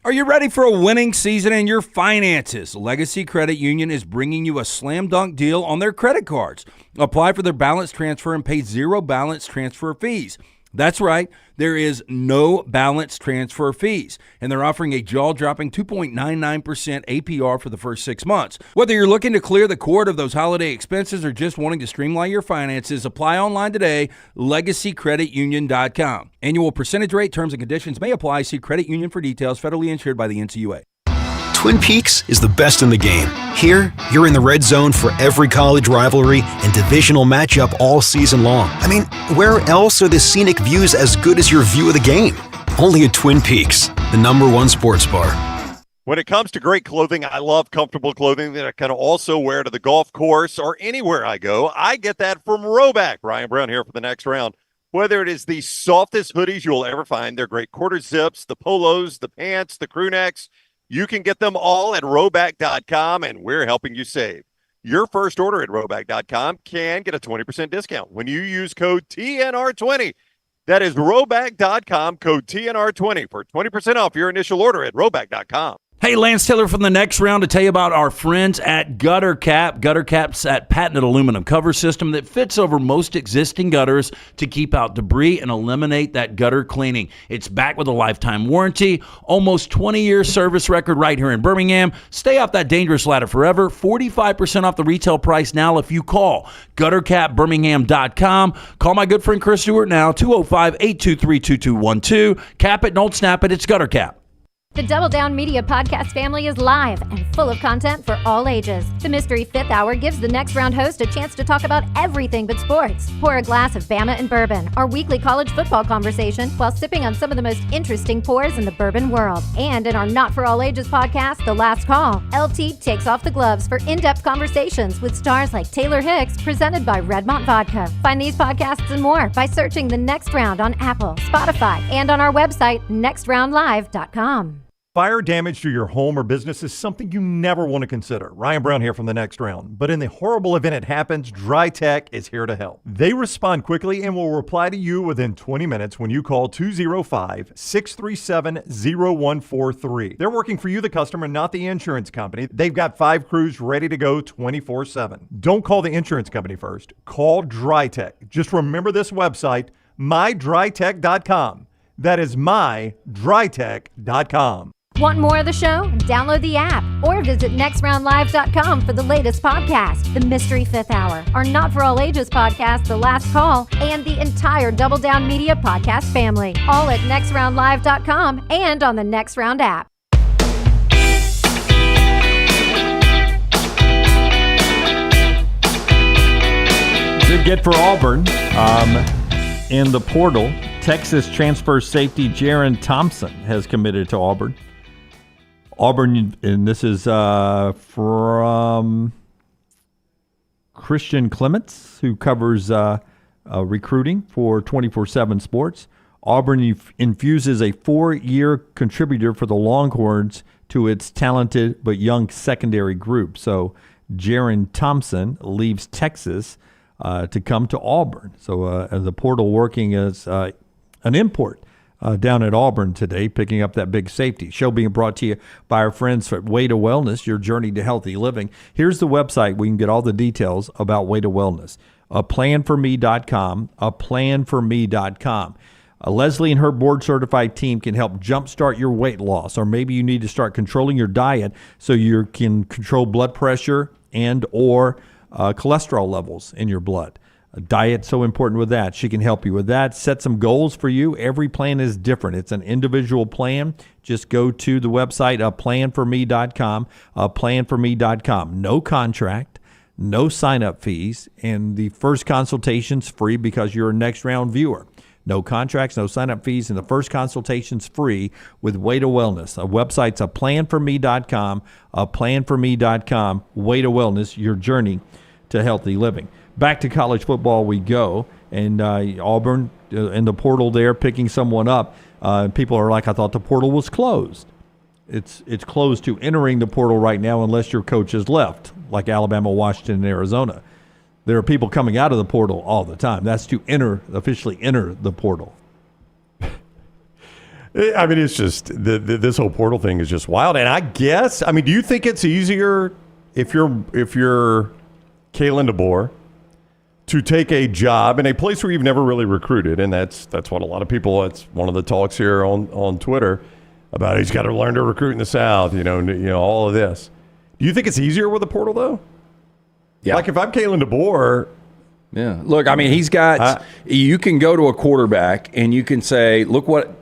Are you ready for a winning season in your finances? Legacy Credit Union is bringing you a slam dunk deal on their credit cards. Apply for their balance transfer and pay 0 balance transfer fees. That's right, there is no balance transfer fees, and they're offering a jaw-dropping 2.99% APR for the first 6 months. Whether you're looking to clear the cord of those holiday expenses or just wanting to streamline your finances, apply online today, legacycreditunion.com. Annual percentage rate, terms and conditions may apply. See Credit Union for details. Federally insured by the NCUA. Twin Peaks is the best in the game. Here, you're in the red zone for every college rivalry and divisional matchup all season long. I mean, where else are the scenic views as good as your view of the game? Only at Twin Peaks, the #1 sports bar. When it comes to great clothing, I love comfortable clothing that I can also wear to the golf course or anywhere I go. I get that from Roback. Ryan Brown here for the next round. Whether it is the softest hoodies you'll ever find, they're great quarter zips, the polos, the pants, the crew necks, you can get them all at Roback.com, and we're helping you save. Your first order at Roback.com can get a 20% discount when you use code TNR20. That is Roback.com, code TNR20 for 20% off your initial order at Roback.com. Hey, Lance Taylor from the Next Round to tell you about our friends at Gutter Cap. Gutter Cap's that patented aluminum cover system that fits over most existing gutters to keep out debris and eliminate that gutter cleaning. It's backed with a lifetime warranty, almost 20-year service record right here in Birmingham. Stay off that dangerous ladder forever. 45% off the retail price now if you call guttercapbirmingham.com. Call my good friend Chris Stewart now, 205-823-2212. Cap it, don't snap it. It's Gutter Cap. The Double Down Media podcast family is live and full of content for all ages. The Mystery Fifth Hour gives the Next Round host a chance to talk about everything but sports. Pour a glass of Bama and Bourbon, our weekly college football conversation, while sipping on some of the most interesting pours in the bourbon world. And in our Not For All Ages podcast, The Last Call, LT takes off the gloves for in-depth conversations with stars like Taylor Hicks, presented by Redmont Vodka. Find these podcasts and more by searching The Next Round on Apple, Spotify, and on our website, nextroundlive.com. Fire damage to your home or business is something you never want to consider. Ryan Brown here from the Next Round. But in the horrible event it happens, Dry Tech is here to help. They respond quickly and will reply to you within 20 minutes when you call 205-637-0143. They're working for you, the customer, not the insurance company. They've got 5 crews ready to go 24/7. Don't call the insurance company first. Call Dry Tech. Just remember this website, mydrytech.com. That is mydrytech.com. Want more of the show? Download the app or visit nextroundlive.com for the latest podcast, The Mystery Fifth Hour, our Not For All Ages podcast, The Last Call, and the entire Double Down Media podcast family. All at nextroundlive.com and on the Next Round app. Good get for Auburn. In the portal, Texas transfer safety Jaron Thompson has committed to Auburn. Auburn, and this is from Christian Clements, who covers recruiting for 24/7 Sports. Auburn infuses a 4-year contributor for the Longhorns to its talented but young secondary group. So Jaron Thompson leaves Texas to come to Auburn. So the portal working as an import down at Auburn today, picking up that big safety. Show being brought to you by our friends at Way to Wellness, your journey to healthy living. Here's the website where you can get all the details about Way to Wellness. Aplanforme.com, aplanforme.com. Leslie and her board-certified team can help jumpstart your weight loss, or maybe you need to start controlling your diet so you can control blood pressure and or cholesterol levels in your blood. Diet so important with that. She can help you with that. Set some goals for you. Every plan is different. It's an individual plan. Just go to the website, planforme.com, planforme.com. No contract, no sign-up fees, and the first consultation's free because you're a Next Round viewer. No contracts, no sign-up fees, and the first consultation's free with Way to Wellness. The website's planforme.com, planforme.com. Way to Wellness, your journey to healthy living. Back to college football we go, and Auburn in the portal there picking someone up. People are like, I thought the portal was closed. It's closed to entering the portal right now unless your coach has left, like Alabama, Washington, and Arizona. There are people coming out of the portal all the time. That's to officially enter the portal. I mean, it's just this whole portal thing is just wild. And I guess, I mean, do you think it's easier if you're Kalen DeBoer to take a job in a place where you've never really recruited? And that's what a lot of people, that's one of the talks here on Twitter about he's got to learn to recruit in the South, you know, all of this. Do you think it's easier with the portal, though? Yeah. Like if I'm Kalen DeBoer. Yeah. Look, I mean, he's got you can go to a quarterback and you can say, look what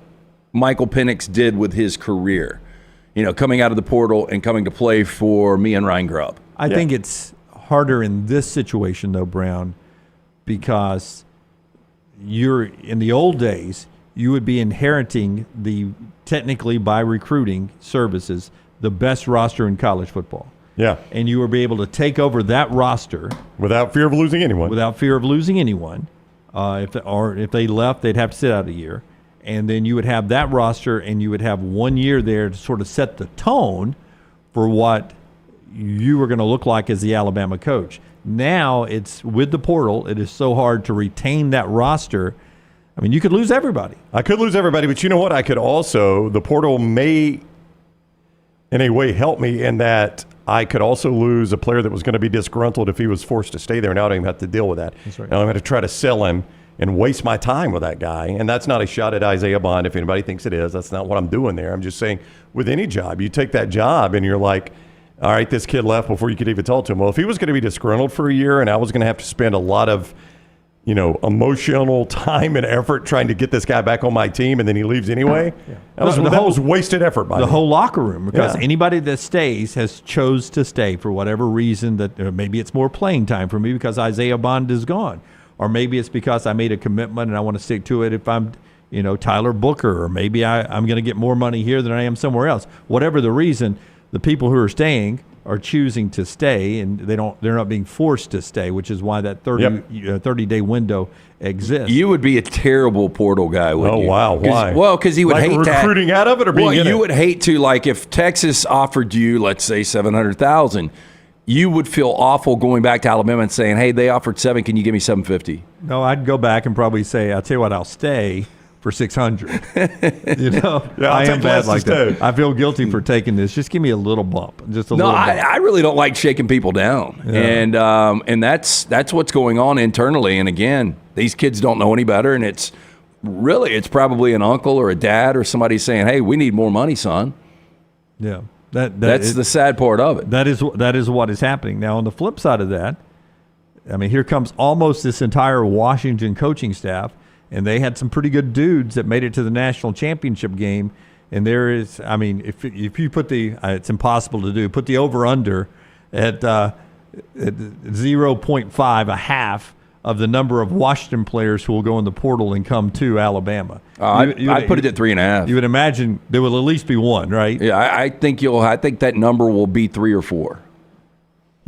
Michael Penix did with his career, you know, coming out of the portal and coming to play for me and Ryan Grubb. I think it's harder in this situation, though, Brown, because you're in the old days, you would be inheriting technically by recruiting services, the best roster in college football. Yeah. And you would be able to take over that roster without fear of losing anyone. If they left, they'd have to sit out a year. And then you would have that roster and you would have 1 year there to sort of set the tone for what you were going to look like as the Alabama coach. Now it's with the portal, it is so hard to retain that roster. I mean, you could lose everybody. I could lose everybody, but you know what? I could also, the portal may in a way helped me in that I could also lose a player that was going to be disgruntled if he was forced to stay there. Now I don't even have to deal with that. That's right. Now I'm going to try to sell him and waste my time with that guy. And that's not a shot at Isaiah Bond if anybody thinks it is. That's not what I'm doing there. I'm just saying with any job, you take that job and you're like, all right, this kid left before you could even talk to him. Well, if he was going to be disgruntled for a year and I was going to have to spend a lot of emotional time and effort trying to get this guy back on my team, and then he leaves anyway. Yeah. That was wasted effort by the me. whole locker room, because anybody that stays has chose to stay for whatever reason. That maybe it's more playing time for me because Isaiah Bond is gone, or maybe it's because I made a commitment and I want to stick to it. If I'm, Tyler Booker, or maybe I'm going to get more money here than I am somewhere else. Whatever the reason, the people who are staying are choosing to stay, and they're not being forced to stay, which is why that 30-day window exists. You would be a terrible portal guy, wouldn't you? Oh, wow. Why? Well, because he would hate recruiting out of it or being in it? You would hate to, like, if Texas offered you, let's say, $700,000, you would feel awful going back to Alabama and saying, hey, they offered $7, can you give me $750? No, I'd go back and probably say, I'll tell you what, I'll stay for $600. Yeah, I am bad like that. too. I feel guilty for taking this. Just give me a little bump, just a little bump. I really don't like shaking people down, and that's what's going on internally. And again, these kids don't know any better, and it's probably an uncle or a dad or somebody saying, "Hey, we need more money, son." Yeah, that's the sad part of it. That is what is happening now. On the flip side of that, I mean, here comes almost this entire Washington coaching staff. And they had some pretty good dudes that made it to the national championship game. And there is, I mean, if you put it's impossible to do, put the over-under at 0.5, a half of the number of Washington players who will go in the portal and come to Alabama. I'd put it at 3.5. You would imagine there will at least be one, right? Yeah, I think that number will be 3 or 4.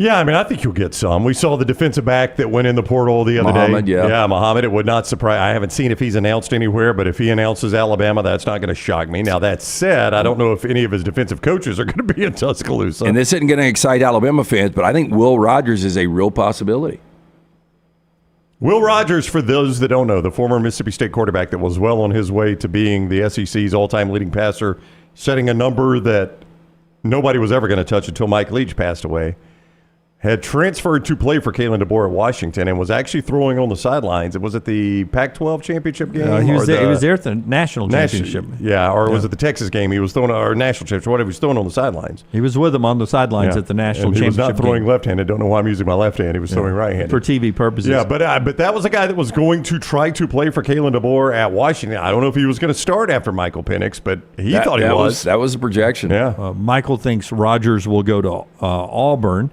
Yeah, I mean, I think you'll get some. We saw the defensive back that went in the portal the other day. Yeah, Muhammad. It would not surprise. I haven't seen if he's announced anywhere, but if he announces Alabama, that's not going to shock me. Now, that said, I don't know if any of his defensive coaches are going to be in Tuscaloosa. And this isn't going to excite Alabama fans, but I think Will Rogers is a real possibility. Will Rogers, for those that don't know, the former Mississippi State quarterback that was well on his way to being the SEC's all-time leading passer, setting a number that nobody was ever going to touch until Mike Leach passed away, had transferred to play for Kalen DeBoer at Washington and was actually throwing on the sidelines. Was it the Pac-12 championship game? He was there at the national championship. Was it the Texas game? He was throwing, or national championship, whatever. He was throwing on the sidelines. He was with them on the sidelines at the national and championship. He was not throwing game. left-handed. Don't know why I'm using my left hand. He was throwing right-handed. For TV purposes. Yeah, but that was a guy that was going to try to play for Kalen DeBoer at Washington. I don't know if he was going to start after Michael Penix, but he thought he was. That was a projection. Yeah. Michael thinks Rogers will go to Auburn.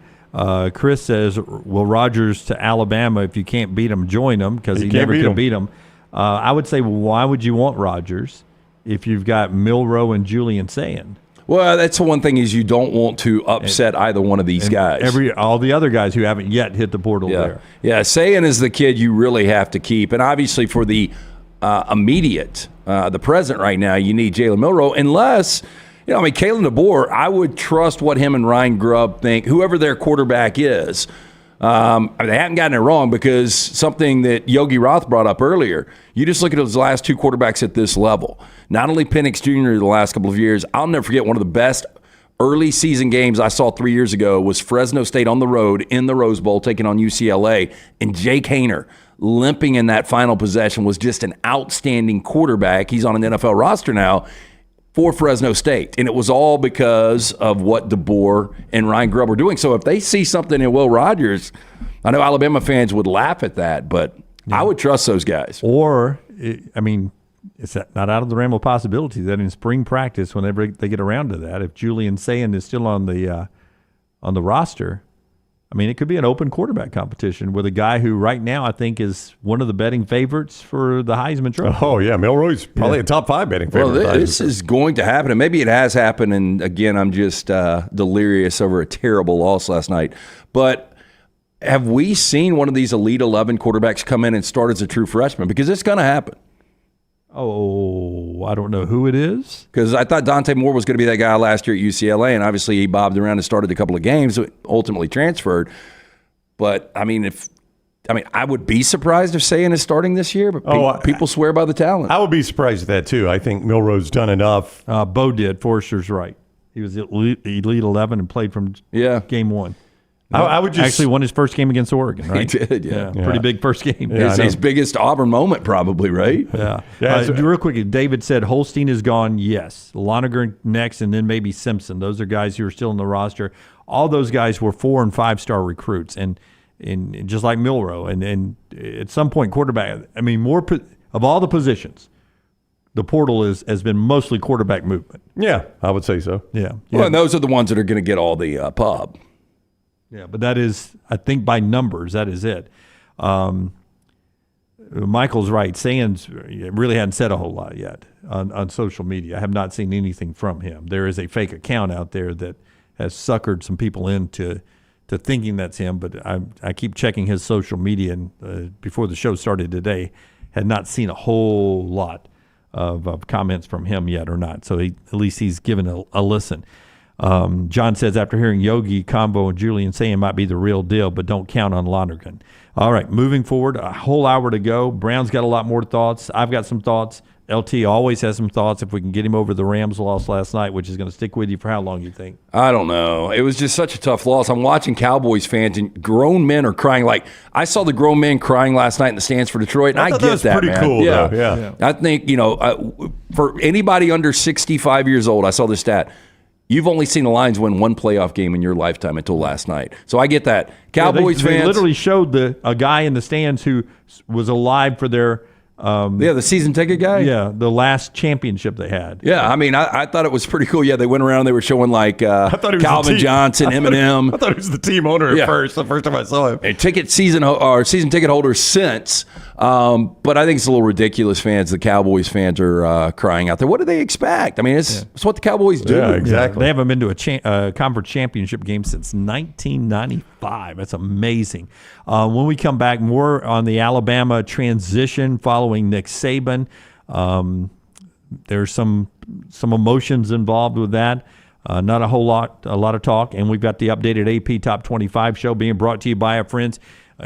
Chris says, will Rogers to Alabama? If you can't beat him, join him, because he never could beat him. I would say, why would you want Rogers if you've got Milroe and Julian Sayin? Well, that's the one thing is you don't want to upset either one of these guys. All the other guys who haven't yet hit the portal there. Yeah, Sayin is the kid you really have to keep. And obviously for the immediate, the present right now, you need Jalen Milroe, unless – Kalen DeBoer, I would trust what him and Ryan Grubb think, whoever their quarterback is. They haven't gotten it wrong, because something that Yogi Roth brought up earlier, you just look at his last two quarterbacks at this level. Not only Penix Jr. the last couple of years, I'll never forget one of the best early season games I saw 3 years ago was Fresno State on the road in the Rose Bowl taking on UCLA, and Jake Haener limping in that final possession was just an outstanding quarterback. He's on an NFL roster now for Fresno State, and it was all because of what DeBoer and Ryan Grubb were doing. So if they see something in Will Rogers, I know Alabama fans would laugh at that, but I would trust those guys. Or, it's not out of the realm of possibility that in spring practice, whenever they get around to that, if Julian Sayin is still on the roster, it could be an open quarterback competition with a guy who right now I think is one of the betting favorites for the Heisman Trophy. Oh, yeah. Milroe's probably a top 5 betting favorite. Well, this is going to happen, and maybe it has happened, and again, I'm just delirious over a terrible loss last night. But have we seen one of these Elite 11 quarterbacks come in and start as a true freshman? Because it's going to happen. Oh, I don't know who it is. Because I thought Dante Moore was going to be that guy last year at UCLA, and obviously he bobbed around and started a couple of games, ultimately transferred. But, I would be surprised if Sayin is starting this year, but people swear by the talent. I would be surprised at that, too. I think Milroe's done enough. Bo did. Forrester's right. He was Elite 11 and played from game one. I would just actually won his first game against Oregon, right? He did, yeah. Pretty big first game. Yeah, his biggest Auburn moment, probably, right? Yeah. Yeah, Real quick, David said Holstein is gone. Yes. Lonergan next, and then maybe Simpson. Those are guys who are still in the roster. All those guys were 4- and 5-star recruits, and just like Milroe. And at some point, quarterback. I mean, of all the positions, the portal has been mostly quarterback movement. Yeah, I would say so. Yeah. Well, and those are the ones that are going to get all the pub. Yeah, but that is, I think by numbers, that is it. Michael's right. Sands really hadn't said a whole lot yet on social media. I have not seen anything from him. There is a fake account out there that has suckered some people into thinking that's him, but I keep checking his social media, and before the show started today, had not seen a whole lot of comments from him yet or not. So at least he's given a listen. John says, after hearing Yogi, Combo, and Julian saying might be the real deal, but don't count on Lonergan. All right, moving forward, a whole hour to go. Brown's got a lot more thoughts. I've got some thoughts. LT always has some thoughts if we can get him over the Rams loss last night, which is going to stick with you for how long, you think? I don't know. It was just such a tough loss. I'm watching Cowboys fans, and grown men are crying. Like, I saw the grown men crying last night in the stands for Detroit, and I thought get that was that, pretty man. cool, yeah. though. Yeah. I think, for anybody under 65 years old, I saw this stat. You've only seen the Lions win one playoff game in your lifetime until last night. So I get that. Cowboys they fans literally showed a guy in the stands who was alive for their the season ticket guy? Yeah, the last championship they had. Yeah, I mean, I thought it was pretty cool. Yeah, they went around, they were showing like Calvin Johnson, Eminem. I thought he was the team owner at first, the first time I saw him. And season ticket holders since. But I think it's a little ridiculous. The Cowboys fans are crying out there. What do they expect? I mean, it's what the Cowboys do. Yeah, exactly. They haven't been to a conference championship game since 1995. That's amazing. When we come back, more on the Alabama transition following Nick Saban. There's some emotions involved with that. Not a lot of talk. And we've got the updated AP Top 25 show being brought to you by our friends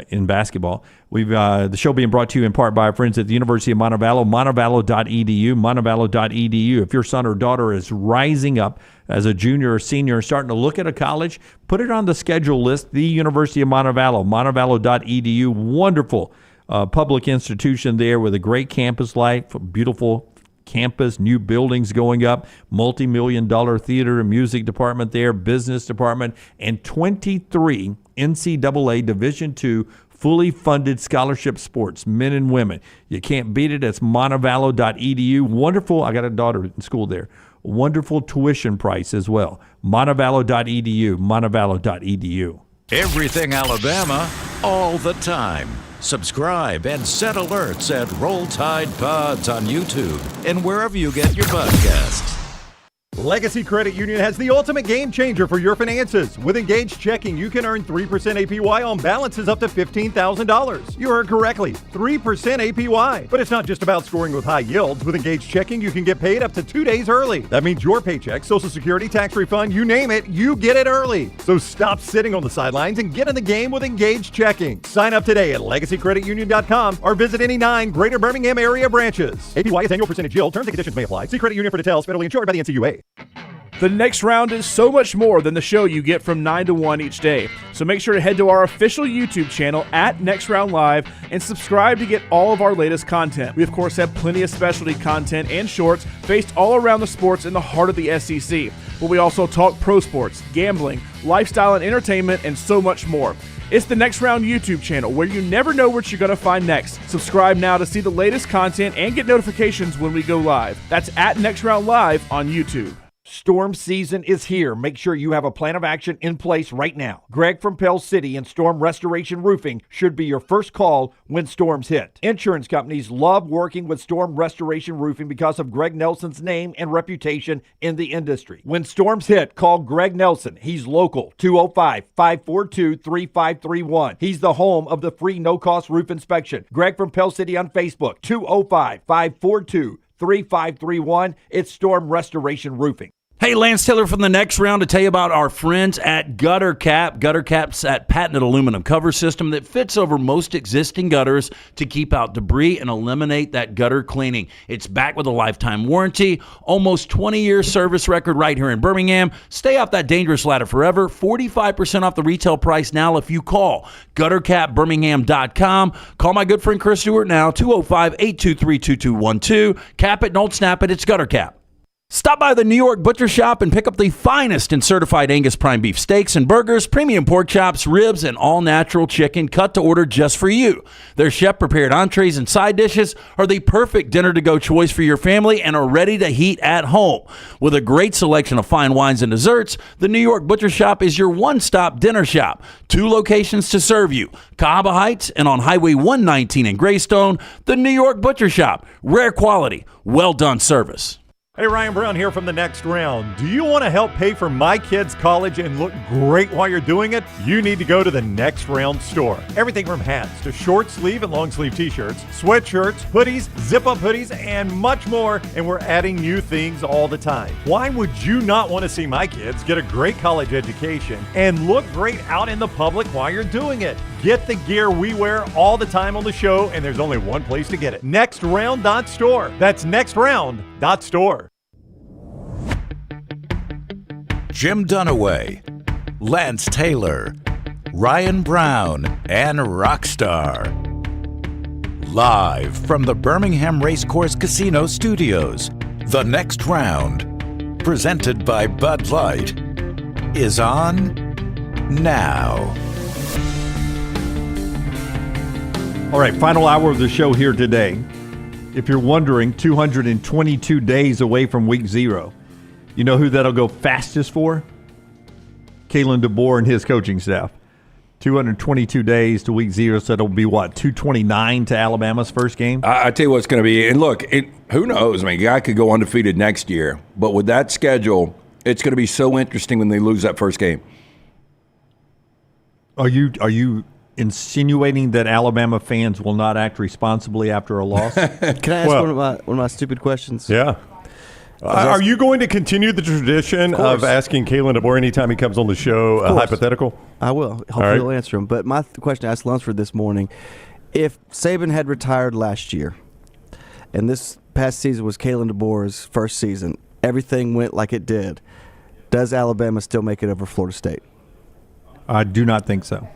in basketball. We've the show being brought to you in part by our friends at the University of Montevallo, montevallo.edu, montevallo.edu. If your son or daughter is rising up as a junior or senior, starting to look at a college, put it on the schedule list. The University of Montevallo, montevallo.edu. Wonderful public institution there with a great campus life, beautiful campus, new buildings going up, multi-million-dollar theater and music department there, business department, and 23 NCAA Division II fully funded scholarship sports, men and women. You can't beat it. It's montevallo.edu. Wonderful. I got a daughter in school there. Wonderful tuition price as well. montevallo.edu, montevallo.edu. Everything Alabama, all the time. Subscribe and set alerts at Roll Tide Pods on YouTube and wherever you get your podcasts. Legacy Credit Union has the ultimate game changer for your finances. With Engaged Checking, you can earn 3% APY on balances up to $15,000. You heard correctly, 3% APY. But it's not just about scoring with high yields. With Engaged Checking, you can get paid up to 2 days early. That means your paycheck, Social Security, tax refund, you name it, you get it early. So stop sitting on the sidelines and get in the game with Engaged Checking. Sign up today at LegacyCreditUnion.com or visit any 9 Greater Birmingham area branches. APY is annual percentage yield. Terms and conditions may apply. See Credit Union for details. Federally insured by the NCUA. The Next Round is so much more than the show you get from 9 to 1 each day. So make sure to head to our official YouTube channel at Next Round Live and subscribe to get all of our latest content. We, of course, have plenty of specialty content and shorts based all around the sports in the heart of the SEC. But we also talk pro sports, gambling, lifestyle and entertainment, and so much more. It's the Next Round YouTube channel where you never know what you're going to find next. Subscribe now to see the latest content and get notifications when we go live. That's at Next Round Live on YouTube. Storm season is here. Make sure you have a plan of action in place right now. Greg from Pell City and Storm Restoration Roofing should be your first call when storms hit. Insurance companies love working with Storm Restoration Roofing because of Greg Nelson's name and reputation in the industry. When storms hit, call Greg Nelson. He's local, 205-542-3531. He's the home of the free no-cost roof inspection. Greg from Pell City on Facebook, 205-542-3531. It's Storm Restoration Roofing. Hey, Lance Taylor from the Next Round to tell you about our friends at Gutter Cap. Gutter Cap's that patented aluminum cover system that fits over most existing gutters to keep out debris and eliminate that gutter cleaning. It's backed with a lifetime warranty, almost 20-year service record right here in Birmingham. Stay off that dangerous ladder forever. 45% off the retail price now if you call guttercapbirmingham.com. Call my good friend Chris Stewart now, 205-823-2212. Cap it, don't snap it. It's Gutter Cap. Stop by the New York Butcher Shop and pick up the finest in certified Angus prime beef steaks and burgers, premium pork chops, ribs, and all-natural chicken cut to order just for you. Their chef-prepared entrees and side dishes are the perfect dinner-to-go choice for your family and are ready to heat at home. With a great selection of fine wines and desserts, the New York Butcher Shop is your one-stop dinner shop. 2 locations to serve you, Cahaba Heights and on Highway 119 in Greystone. The New York Butcher Shop, rare quality, well-done service. Hey, Ryan Brown here from the Next Round. Do you want to help pay for my kids' college and look great while you're doing it? You need to go to the Next Round store. Everything from hats to short sleeve and long sleeve t-shirts, sweatshirts, hoodies, zip-up hoodies, and much more. And we're adding new things all the time. Why would you not want to see my kids get a great college education and look great out in the public while you're doing it? Get the gear we wear all the time on the show, and there's only one place to get it. NextRound.store. That's NextRound.store. Jim Dunaway, Lance Taylor, Ryan Brown, and Rockstar. Live from the Birmingham Racecourse Casino Studios, The Next Round, presented by Bud Light, is on now. All right, final hour of the show here today. If you're wondering, 222 days away from week 0. You know who that'll go fastest for? Kalen DeBoer and his coaching staff. 222 days to week 0, so it'll be, 229 to Alabama's first game? I tell you what it's going to be. And look, who knows? I mean, a guy could go undefeated next year. But with that schedule, it's going to be so interesting when they lose that first game. Are you insinuating that Alabama fans will not act responsibly after a loss? Can I ask one of my stupid questions? Yeah. Are you going to continue the tradition of asking Kalen DeBoer anytime he comes on the show a hypothetical? I will. Hopefully he'll answer them. But my question I asked Lunsford this morning, if Saban had retired last year and this past season was Kalen DeBoer's first season, everything went like it did, does Alabama still make it over Florida State? I do not think so.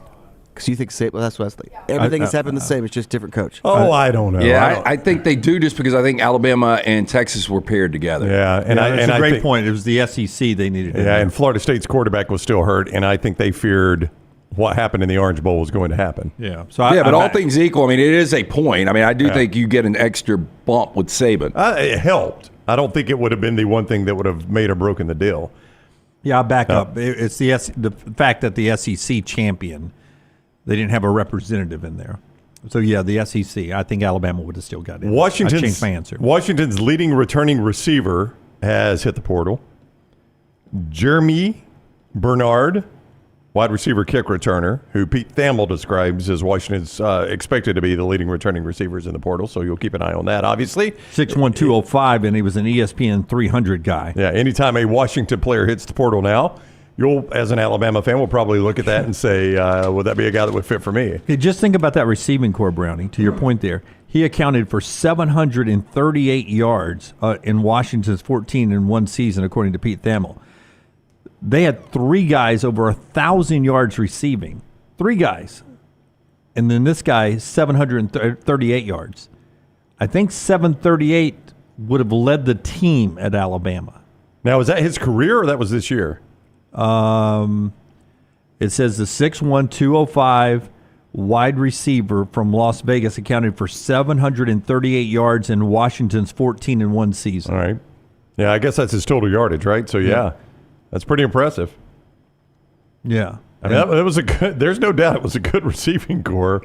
Because you think that's what I was thinking. Everything has happened the same. It's just different coach. I don't know. Yeah, I think they do just because I think Alabama and Texas were paired together. Yeah, and it's a great point. It was the SEC they needed. Yeah, and Florida State's quarterback was still hurt, and I think they feared what happened in the Orange Bowl was going to happen. Yeah. So all things equal, I mean, it is a point. I mean, I do think you get an extra bump with Saban. It helped. I don't think it would have been the one thing that would have made or broken the deal. Yeah, I'll back up. It's the fact that the SEC champion, they didn't have a representative in there. So, yeah, the SEC, I think Alabama would have still got in. I changed my answer. Washington's leading returning receiver has hit the portal. Jeremy Bernard, wide receiver kick returner, who Pete Thamel describes as Washington's expected to be the leading returning receivers in the portal, so you'll keep an eye on that, obviously. 6'1", 205, and he was an ESPN 300 guy. Yeah, anytime a Washington player hits the portal now, you'll, as an Alabama fan, will probably look at that and say, would that be a guy that would fit for me? Okay, just think about that receiving core, Brownie, to your point there. He accounted for 738 yards in Washington's 14-1 season, according to Pete Thamel. They had 3 guys over 1,000 yards receiving. 3 guys. And then this guy, 738 yards. I think 738 would have led the team at Alabama. Now, is that his career or that was this year? It says the 6'1", 205 wide receiver from Las Vegas accounted for 738 yards in Washington's 14-1 season. All right. Yeah, I guess that's his total yardage, right? So, yeah. That's pretty impressive. Yeah. I mean, that was a good, there's no doubt it was a good receiving core.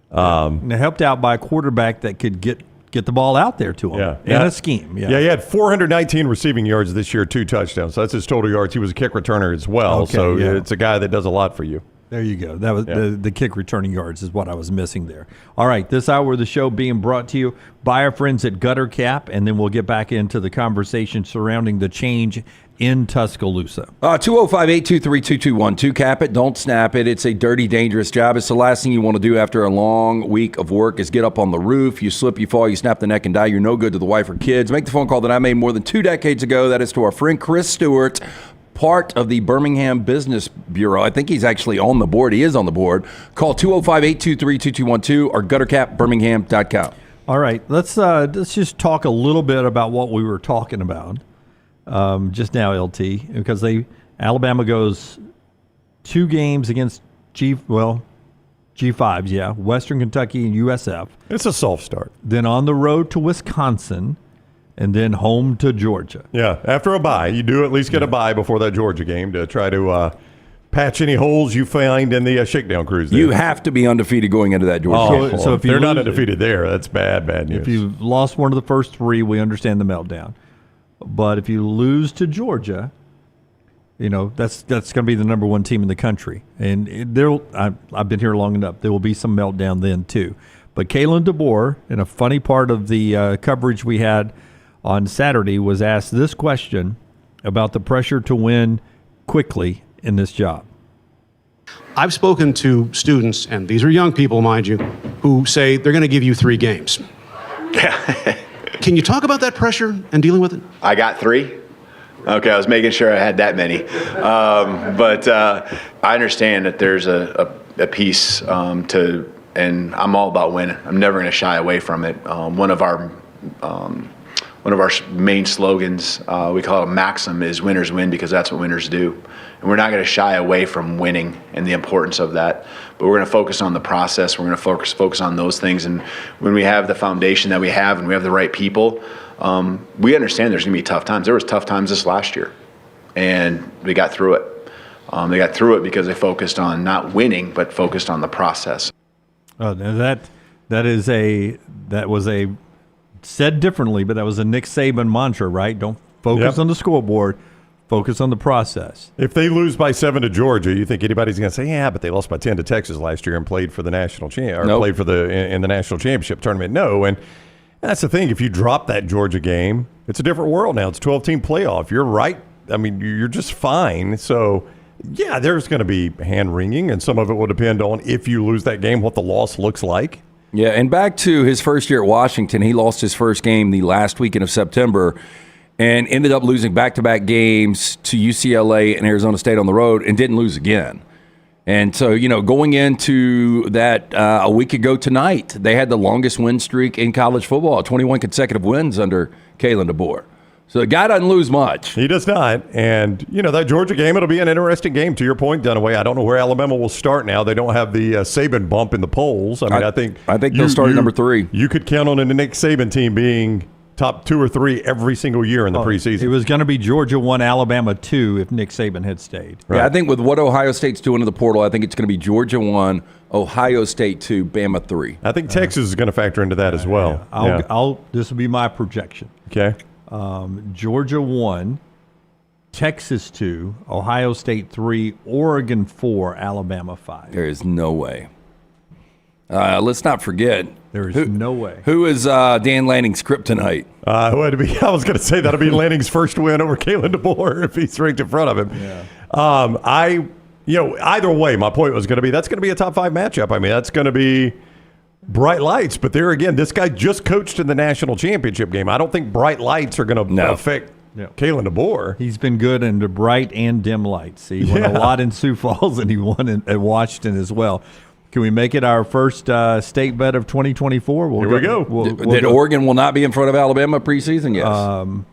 And helped out by a quarterback that could get the ball out there to him in a scheme. Yeah, he had 419 receiving yards this year, 2 touchdowns. So that's his total yards. He was a kick returner as well. It's a guy that does a lot for you. There you go. That was the kick returning yards is what I was missing there. All right, this hour of the show being brought to you by our friends at Gutter Cap, and then we'll get back into the conversation surrounding the change in Tuscaloosa. 205-823-2212. Cap it, don't snap it. It's a dirty, dangerous job. It's the last thing you want to do after a long week of work is get up on the roof. You slip, you fall, you snap the neck and die. You're no good to the wife or kids. Make the phone call that I made more than 2 decades ago. That is to our friend Chris Stewart, part of the Birmingham Business Bureau. I think he's actually on the board. He is on the board. Call 205-823-2212 or guttercapbirmingham.com. All right, let's just talk a little bit about what we were talking about just now, LT, because Alabama goes 2 games against G5s, yeah, Western Kentucky and USF. It's a soft start. Then on the road to Wisconsin, and then home to Georgia. Yeah, after a bye, you do at least get a bye before that Georgia game to try to patch any holes you find in the shakedown cruise there. You have to be undefeated going into that Georgia game. So if they're not undefeated there, that's bad news. If you've lost one of the first 3, we understand the meltdown. But if you lose to Georgia, that's going to be the number 1 team in the country. And I've been here long enough. There will be some meltdown then too. But Kalen DeBoer, in a funny part of the coverage we had on Saturday, was asked this question about the pressure to win quickly in this job. I've spoken to students, and these are young people, mind you, who say they're going to give you 3 games. Can you talk about that pressure and dealing with it? I got 3. Okay, I was making sure I had that many. But I understand that there's a piece to, and I'm all about winning. I'm never going to shy away from it. One of our main slogans, we call it a maxim, is winners win because that's what winners do. And we're not going to shy away from winning and the importance of that. But we're going to focus on the process. We're going to focus on those things. And when we have the foundation that we have and we have the right people, we understand there's going to be tough times. There was tough times this last year. And we got through it. They got through it because they focused on not winning, but focused on the process. Oh, that was said differently, but that was a Nick Saban mantra, right? Don't focus on the scoreboard, focus on the process. If they lose by 7 to Georgia, you think anybody's going to say, yeah, but they lost by 10 to Texas last year and played for the national played for in the national championship tournament? No, and that's the thing. If you drop that Georgia game, it's a different world now. It's a 12-team playoff. You're right. I mean, you're just fine. So, yeah, there's going to be hand-wringing, and some of it will depend on if you lose that game, what the loss looks like. Yeah, and back to his first year at Washington, he lost his first game the last weekend of September and ended up losing back-to-back games to UCLA and Arizona State on the road and didn't lose again. And so, going into that a week ago tonight, they had the longest win streak in college football, 21 consecutive wins under Kalen DeBoer. So the guy doesn't lose much. He does not. And, that Georgia game, it'll be an interesting game. To your point, Dunaway, I don't know where Alabama will start now. They don't have the Saban bump in the polls. I think they'll start at number 3. You could count on the Nick Saban team being top 2 or 3 every single year in the preseason. It was going to be Georgia 1, Alabama 2 if Nick Saban had stayed. Right. Yeah, I think with what Ohio State's doing in the portal, I think it's going to be Georgia 1, Ohio State 2, Bama 3. I think Texas is going to factor into that as well. This will be my projection. Okay. Georgia 1, Texas 2, Ohio State 3, Oregon 4, Alabama 5. There is no way. Let's not forget. There is no way. Who is Dan Lanning's kryptonite? I was going to say that'll be Lanning's first win over Kalen DeBoer if he's ranked in front of him. Yeah. Either way, my point was going to be that's going to be a top 5 matchup. I mean, that's going to be bright lights. But there again, this guy just coached in the national championship game. I don't think bright lights are going to affect Kalen DeBoer. He's been good in the bright and dim lights. He won a lot in Sioux Falls, and he won at Washington as well. Can we make it our first state bet of 2024? Here we go. Oregon will not be in front of Alabama preseason? Yes.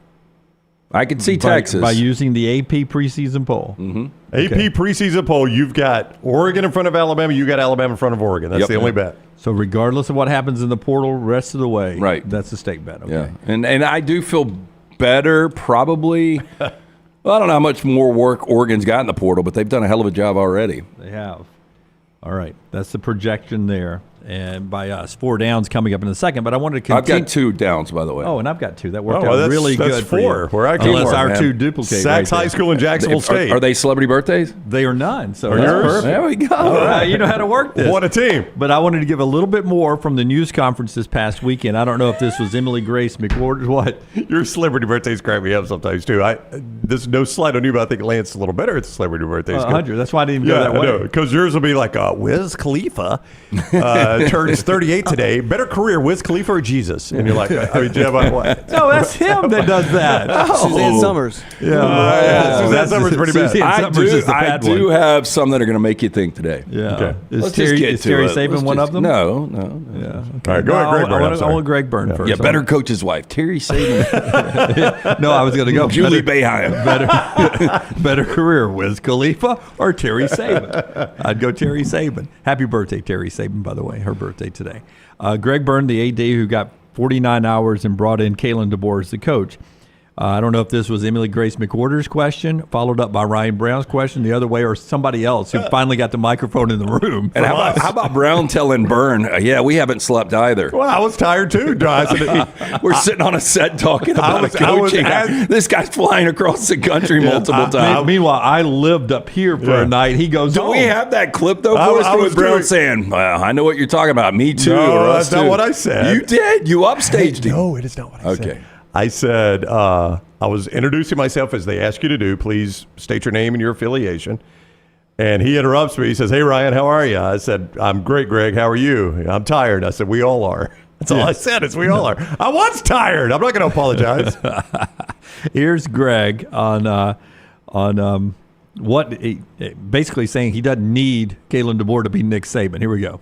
I could see Texas. By using the AP preseason poll. Mm-hmm. AP preseason poll, you've got Oregon in front of Alabama. You got Alabama in front of Oregon. That's the only bet. So regardless of what happens in the portal rest of the way, that's the state bet. Okay. Yeah. And I do feel better probably. Well, I don't know how much more work Oregon's got in the portal, but they've done a hell of a job already. They have. All right. That's the projection there. and by us. 4 downs coming up in a second, but I wanted to continue. I've got 2 downs, by the way. Oh, and I've got 2. That worked well, out that's, really that's good 4. for you. Unless our man. 2 duplicate. Sachs right High there. School in Jacksonville State. Are they celebrity birthdays? They are none. So Are that's yours? perfect. There we go. All right, you know how to work this. What a team. But I wanted to give a little bit more from the news conference this past weekend. I don't know if this was Emily Grace McWhorter's what. Your celebrity birthdays crack me up sometimes, too. There's no slight on you, but I think Lance is a little better at celebrity birthdays. 100. That's why I didn't even go that way. Because yours will be like, Wiz Khalifa turns 38 today. Better career, Wiz Khalifa or Jesus? And you're like, Jeb, what? No, that's him that does that. Suzanne Summers. Yeah, Suzanne Summers is pretty bad. I do have some that are going to make you think. Today. Yeah. Okay. Let's just get to Terry it. Saban Let's one just- of them? No. Yeah. Okay. All right, go ahead, Greg Byrne. I want Greg Byrne first. Yeah, better coach his wife, Terry Saban. No, I was going to go Julie Boeheim. Better career, Wiz Khalifa or Terry Saban? I'd go Terry Saban. Happy birthday, Terry Saban, by the way. Her birthday today. Greg Byrne, the AD who got 49 hours and brought in Kalen DeBoer as the coach. I don't know if this was Emily Grace McWhorter's question, followed up by Ryan Brown's question the other way, or somebody else who finally got the microphone in the room. And how about Brown telling Byrne, yeah, we haven't slept either. Well, I was tired too, We're sitting on a set talking about coaching. This guy's flying across the country multiple times. Meanwhile, I lived up here for a night. He goes, Do we have that clip, though, for us with Brown saying, well, I know what you're talking about. Me too. No, that's not what I said. You did. You upstaged him. No, it is not what I said. Okay. I said, I was introducing myself as they ask you to do. Please state your name and your affiliation. And he interrupts me. He says, hey, Ryan, how are you? I said, I'm great, Greg. How are you? I'm tired. I said, we all are. That's all I said is we all are. I was tired. I'm not going to apologize. Here's Greg on what basically saying he doesn't need Kalen DeBoer to be Nick Saban. Here we go.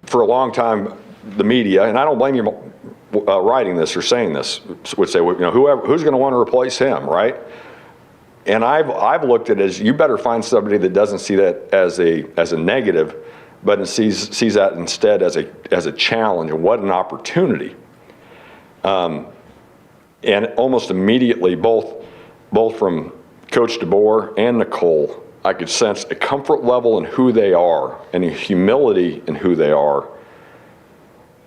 For a long time, the media, and I don't blame you writing this or saying this, would say, who's going to want to replace him, right? And I've looked at it as you better find somebody that doesn't see that as a negative, but sees that instead as a challenge and what an opportunity. And almost immediately, both from Coach DeBoer and Nicole, I could sense a comfort level in who they are and a humility in who they are,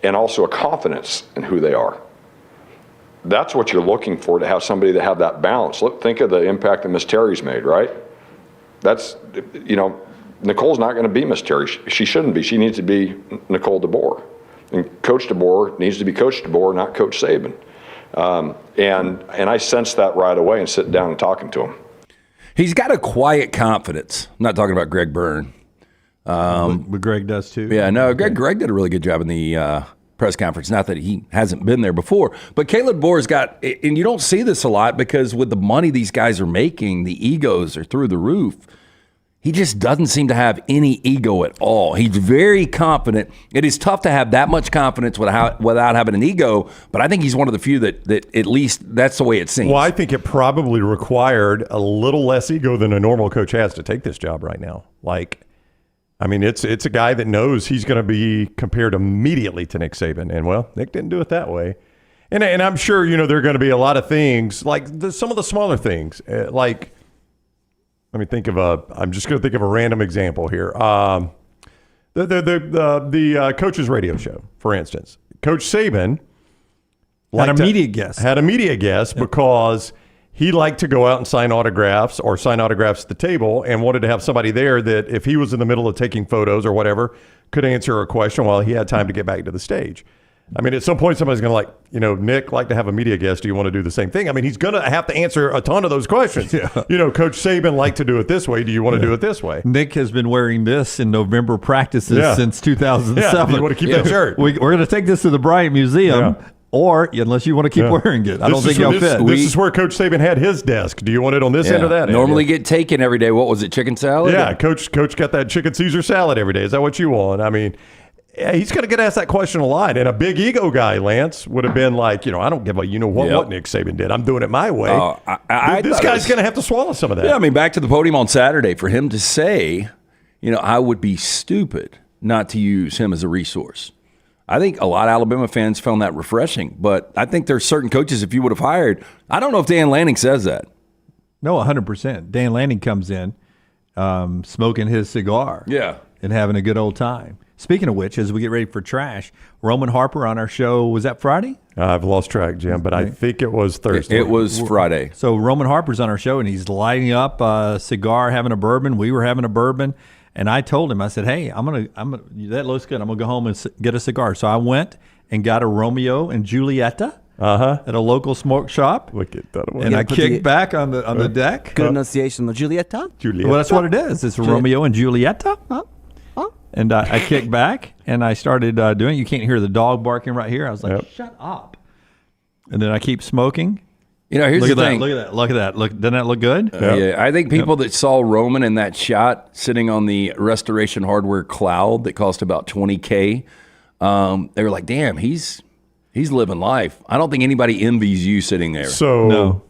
and also a confidence in who they are. That's what you're looking for, to have somebody that have that balance. Think of the impact that Miss Terry's made, right? That's, Nicole's not going to be Miss Terry. She shouldn't be. She needs to be Nicole DeBoer. And Coach DeBoer needs to be Coach DeBoer, not Coach Saban. And I sensed that right away and sitting down and talking to him. He's got a quiet confidence. I'm not talking about Greg Byrne. But Greg does too. Yeah, no, Greg did a really good job in the press conference. Not that he hasn't been there before, but Caleb Boer's got, and you don't see this a lot because with the money these guys are making, the egos are through the roof. He just doesn't seem to have any ego at all. He's very confident. It is tough to have that much confidence without having an ego, but I think he's one of the few that at least that's the way it seems. Well, I think it probably required a little less ego than a normal coach has to take this job right now. It's a guy that knows he's going to be compared immediately to Nick Saban. And, well, Nick didn't do it that way. And I'm sure, there are going to be a lot of things, like some of the smaller things. Let me think I'm just going to think of a random example here. The Coach's Radio Show, for instance. Coach Saban had a media guest because he liked to go out and sign autographs at the table, and wanted to have somebody there that if he was in the middle of taking photos or whatever, could answer a question while he had time to get back to the stage. At some point somebody's going to Nick, like to have a media guest. Do you want to do the same thing? He's going to have to answer a ton of those questions. Yeah. Coach Saban liked to do it this way. Do you want to do it this way? Nick has been wearing this in November practices since 2007. Yeah. Do you want to keep that shirt? We're going to take this to the Bryant Museum. Yeah. Or, unless you want to keep wearing it. I don't think you'll fit. This is where Coach Saban had his desk. Do you want it on this end or that end? Normally get taken every day. What was it, chicken salad? Yeah, Coach got that chicken Caesar salad every day. Is that what you want? He's going to get asked that question a lot. And a big ego guy, Lance, would have been like, I don't give a what Nick Saban did. I'm doing it my way. This guy's going to have to swallow some of that. Yeah, back to the podium on Saturday, for him to say, I would be stupid not to use him as a resource. I think a lot of Alabama fans found that refreshing, but I think there's certain coaches, if you would have hired, I don't know if Dan Lanning says that. No, 100%. Dan Lanning comes in smoking his cigar and having a good old time. Speaking of which, as we get ready for trash, Roman Harper on our show, was that Friday? I've lost track, Jim, but I think it was Thursday. It was Friday. So Roman Harper's on our show, and he's lighting up a cigar, having a bourbon. We were having a bourbon, and I told him, I said, hey, that looks good. I'm going to go home and get a cigar. So I went and got a Romeo and Julieta at a local smoke shop. Look at that one. And I kicked back on the deck. Good enunciation of Julieta. Well, that's what it is. It's Romeo and Julieta. And I kicked back, and I started doing it. You can't hear the dog barking right here. I was like, shut up. And then I keep smoking. Here's the thing. Look at that. Look at that. Doesn't that look good? Yeah, I think people that saw Roman in that shot sitting on the Restoration Hardware cloud that cost about $20K, they were like, damn, he's living life. I don't think anybody envies you sitting there. So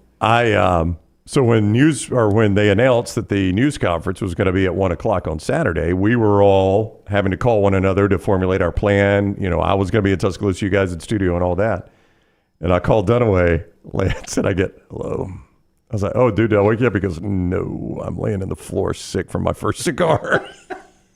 So when they announced that the news conference was going to be at 1:00 on Saturday, we were all having to call one another to formulate our plan. I was going to be in Tuscaloosa, you guys in studio and all that. And I called Dunaway, Lance, and I get, hello. I was like, oh, dude, did I wake you up? He goes, no, I'm laying on the floor sick from my first cigar.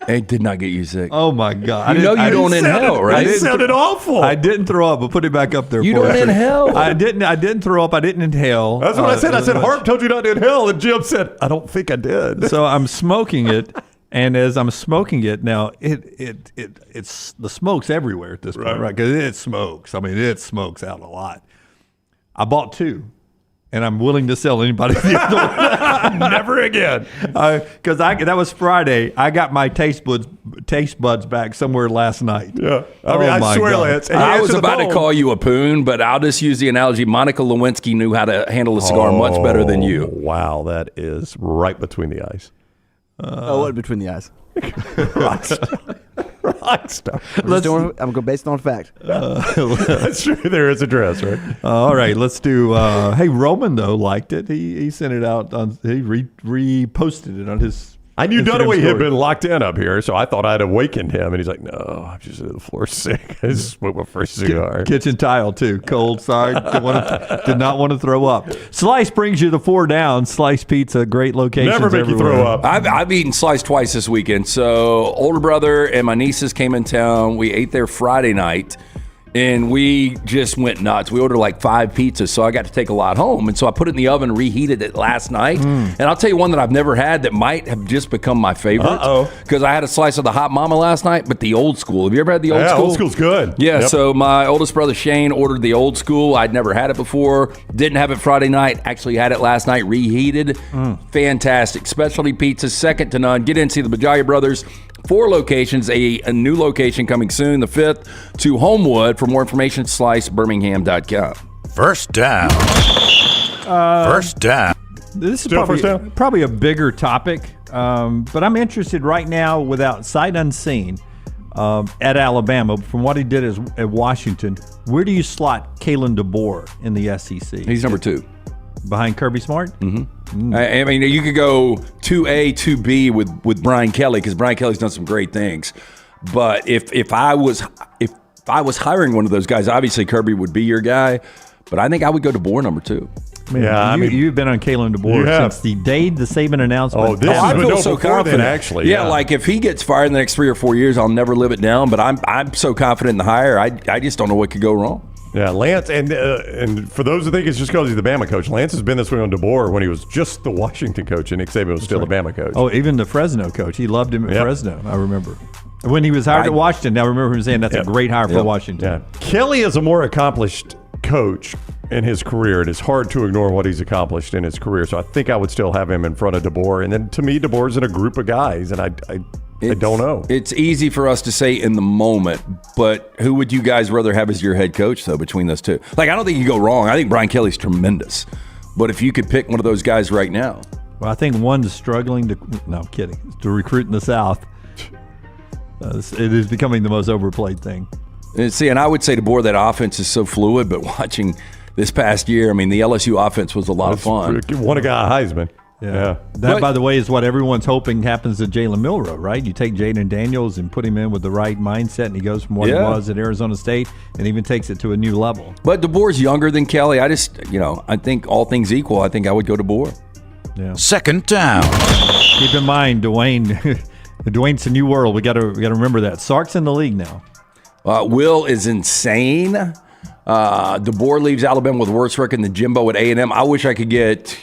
It did not get you sick. Oh, my God. You don't inhale, right? It sounded awful. I didn't throw up, but put it back up there. You don't inhale. I didn't throw up. I didn't inhale. That's what I said. I said, Harp told you not to inhale. And Jim said, I don't think I did. So I'm smoking it. And as I'm smoking it now, it's the smoke's everywhere at this point, right? Because it smokes. I mean, it smokes out a lot. I bought 2, and I'm willing to sell anybody the other one. Never again. Because that was Friday. I got my taste buds back somewhere last night. Yeah, I swear, Lance. I was about to call you a poon, but I'll just use the analogy. Monica Lewinsky knew how to handle a cigar much better than you. Wow, that is right between the eyes. What between the eyes? Rock star. I'm going based on fact. That's true. There is a dress, right? All right, let's do. Hey, Roman though liked it. He sent it out on. He reposted it on his. I knew Instagram Dunaway had story. been locked in up here, so I thought I'd awakened him. And he's like, no, I'm just on the floor sick. I just smoked my first cigar. Kitchen tile, too. Cold, sorry. Did not want to throw up. Slice brings you the 4 down. Slice Pizza, great location. Never make you throw up. I've eaten Slice twice this weekend. So older brother and my nieces came in town. We ate there Friday night. And we just went nuts. We ordered like 5 pizzas, so I got to take a lot home. And so I put it in the oven, reheated it last night. And I'll tell you one that I've never had that might have just become my favorite. Because I had a slice of the Hot Mama last night, but the old school. Have you ever had the old school? Old school's good. Yeah, so my oldest brother Shane ordered the old school. I'd never had it before. Didn't have it Friday night. Actually had it last night, reheated. Fantastic. Specialty pizza, second to none. Get in, see the Bajaya Brothers. 4 locations, a new location coming soon, the 5th, to Homewood. For more information, slicebirmingham.com. First down. First down. This is probably a bigger topic, but I'm interested right now, without sight unseen, at Alabama. From what he did at Washington, where do you slot Kalen DeBoer in the SEC? He's number 2. Behind Kirby Smart? I mean, you could go 2A, 2B with Brian Kelly, because Brian Kelly's done some great things. But if I was hiring one of those guys, obviously Kirby would be your guy. But I think I would go DeBoer number 2. You've been on Kalen DeBoer since the day the Saban announcement. I feel so confident. Actually, yeah, like if he gets fired in the next 3 or 4 years, I'll never live it down. But I'm so confident in the hire. I just don't know what could go wrong. Yeah, Lance, and for those who think it's just because he's the Bama coach, Lance has been this way on DeBoer when he was just the Washington coach and Nick Saban was still the Bama coach. Oh, even the Fresno coach. He loved him at Fresno, I remember. When he was hired at Washington, I remember him saying that's a great hire for Washington. Yeah. Kelly is a more accomplished coach in his career. It is hard to ignore what he's accomplished in his career. So I think I would still have him in front of DeBoer. And then to me, DeBoer's in a group of guys, and I don't know. It's easy for us to say in the moment, but who would you guys rather have as your head coach, though, between those two? Like, I don't think you go wrong. I think Brian Kelly's tremendous. But if you could pick one of those guys right now. Well, I think one's struggling to recruit in the South. It is becoming the most overplayed thing. And I would say DeBoer, that offense is so fluid, but watching this past year, I mean, the LSU offense was a lot of fun. Won a guy a Heisman. Yeah. That, by the way, is what everyone's hoping happens to Jalen Milroe, right? You take Jaden Daniels and put him in with the right mindset, and he goes from what he was at Arizona State and even takes it to a new level. But DeBoer's younger than Kelly. I think all things equal, I think I would go DeBoer. Yeah. Second down. Keep in mind, Dwayne, Dwayne, it's a new world. We got to remember that. Sark's in the league now. Will is insane. DeBoer leaves Alabama with worse record than Jimbo at A&M. I wish I could get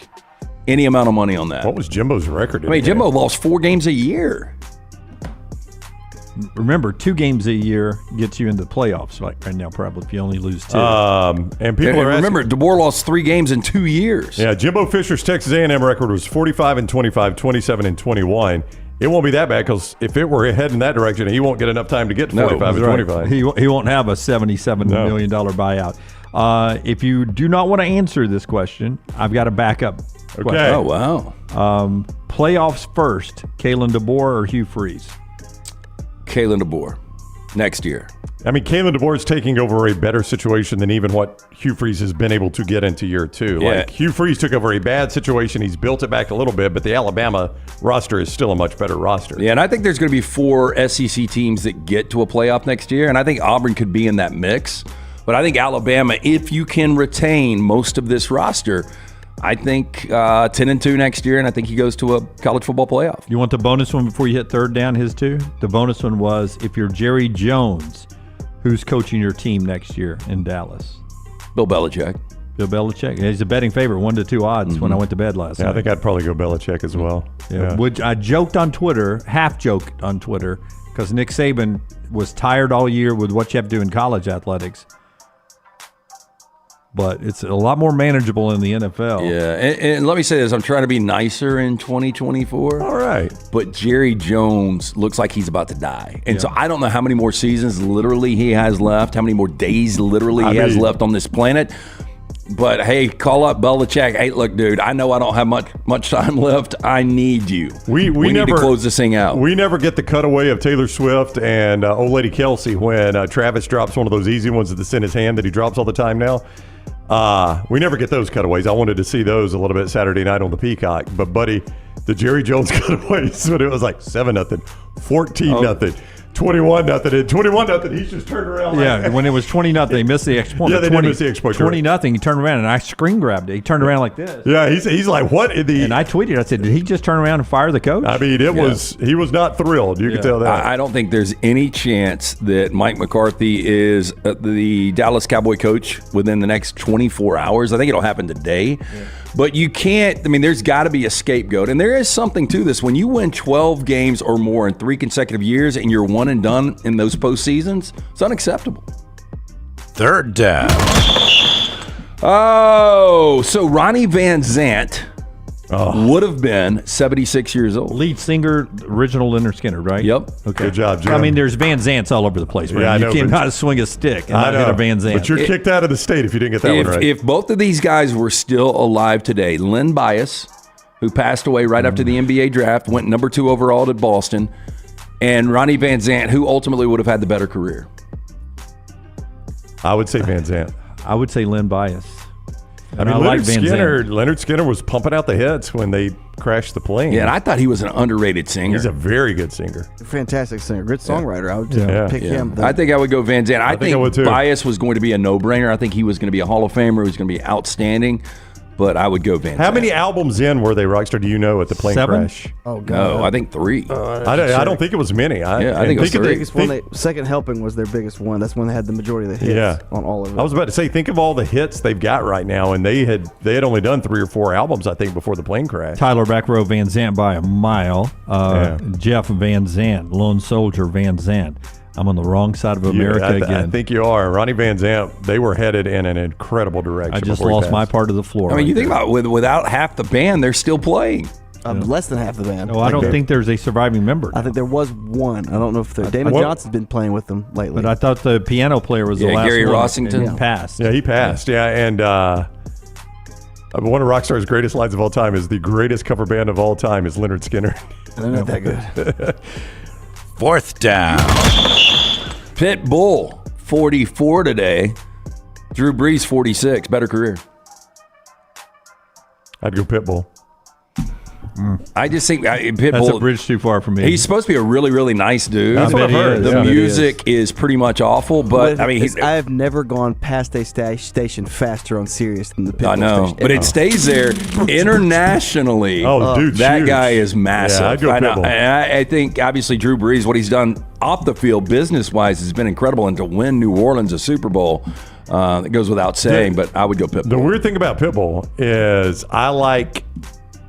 any amount of money on that. What was Jimbo's record? I mean, Jimbo lost 4 games a year. Remember, 2 games a year gets you into the playoffs. Like right now, probably if you only lose 2. And people are remember, DeBoer lost 3 games in 2 years. Yeah, Jimbo Fisher's Texas A&M record was 45-25, 27-21. It won't be that bad because if it were heading that direction, he won't get enough time to get to 45-25. Right. He won't have a $77 million buyout. If you do not want to answer this question, I've got a backup question. Okay. Oh, wow. Playoffs first, Kalen DeBoer or Hugh Freeze? Kalen DeBoer next year. I mean, Kalen DeBoer is taking over a better situation than even what Hugh Freeze has been able to get into year 2. Yeah. Like, Hugh Freeze took over a bad situation. He's built it back a little bit, but the Alabama roster is still a much better roster. Yeah, and I think there's going to be 4 SEC teams that get to a playoff next year, and I think Auburn could be in that mix. But I think Alabama, if you can retain most of this roster, I think 10-2 next year, and I think he goes to a college football playoff. You want the bonus one before you hit third down, his 2? The bonus one was, if you're Jerry Jones, who's coaching your team next year in Dallas? Bill Belichick. Bill Belichick. He's a betting favorite, 1-2 odds when I went to bed last night. I think I'd probably go Belichick as well. Yeah. I joked on Twitter, half joked on Twitter, because Nick Saban was tired all year with what you have to do in college athletics. But it's a lot more manageable in the NFL. Yeah, and let me say this. I'm trying to be nicer in 2024. All right. But Jerry Jones looks like he's about to die. And so I don't know how many more seasons literally he has left, how many more days literally he has left on this planet. But, hey, call up Belichick. Hey, look, dude, I know I don't have much time left. I need you. We need to close this thing out. We never get the cutaway of Taylor Swift and old lady Kelsey when Travis drops one of those easy ones that's in his hand that he drops all the time now. We never get those cutaways. I wanted to see those a little bit Saturday night on the Peacock. But, buddy, the Jerry Jones cutaways, when it was like 7-0, 14-0. 21-0, and 21-0. He's just turned around. Yeah, when it was 20-0, they missed the extra point. Yeah, they did miss the extra point. 20-0. He turned around and I screen grabbed it. He turned around like this. Yeah, he's like, what? And I tweeted. I said, did he just turn around and fire the coach? I mean, he was not thrilled. You can tell that. I don't think there's any chance that Mike McCarthy is the Dallas Cowboy coach within the next 24 hours. I think it'll happen today. Yeah. But you can't, I mean, there's got to be a scapegoat. And there is something to this. When you win 12 games or more in 3 consecutive years and you're one and done in those postseasons, it's unacceptable. Third down. Oh, so Ronnie Van Zant would have been 76 years old. Lead singer, original Leonard Skinner, right? Yep. Okay. Good job, Jim. I mean, there's Van Zants all over the place, right? Yeah, I know, you cannot swing a stick and not hit a Van Zant. But you're kicked out of the state if you didn't get that one right. If both of these guys were still alive today, Len Bias, who passed away right after the NBA draft, went number 2 overall to Boston, and Ronnie Van Zant, who ultimately would have had the better career. I would say Van Zant. I would say Len Bias. I mean, Leonard Skinner was pumping out the hits when they crashed the plane. Yeah, and I thought he was an underrated singer. He's a very good singer. Fantastic singer. Good songwriter. I would pick him. I think I would go Van Zant. I think I would too. Bias was going to be a no-brainer. I think he was going to be a Hall of Famer. He was going to be outstanding. But I would go Van Zant. How many albums in were they, Rockstar, do you know, at the plane 7? crash? Oh, God. No, I think 3. I don't think it was many. I think it was 3. Biggest one second helping was their biggest one. That's when they had the majority of the hits on all of it. I was about to say, think of all the hits they've got right now, and they had only done 3 or 4 albums, I think, before the plane crash. Tyler back row Van Zant by a mile. Jeff Van Zant, Lone Soldier Van Zant. I'm on the wrong side of America again. I think you are. Ronnie Van Zant, they were headed in an incredible direction. I just lost my part of the floor. I mean, you think about it, without half the band, they're still playing. Less than half the band. No, I don't think there's a surviving member. I think there was one. I don't know if Damon Johnson's been playing with them lately. But I thought the piano player was the last Gary one. Rossington. He passed. Yeah, he passed. Yeah, and one of Rockstar's greatest lines of all time is the greatest cover band of all time is Leonard Skinner. They're not that good. Fourth down. Pitbull, 44 today. Drew Brees, 46. Better career. I'd go Pitbull. I just think Pitbull. That's a bridge too far for me. He's supposed to be a really, really nice dude. That's what I've heard. The music is pretty much awful, but I mean, I have never gone past a station faster on Sirius than the Pitbull I know, station. but it stays there internationally. Oh, dude, that huge. guy is massive. Yeah, I'd go Pitbull. And I think obviously Drew Brees, what he's done off the field, business wise, has been incredible. And to win New Orleans a Super Bowl, it goes without saying. But I would go Pitbull. The weird thing about Pitbull is I like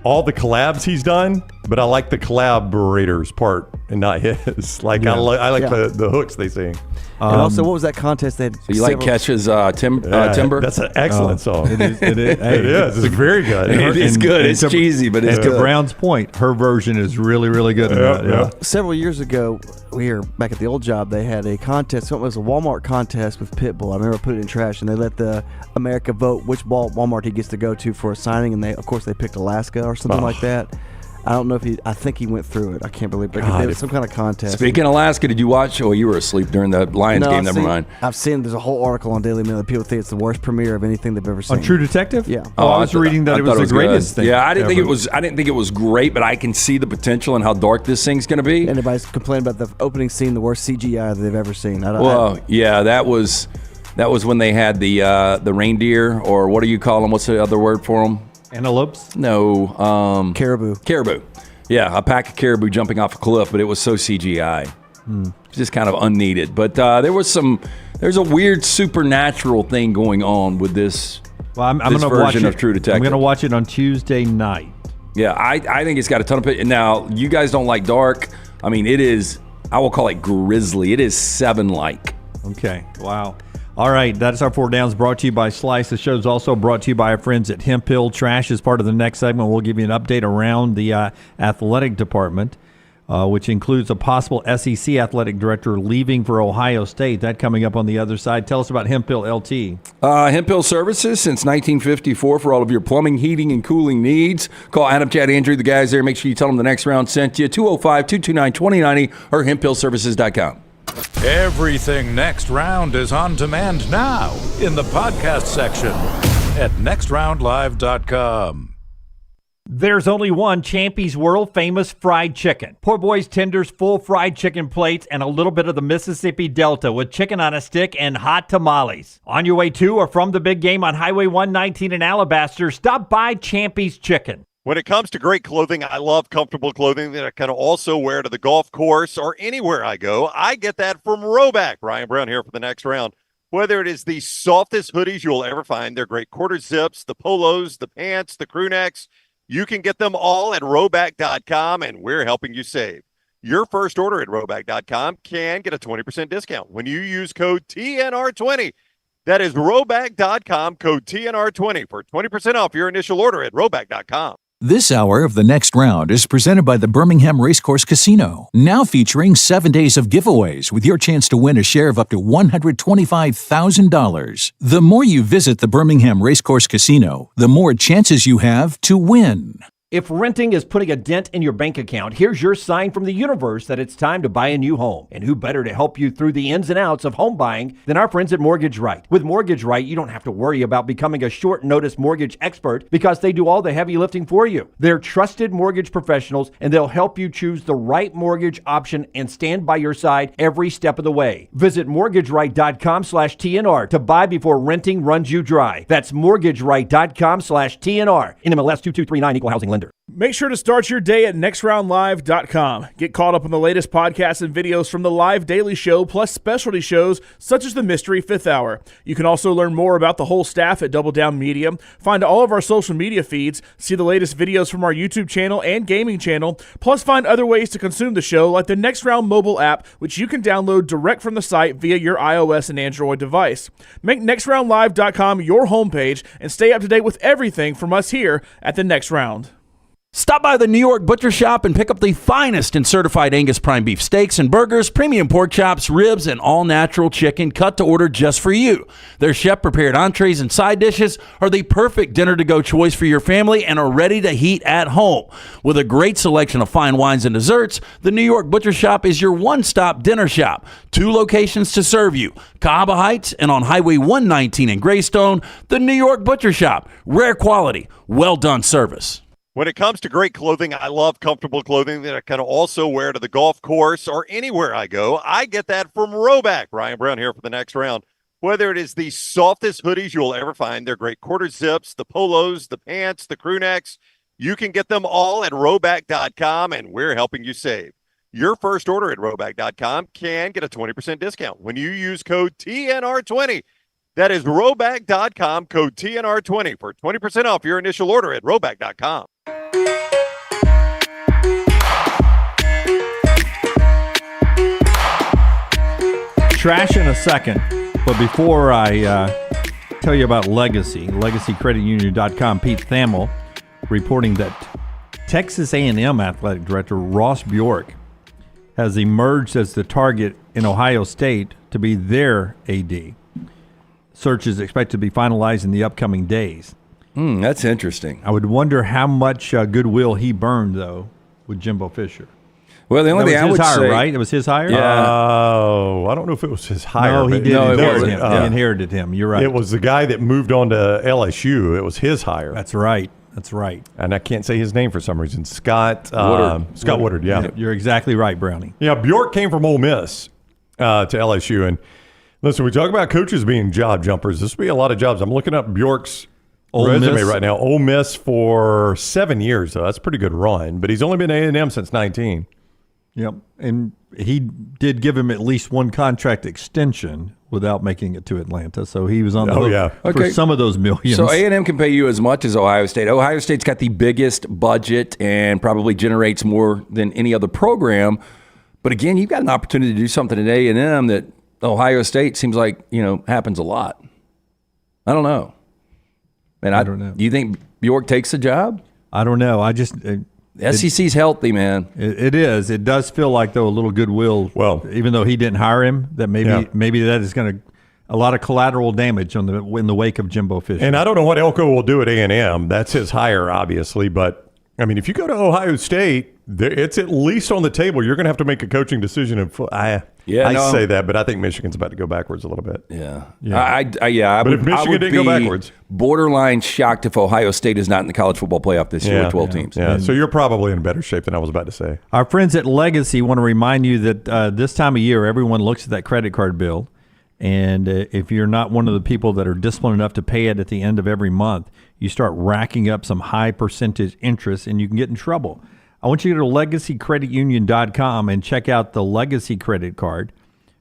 all the collabs he's done, but I like the collaborators part and not his. Like I like the hooks they sing. And also, what was that contest they had? So you like Kesha's Timber? That's an excellent song. It is. It is. It is. It's very good. It is good. It's cheesy, but it's and good. To Brown's point, her version is really, really good. Several years ago, we were back at the old job. They had a contest. It was a Walmart contest with Pitbull. I remember I put it in trash, and they let the America vote which Walmart he gets to go to for a signing, and they picked Alaska or something like that. I don't know if I think he went through it. I can't believe it. There was some kind of contest. Speaking of Alaska, did you watch? Oh, you were asleep during the Lions game. Never mind. I've seen there's a whole article on Daily Mail that people think it's the worst premiere of anything they've ever seen. On True Detective? Yeah. Oh, I was reading that it was the greatest thing. Yeah, I didn't think it was. I didn't think it was great, but I can see the potential and how dark this thing's going to be. Anybody's complaining about the opening scene, the worst CGI that they've ever seen. That was when they had the reindeer, or what do you call them? What's the other word for them? Antelopes? No. Caribou. Caribou. Yeah, a pack of caribou jumping off a cliff, but it was so CGI. It's just kind of unneeded. But there's a weird supernatural thing going on with this. Well, I'm this going to version watch of True Detective. I'm going to watch it on Tuesday night. Yeah, I think it's got a ton of. Now, you guys don't like dark. I mean, it is. I will call it grisly. It is Seven-like. Okay. Wow. All right, that's our Four Downs, brought to you by Slice. The show is also brought to you by our friends at Hemp Hill. Trash is part of the next segment. We'll give you an update around the athletic department, which includes a possible SEC athletic director leaving for Ohio State. That coming up on the other side. Tell us about Hemp Hill, LT. Hemp Hill Services since 1954 for all of your plumbing, heating, and cooling needs. Call Adam, Chad, Andrew, the guys there. Make sure you tell them the next round sent you. 205-229-2090 or hemphillservices.com. Everything Next Round is on demand now in the podcast section at nextroundlive.com. There's only one Champy's world-famous fried chicken. Poor boy's tenders, full fried chicken plates, and a little bit of the Mississippi Delta with chicken on a stick and hot tamales. On your way to or from the big game on Highway 119 in Alabaster, stop by Champy's Chicken. When it comes to great clothing, I love comfortable clothing that I can also wear to the golf course or anywhere I go. I get that from Roback. Ryan Brown here for the next round. Whether it is the softest hoodies you'll ever find, they're great quarter zips, the polos, the pants, the crew necks, you can get them all at Roback.com, and we're helping you save. Your first order at Roback.com can get a 20% discount when you use code TNR20. That is Roback.com, code TNR20 for 20% off your initial order at Roback.com. This hour of The Next Round is presented by the Birmingham Racecourse Casino, now featuring 7 days of giveaways with your chance to win a share of up to $125,000. The more you visit the Birmingham Racecourse Casino, the more chances you have to win. If renting is putting a dent in your bank account, here's your sign from the universe that it's time to buy a new home. And who better to help you through the ins and outs of home buying than our friends at Mortgage Right. With Mortgage Right, you don't have to worry about becoming a short notice mortgage expert because they do all the heavy lifting for you. They're trusted mortgage professionals, and they'll help you choose the right mortgage option and stand by your side every step of the way. Visit mortgageright.com/TNR to buy before renting runs you dry. That's mortgageright.com/TNR. NMLS 2239, Equal Housing Lender. Make sure to start your day at nextroundlive.com. Get caught up on the latest podcasts and videos from the live daily show, plus specialty shows such as the Mystery Fifth Hour. You can also learn more about the whole staff at Double Down Media, find all of our social media feeds, see the latest videos from our YouTube channel and gaming channel, plus find other ways to consume the show like the Next Round mobile app, which you can download direct from the site via your iOS and Android device. Make nextroundlive.com your homepage and stay up to date with everything from us here at the Next Round. Stop by the New York Butcher Shop and pick up the finest in certified Angus prime beef steaks and burgers, premium pork chops, ribs, and all-natural chicken cut to order just for you. Their chef-prepared entrees and side dishes are the perfect dinner-to-go choice for your family and are ready to heat at home. With a great selection of fine wines and desserts, the New York Butcher Shop is your one-stop dinner shop. 2 locations to serve you, Cahaba Heights and on Highway 119 in Greystone. The New York Butcher Shop, rare quality, well-done service. When it comes to great clothing, I love comfortable clothing that I can also wear to the golf course or anywhere I go. I get that from Roback. Ryan Brown here for the next round. Whether it is the softest hoodies you'll ever find, they're great quarter zips, the polos, the pants, the crew necks, you can get them all at Roback.com, and we're helping you save. Your first order at Roback.com can get a 20% discount when you use code TNR20. That is Roback.com, code TNR20 for 20% off your initial order at Roback.com. Trash in a second, but before I tell you about LegacyCreditUnion.com, Pete Thamel reporting that Texas A&M Athletic Director Ross Bjork has emerged as the target in Ohio State to be their AD. Search is expected to be finalized in the upcoming days. That's interesting. I would wonder how much goodwill he burned, though, with Jimbo Fisher. Well, the only thing I would hire, say, right? It was his hire? Yeah. Oh, I don't know if it was his hire. No, he but did inherit wasn't. him. He inherited him. You're right. It was the guy that moved on to LSU. It was his hire. That's right. That's right. And I can't say his name for some reason. Scott Woodard, yeah. You're exactly right, Brownie. Yeah, Bjork came from Ole Miss to LSU. And listen, we talk about coaches being job jumpers. This will be a lot of jobs. I'm looking up Bjork's resume right now. Ole Miss for 7 years, though. That's a pretty good run. But he's only been A&M since 19. Yep. And he did give him at least one contract extension without making it to Atlanta. So he was on the hook for some of those millions. So A&M can pay you as much as Ohio State. Ohio State's got the biggest budget and probably generates more than any other program. But again, you've got an opportunity to do something at A&M that Ohio State seems like, happens a lot. I don't know. And I don't know. Do you think Bjork takes the job? I don't know. SEC's healthy, man. It is. It does feel like, though, a little goodwill. Well, even though he didn't hire him, that maybe that is going to a lot of collateral damage in the wake of Jimbo Fisher. And I don't know what Elko will do at A&M. That's his hire, obviously. But I mean, if you go to Ohio State, it's at least on the table. You're going to have to make a coaching decision. I say that, but I think Michigan's about to go backwards a little bit. Yeah. But if Michigan didn't go backwards, borderline shocked if Ohio State is not in the college football playoff this year with 12 teams. Yeah. So you're probably in better shape than I was about to say. Our friends at Legacy want to remind you that this time of year, everyone looks at that credit card bill. And if you're not one of the people that are disciplined enough to pay it at the end of every month, you start racking up some high percentage interest and you can get in trouble. I want you to go to LegacyCreditUnion.com and check out the Legacy credit card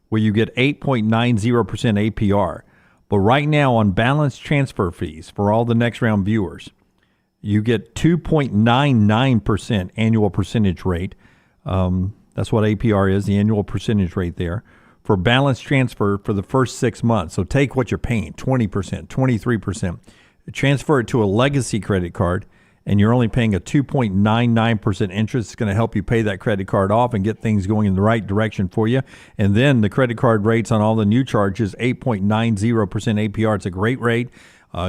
where you get 8.90% APR. But right now on balance transfer fees for all the next round viewers, you get 2.99% annual percentage rate. That's what APR is, the annual percentage rate there, for balance transfer for the first 6 months. So take what you're paying, 20%, 23%, transfer it to a Legacy credit card, and you're only paying a 2.99% interest. It's going to help you pay that credit card off and get things going in the right direction for you. And then the credit card rates on all the new charges, 8.90% APR. It's a great rate,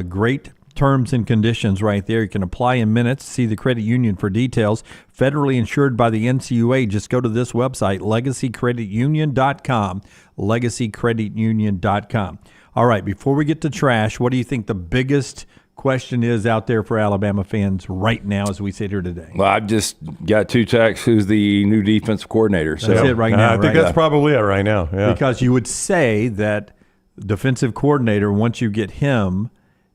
great terms and conditions right there. You can apply in minutes. See the credit union for details. Federally insured by the NCUA. Just go to this website, LegacyCreditUnion.com, LegacyCreditUnion.com. All right, before we get to trash, what do you think the biggest question is out there for Alabama fans right now as we sit here today? Well, I've just got two texts. Who's the new defensive coordinator? That's it right now. I think that's probably it right now. Yeah. Because you would say that defensive coordinator, once you get him,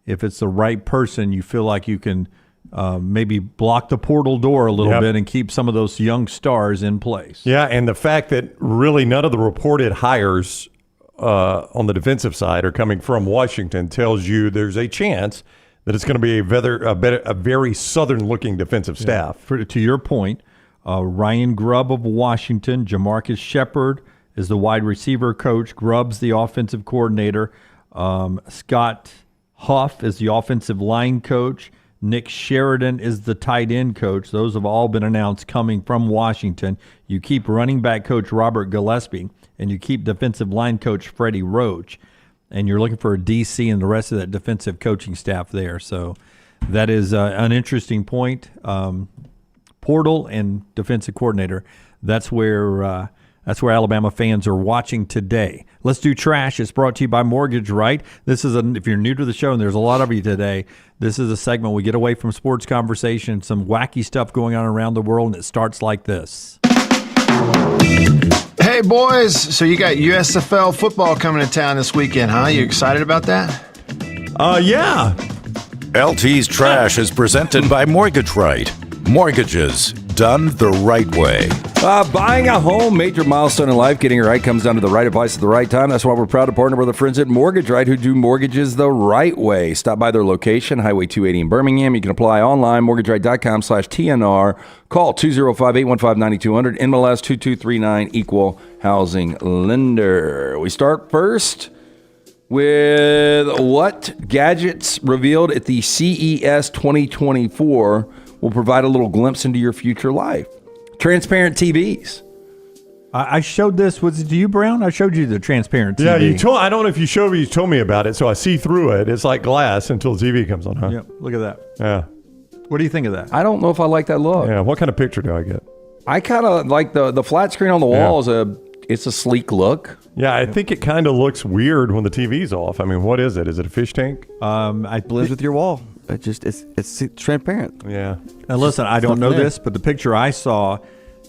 if it's the right person, you feel like you can maybe block the portal door a little bit and keep some of those young stars in place. Yeah, and the fact that really none of the reported hires on the defensive side are coming from Washington tells you there's a chance that it's going to be a very Southern-looking defensive staff. To your point, Ryan Grubb of Washington, Jamarcus Shepard is the wide receiver coach, Grubb's the offensive coordinator, Scott Huff is the offensive line coach, Nick Sheridan is the tight end coach. Those have all been announced coming from Washington. You keep running back coach Robert Gillespie, and you keep defensive line coach Freddie Roach. And you're looking for a DC and the rest of that defensive coaching staff there. So that is an interesting point. Portal and defensive coordinator, that's where Alabama fans are watching today. Let's Do Trash. It's brought to you by Mortgage Right. This is if you're new to the show, and there's a lot of you today, this is a segment we get away from sports conversation, some wacky stuff going on around the world, and it starts like this. Hey, boys. So you got USFL football coming to town this weekend, huh? You excited about that? Yeah. LT's Trash is presented by Mortgage Right. Mortgages done the right way. Buying a home, major milestone in life. Getting it right comes down to the right advice at the right time. That's why we're proud to partner with our friends at Mortgage Right, who do mortgages the right way. Stop by their location, Highway 280 in Birmingham. You can apply online, mortgageright.com/TNR. Call 205-815-9200, NMLS 2239, Equal Housing Lender. We start first with what gadgets revealed at the CES 2024 will provide a little glimpse into your future life. Transparent TVs. I showed this. Was it to you, Brown? I showed you the transparent TV. Yeah, you told. I don't know if you showed me. You told me about it, so I see through it. It's like glass until the TV comes on, huh? Yep. Look at that. Yeah. What do you think of that? I don't know if I like that look. Yeah. What kind of picture do I get? I kind of like the flat screen on the wall. It's a sleek look. Yeah, I think it kind of looks weird when the TV's off. I mean, what is it? Is it a fish tank? It blends with your wall. It's transparent. Yeah. Now listen, I don't know this, but the picture I saw,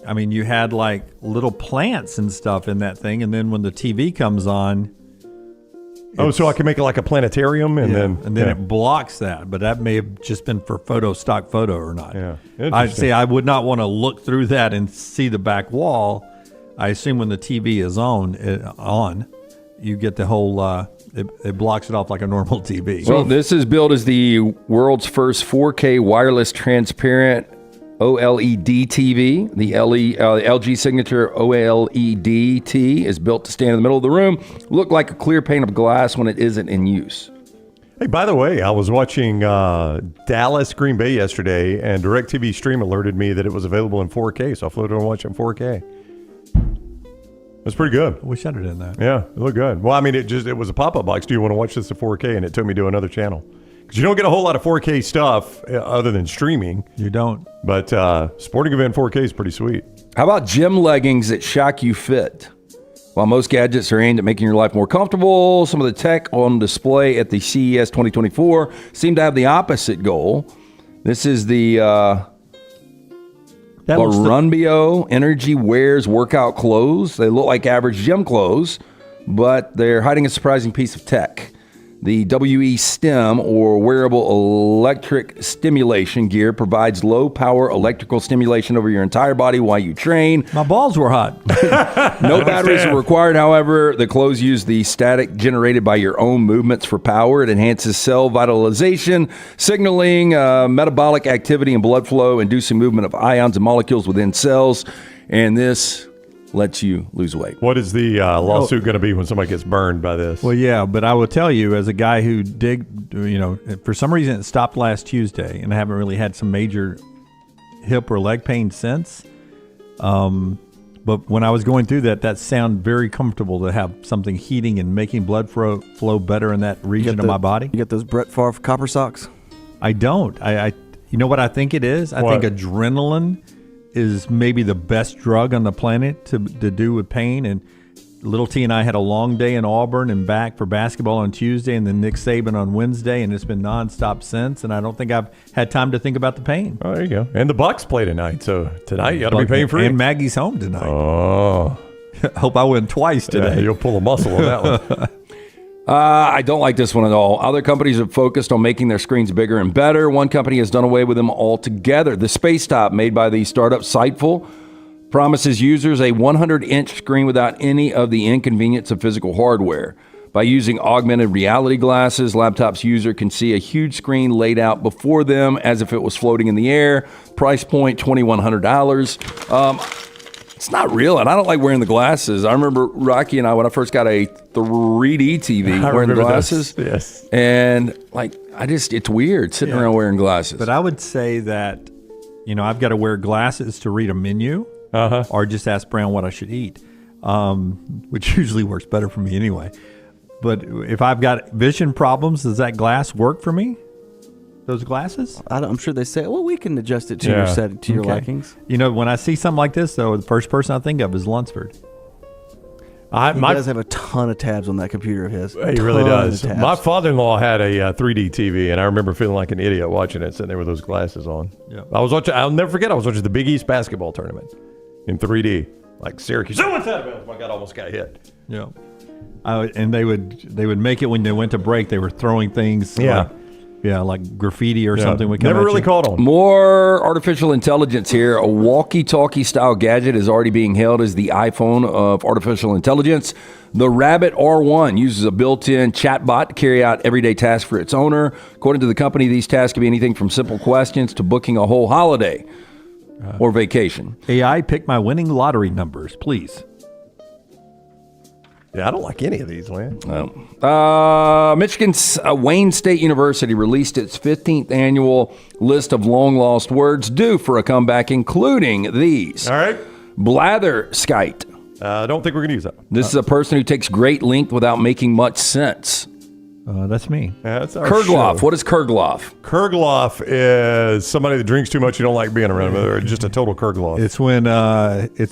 I mean, you had like little plants and stuff in that thing, and then when the TV comes on, so I can make it like a planetarium, and then it blocks that. But that may have just been for stock photo or not. Yeah. I would not want to look through that and see the back wall. I assume when the TV is on, you get the whole. It blocks it off like a normal TV. Well, this is billed as the world's first 4K wireless transparent OLED TV. The LG signature OLED-T is built to stand in the middle of the room, look like a clear pane of glass when it isn't in use. Hey, by the way, I was watching Dallas Green Bay yesterday, and DirecTV Stream alerted me that it was available in 4K, so I flew over and watched it in 4K. It's pretty good. I wish I'd have done that. Yeah, it looked good. Well, I mean, it was a pop-up box. Do you want to watch this at 4K? And it took me to another channel. Because you don't get a whole lot of 4K stuff other than streaming. You don't. But sporting event 4K is pretty sweet. How about gym leggings that shock you fit? While most gadgets are aimed at making your life more comfortable, some of the tech on display at the CES 2024 seem to have the opposite goal. This is the Runbio Energy Wears workout clothes. They look like average gym clothes, but they're hiding a surprising piece of tech. The WE STEM, or wearable electric stimulation gear, provides low-power electrical stimulation over your entire body while you train. My balls were hot. No batteries are required, however. The clothes use the static generated by your own movements for power. It enhances cell vitalization, signaling metabolic activity and blood flow, inducing movement of ions and molecules within cells. And this lets you lose weight. What is the lawsuit going to be when somebody gets burned by this? Well, yeah, but I will tell you, as a guy who for some reason it stopped last Tuesday, and I haven't really had some major hip or leg pain since. But when I was going through that sounded very comfortable to have something heating and making blood flow better in that region of my body. You got those Brett Favre copper socks? I don't. You know what I think it is? I think adrenaline is maybe the best drug on the planet to do with pain. And Little T and I had a long day in Auburn and back for basketball on Tuesday, and then Nick Saban on Wednesday, and it's been nonstop since. And I don't think I've had time to think about the pain. Oh, there you go. And the Bucks play tonight, so tonight you got to be pain free. And Maggie's home tonight. Oh, hope I win twice today. Yeah, you'll pull a muscle on that one. I don't like this one at all. Other companies have focused on making their screens bigger and better. One company has done away with them altogether. The Space Top, made by the startup Sightful, promises users a 100-inch screen without any of the inconvenience of physical hardware. By using augmented reality glasses, laptop's user can see a huge screen laid out before them as if it was floating in the air. Price point, $2,100. It's not real, and I don't like wearing the glasses. I remember Rocky and I, when I first got a 3D TV, wearing the glasses. Yes. And it's weird sitting around wearing glasses. But I would say that, I've got to wear glasses to read a menu or just ask Brown what I should eat, which usually works better for me anyway. But if I've got vision problems, does that glass work for me? Those glasses? I'm sure they say, well, we can adjust it to your setting, to your likings. When I see something like this, though, the first person I think of is Lunsford. He does have a ton of tabs on that computer of his. He really does. My father-in-law had a 3D TV, and I remember feeling like an idiot watching it, sitting there with those glasses on. Yeah. I'll never forget, I was watching the Big East basketball tournament in 3D, like Syracuse. Someone's out of bounds. My God, almost got hit. Yeah. And they would make it when they went to break. They were throwing things. Yeah. Like graffiti or something. Would come Never at really you. caught on. More artificial intelligence here. A walkie-talkie style gadget is already being hailed as the iPhone of artificial intelligence. The Rabbit R1 uses a built-in chatbot to carry out everyday tasks for its owner. According to the company, these tasks can be anything from simple questions to booking a whole holiday or vacation. AI, pick my winning lottery numbers, please. Yeah, I don't like any of these, man. Michigan's Wayne State University released its 15th annual list of long-lost words due for a comeback, including these. All right. Blatherskite. I don't think we're going to use that. This is a person who takes great length without making much sense. That's me. Yeah, that's our Kergloff. show. What is Kergloff? Kergloff is somebody that drinks too much you don't like being around, or just a total Kergloff. It's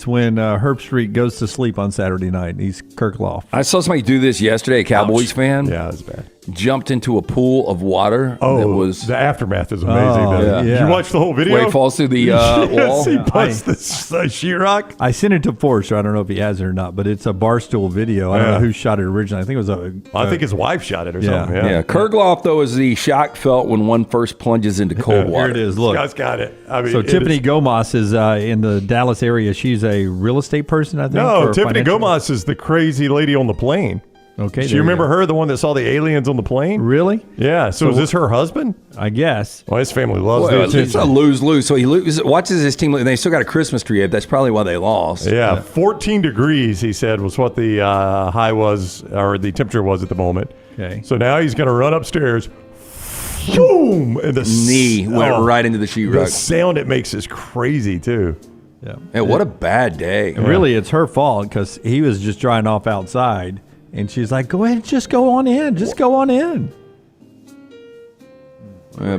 when Herb Street goes to sleep on Saturday night. He's Kergloff. I saw somebody do this yesterday, a Cowboys fan. Yeah, that's bad. Jumped into a pool of water. Oh, that was the aftermath is amazing. yeah. Did you watch the whole video? Where he falls through the wall. Yes, he busts the sheetrock. I sent it to Forrester. I don't know if he has it or not, but it's a Barstool video. I don't know who shot it originally. I think it was I think his wife shot it or something. Yeah. Kergloff, though, is the shock felt when one first plunges into cold water. Here it is. Look. Scott's got it. I mean, So Tiffany Gomas is in the Dallas area. She's a real estate person, I think. No, or Tiffany financial- Gomas is the crazy lady on the plane. Okay. Do there you remember go. her, the one that saw the aliens on the plane? Really? Yeah. So is this her husband? I guess. Well, his family loves Well, this. it's a lose-lose. So he watches his team. They still got a Christmas tree up. That's probably why they lost. Yeah, 14 degrees, he said, was what the high was, or the temperature was at the moment. Okay. So now he's going to run upstairs. Boom! And the knee went right into the sheetrock. The sound it makes is crazy, too. Yeah. Hey, what a bad day. And really, it's her fault because he was just drying off outside. And she's like, go ahead, just go on in. Just go on in.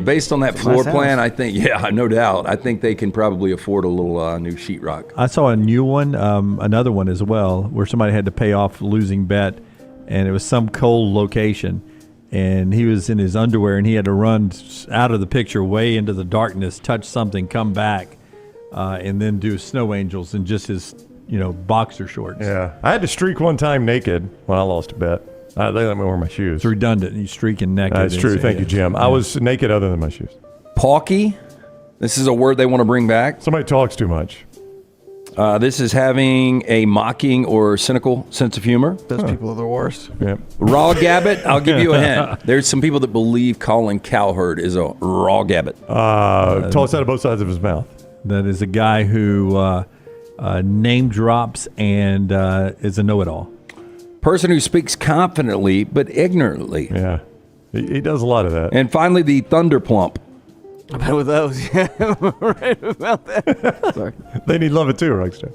Based on that floor nice plan, house. I think, no doubt. I think they can probably afford a little new sheetrock. I saw a new one, another one as well, where somebody had to pay off a losing bet. And it was some cold location. And he was in his underwear and he had to run out of the picture way into the darkness, touch something, come back, and then do snow angels in just his boxer shorts. Yeah. I had to streak one time naked when I lost a bet. They let me wear my shoes. It's redundant. You streaking naked. That's true. Thank you, Jim. I was naked other than my shoes. Pawky. This is a word they want to bring back. Somebody talks too much. This is having a mocking or cynical sense of humor. Those people are the worst. Yeah. Raw gabbit. I'll give you a hint. There's some people that believe Colin Cowherd is a raw gabbit. Toss out of both sides of his mouth. That is a guy who name drops and is a know-it-all. Person who speaks confidently but ignorantly. Yeah. He does a lot of that. And finally, the thunderplump. I've been with those. Yeah, right about that. Sorry. They need love it too, Rockstar.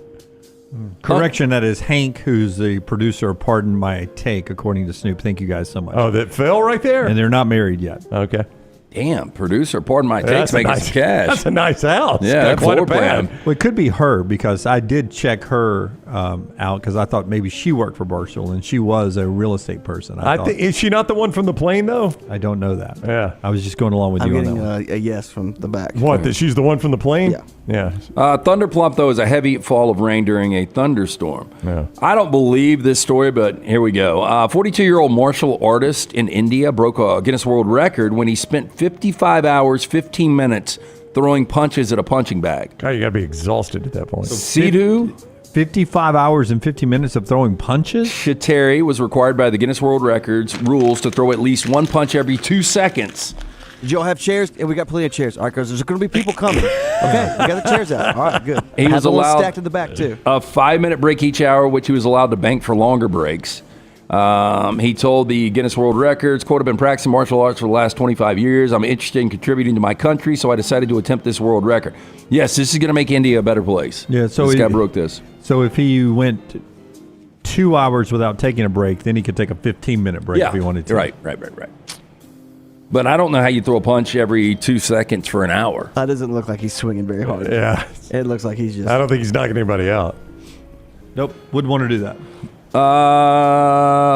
Correction, that is Hank, who's the producer of Pardon My Take, according to Snoop. Thank you guys so much. Oh, that fell right there? And they're not married yet. Okay. Damn, producer, Pardon My That's Take's making nice, some cash. That's a nice house. Yeah, Got quite a floor plan. pad. Well, it could be her because I did check her out because I thought maybe she worked for Barstool and she was a real estate person. I think is she not the one from the plane though? I don't know that. Yeah. I was just going along with I'm you on getting that one. a yes from the back. What? That she's the one from the plane? Yeah. Yeah. Thunderplump, though, is a heavy fall of rain during a thunderstorm. Yeah. I don't believe this story, but here we go. 42-year-old martial artist in India broke a Guinness World Record when he spent 55 hours, 15 minutes throwing punches at a punching bag. God, you got to be exhausted at that point. Sidhu 55 hours and 50 minutes of throwing punches? Shateri was required by the Guinness World Records rules to throw at least one punch every 2 seconds. Did you all have chairs? Yeah, we got plenty of chairs. All right, because there's going to be people coming. Okay, we got the chairs out. All right, good. He was the one allowed stacked in the back, too. a 5-minute break each hour, which he was allowed to bank for longer breaks. He told the Guinness World Records, quote, I've been practicing martial arts for the last 25 years. I'm interested in contributing to my country, so I decided to attempt this world record. Yes, this is going to make India a better place. Yeah, so this guy broke this. So if he went 2 hours without taking a break, then he could take a 15-minute break if he wanted to. Right. But I don't know how you throw a punch every 2 seconds for an hour. That doesn't look like he's swinging very hard. Yeah. It looks like he's just... I don't think he's knocking anybody out. Nope, wouldn't want to do that.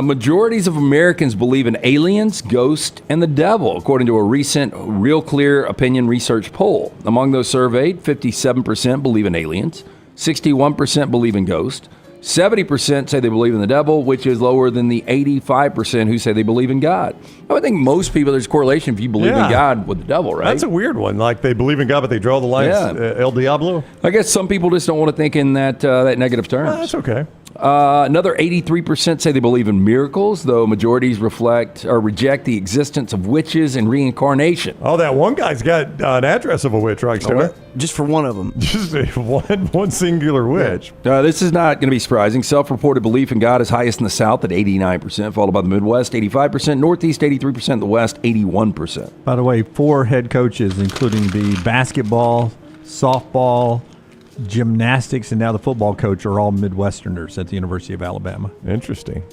Majorities of Americans believe in aliens, ghosts, and the devil, according to a recent Real Clear Opinion Research poll. Among those surveyed, 57% believe in aliens, 61% believe in ghosts, 70% say they believe in the devil, which is lower than the 85% who say they believe in God. I would think most people, there's a correlation if you believe in God with the devil, right? That's a weird one. Like they believe in God, but they draw the lines El Diablo. I guess some people just don't want to think in that negative terms. That's okay. Another 83% say they believe in miracles, though majorities reject the existence of witches and reincarnation. Oh, that one guy's got an address of a witch, right, Stuart? Just for one of them. Just one singular witch. This is not going to be surprising. Self-reported belief in God is highest in the South at 89%, followed by the Midwest, 85%, Northeast, 83%, the West, 81%. By the way, 4 head coaches, including the basketball, softball, gymnastics, and now the football coach, are all Midwesterners at the University of Alabama. Interesting.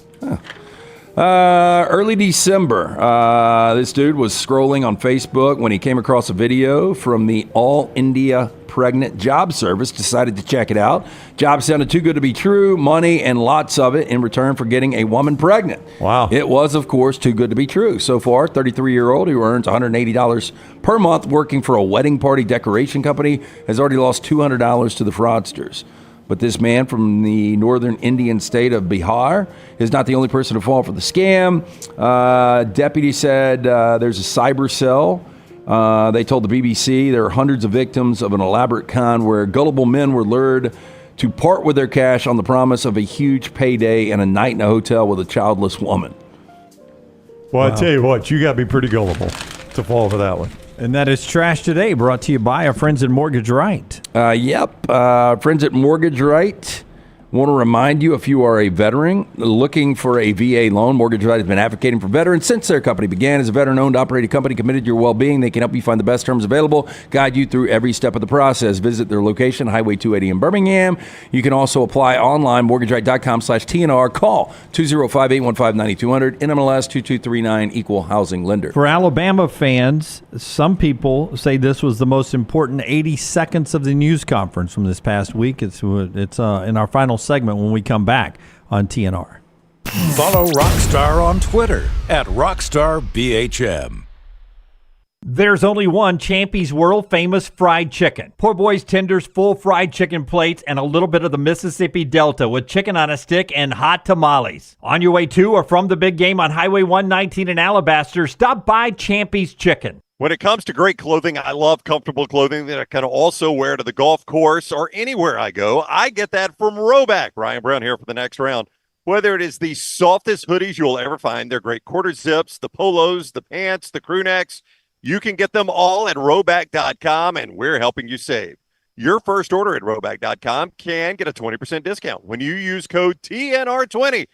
Early December, this dude was scrolling on Facebook when he came across a video from the All India Pregnant Job Service, decided to check it out. Job sounded too good to be true, money and lots of it in return for getting a woman pregnant. Wow. It was, of course, too good to be true. So far, 33-year-old who earns $180 per month working for a wedding party decoration company has already lost $200 to the fraudsters. But this man from the northern Indian state of Bihar is not the only person to fall for the scam. Deputy said there's a cyber cell. They told the BBC there are hundreds of victims of an elaborate con where gullible men were lured to part with their cash on the promise of a huge payday and a night in a hotel with a childless woman. Well, I tell you what, you got to be pretty gullible to fall for that one. And that is Trash Today, brought to you by our friends at Mortgage Right. Friends at Mortgage Right want to remind you, if you are a veteran looking for a VA loan, Mortgage Right has been advocating for veterans since their company began. As a veteran-owned, operated company committed to your well-being, they can help you find the best terms available, guide you through every step of the process. Visit their location, Highway 280 in Birmingham. You can also apply online, mortgageright.com/TNR. Call 205-815-9200, NMLS 2239, Equal Housing Lender. For Alabama fans, some people say this was the most important 80 seconds of the news conference from this past week. It's in our final segment when we come back on TNR. Follow Rockstar on Twitter at RockstarBHM. There's only one Champy's world-famous fried chicken. Poor boy's tenders, full fried chicken plates, and a little bit of the Mississippi Delta with chicken on a stick and hot tamales. On your way to or from the big game on Highway 119 in Alabaster, stop by Champy's Chicken. When it comes to great clothing, I love comfortable clothing that I can also wear to the golf course or anywhere I go. I get that from Roback. Ryan Brown here for the next round. Whether it is the softest hoodies you'll ever find, they're great quarter zips, the polos, the pants, the crew necks, you can get them all at Roback.com, and we're helping you save. Your first order at Roback.com can get a 20% discount when you use code TNR20.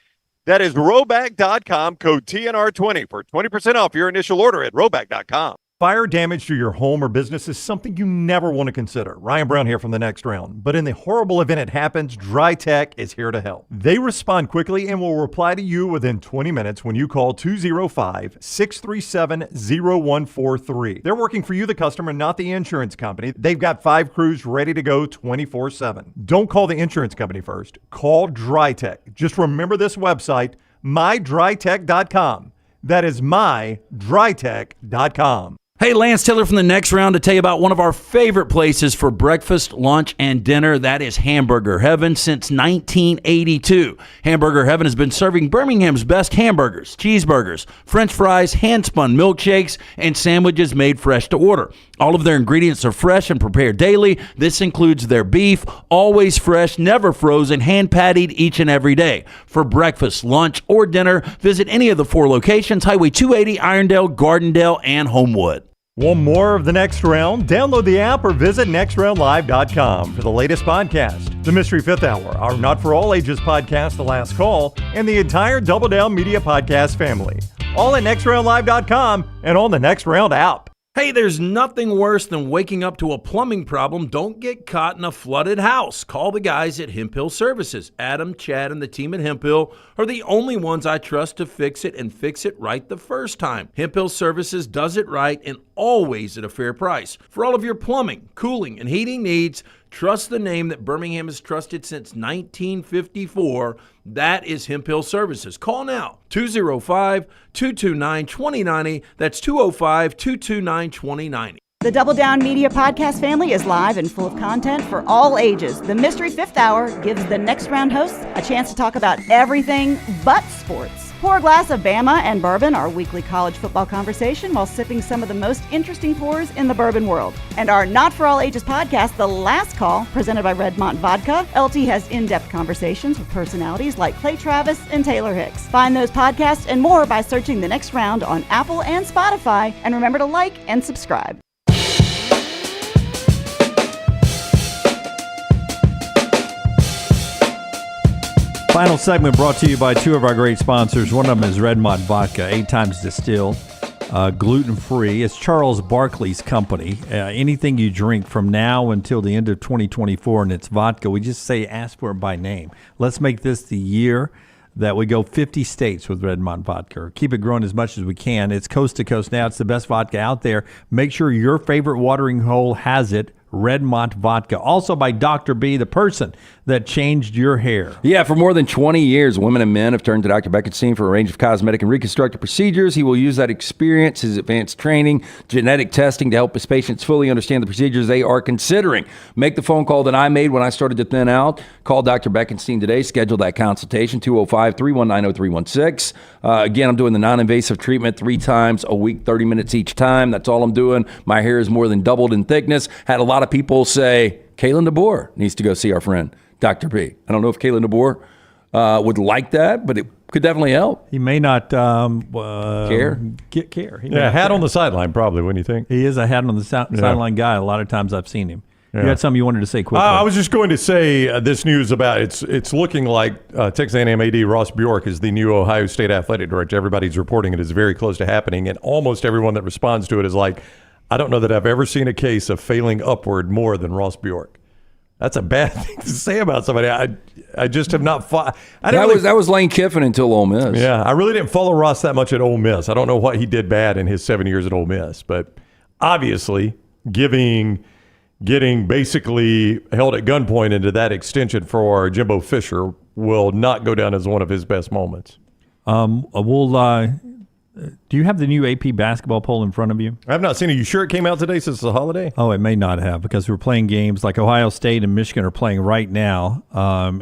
That is Roback.com, code TNR20 for 20% off your initial order at Roback.com. Fire damage to your home or business is something you never want to consider. Ryan Brown here from the next round. But in the horrible event it happens, Dry Tech is here to help. They respond quickly and will reply to you within 20 minutes when you call 205-637-0143. They're working for you, the customer, not the insurance company. They've got 5 crews ready to go 24/7. Don't call the insurance company first. Call Dry Tech. Just remember this website, mydrytech.com. That is mydrytech.com. Hey, Lance Taylor from the next round to tell you about one of our favorite places for breakfast, lunch, and dinner. That is Hamburger Heaven since 1982. Hamburger Heaven has been serving Birmingham's best hamburgers, cheeseburgers, French fries, hand-spun milkshakes, and sandwiches made fresh to order. All of their ingredients are fresh and prepared daily. This includes their beef, always fresh, never frozen, hand-pattied each and every day. For breakfast, lunch, or dinner, visit any of the 4 locations, Highway 280, Irondale, Gardendale, and Homewood. Want more of the Next Round? Download the app or visit nextroundlive.com for the latest podcast, The Mystery Fifth Hour, our Not For All Ages podcast, The Last Call, and the entire Double Down Media podcast family. All at nextroundlive.com and on the Next Round app. Hey, there's nothing worse than waking up to a plumbing problem. Don't get caught in a flooded house. Call the guys at Hemp Hill Services. Adam, Chad, and the team at Hemp Hill are the only ones I trust to fix it and fix it right the first time. Hemp Hill Services does it right and always at a fair price. For all of your plumbing, cooling, and heating needs, Trust the name that Birmingham has trusted since 1954. That is Hemp Hill Services. Call now, 205-229-2090. That's 205-229-2090. The Double Down Media podcast family is live and full of content for all ages. The Mystery Fifth Hour gives the Next Round hosts a chance to talk about everything but sports. Pour a glass of Bama and bourbon, our weekly college football conversation, while sipping some of the most interesting pours in the bourbon world. And our Not For All Ages podcast, The Last Call, presented by Redmont Vodka. LT has in-depth conversations with personalities like Clay Travis and Taylor Hicks. Find those podcasts and more by searching The Next Round on Apple and Spotify. And remember to like and subscribe. Final segment brought to you by two of our great sponsors. One of them is Redmont Vodka, 8 times distilled, gluten-free. It's Charles Barkley's company. Anything you drink from now until the end of 2024 and it's vodka, we just say ask for it by name. Let's make this the year that we go 50 states with Redmont Vodka. Or keep it growing as much as we can. It's coast to coast now. It's the best vodka out there. Make sure your favorite watering hole has it. Redmont Vodka. Also by Dr. B, the person that changed your hair. Yeah, for more than 20 years, women and men have turned to Dr. Beckenstein for a range of cosmetic and reconstructive procedures. He will use that experience, his advanced training, genetic testing to help his patients fully understand the procedures they are considering. Make the phone call that I made when I started to thin out. Call Dr. Beckenstein today. Schedule that consultation, 205-319-0316. Again, I'm doing the non-invasive treatment 3 times a week, 30 minutes each time. That's all I'm doing. My hair is more than doubled in thickness. Had a lot of people say, Kalen DeBoer needs to go see our friend, Dr. B. I don't know if Kalen DeBoer would like that, but it could definitely help. He may not care. Get care. He Yeah, hat on the sideline probably, wouldn't you think? He is a hat on the sideline guy. A lot of times I've seen him. You had something you wanted to say quickly. I was just going to say this news about it's looking like Texas A&M AD Ross Bjork is the new Ohio State athletic director. Everybody's reporting it is very close to happening, and almost everyone that responds to it is like, I don't know that I've ever seen a case of failing upward more than Ross Bjork. That's a bad thing to say about somebody. I just have not fought. That was Lane Kiffin until Ole Miss. Yeah, I really didn't follow Ross that much at Ole Miss. I don't know what he did bad in his 7 years at Ole Miss, but obviously getting basically held at gunpoint into that extension for Jimbo Fisher will not go down as one of his best moments. Do you have the new AP basketball poll in front of you? I have not seen it. You sure it came out today since the holiday? Oh, it may not have, because we're playing games like Ohio State and Michigan are playing right now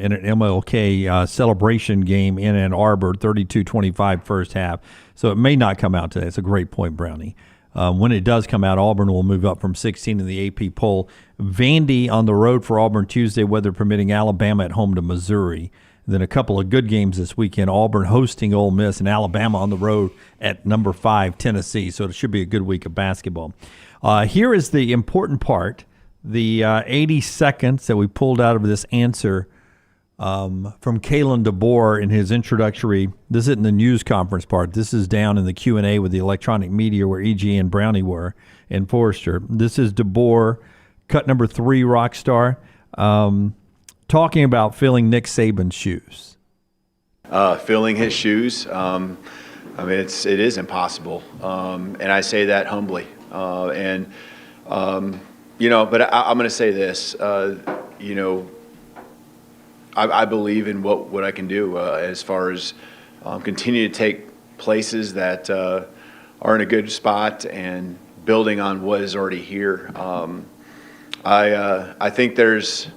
in an MLK celebration game in Ann Arbor, 32-25 first half. So it may not come out today. It's a great point, Brownie. When it does come out, Auburn will move up from 16 in the AP poll. Vandy on the road for Auburn Tuesday, weather permitting. Alabama at home to Missouri. Then a couple of good games this weekend. Auburn hosting Ole Miss and Alabama on the road at number 5, Tennessee. So it should be a good week of basketball. Here is the important part, the 80 seconds that we pulled out of this answer from Kalen DeBoer in his introductory. This isn't the news conference part. This is down in the Q&A with the electronic media where E.G. and Brownie were and Forrester. This is DeBoer, cut number 3, rock star. Talking about filling Nick Saban's shoes. Filling his shoes, I mean, it is impossible, and I say that humbly. But I'm going to say this. I believe in what I can do as far as continue to take places that are in a good spot and building on what is already here. I think there's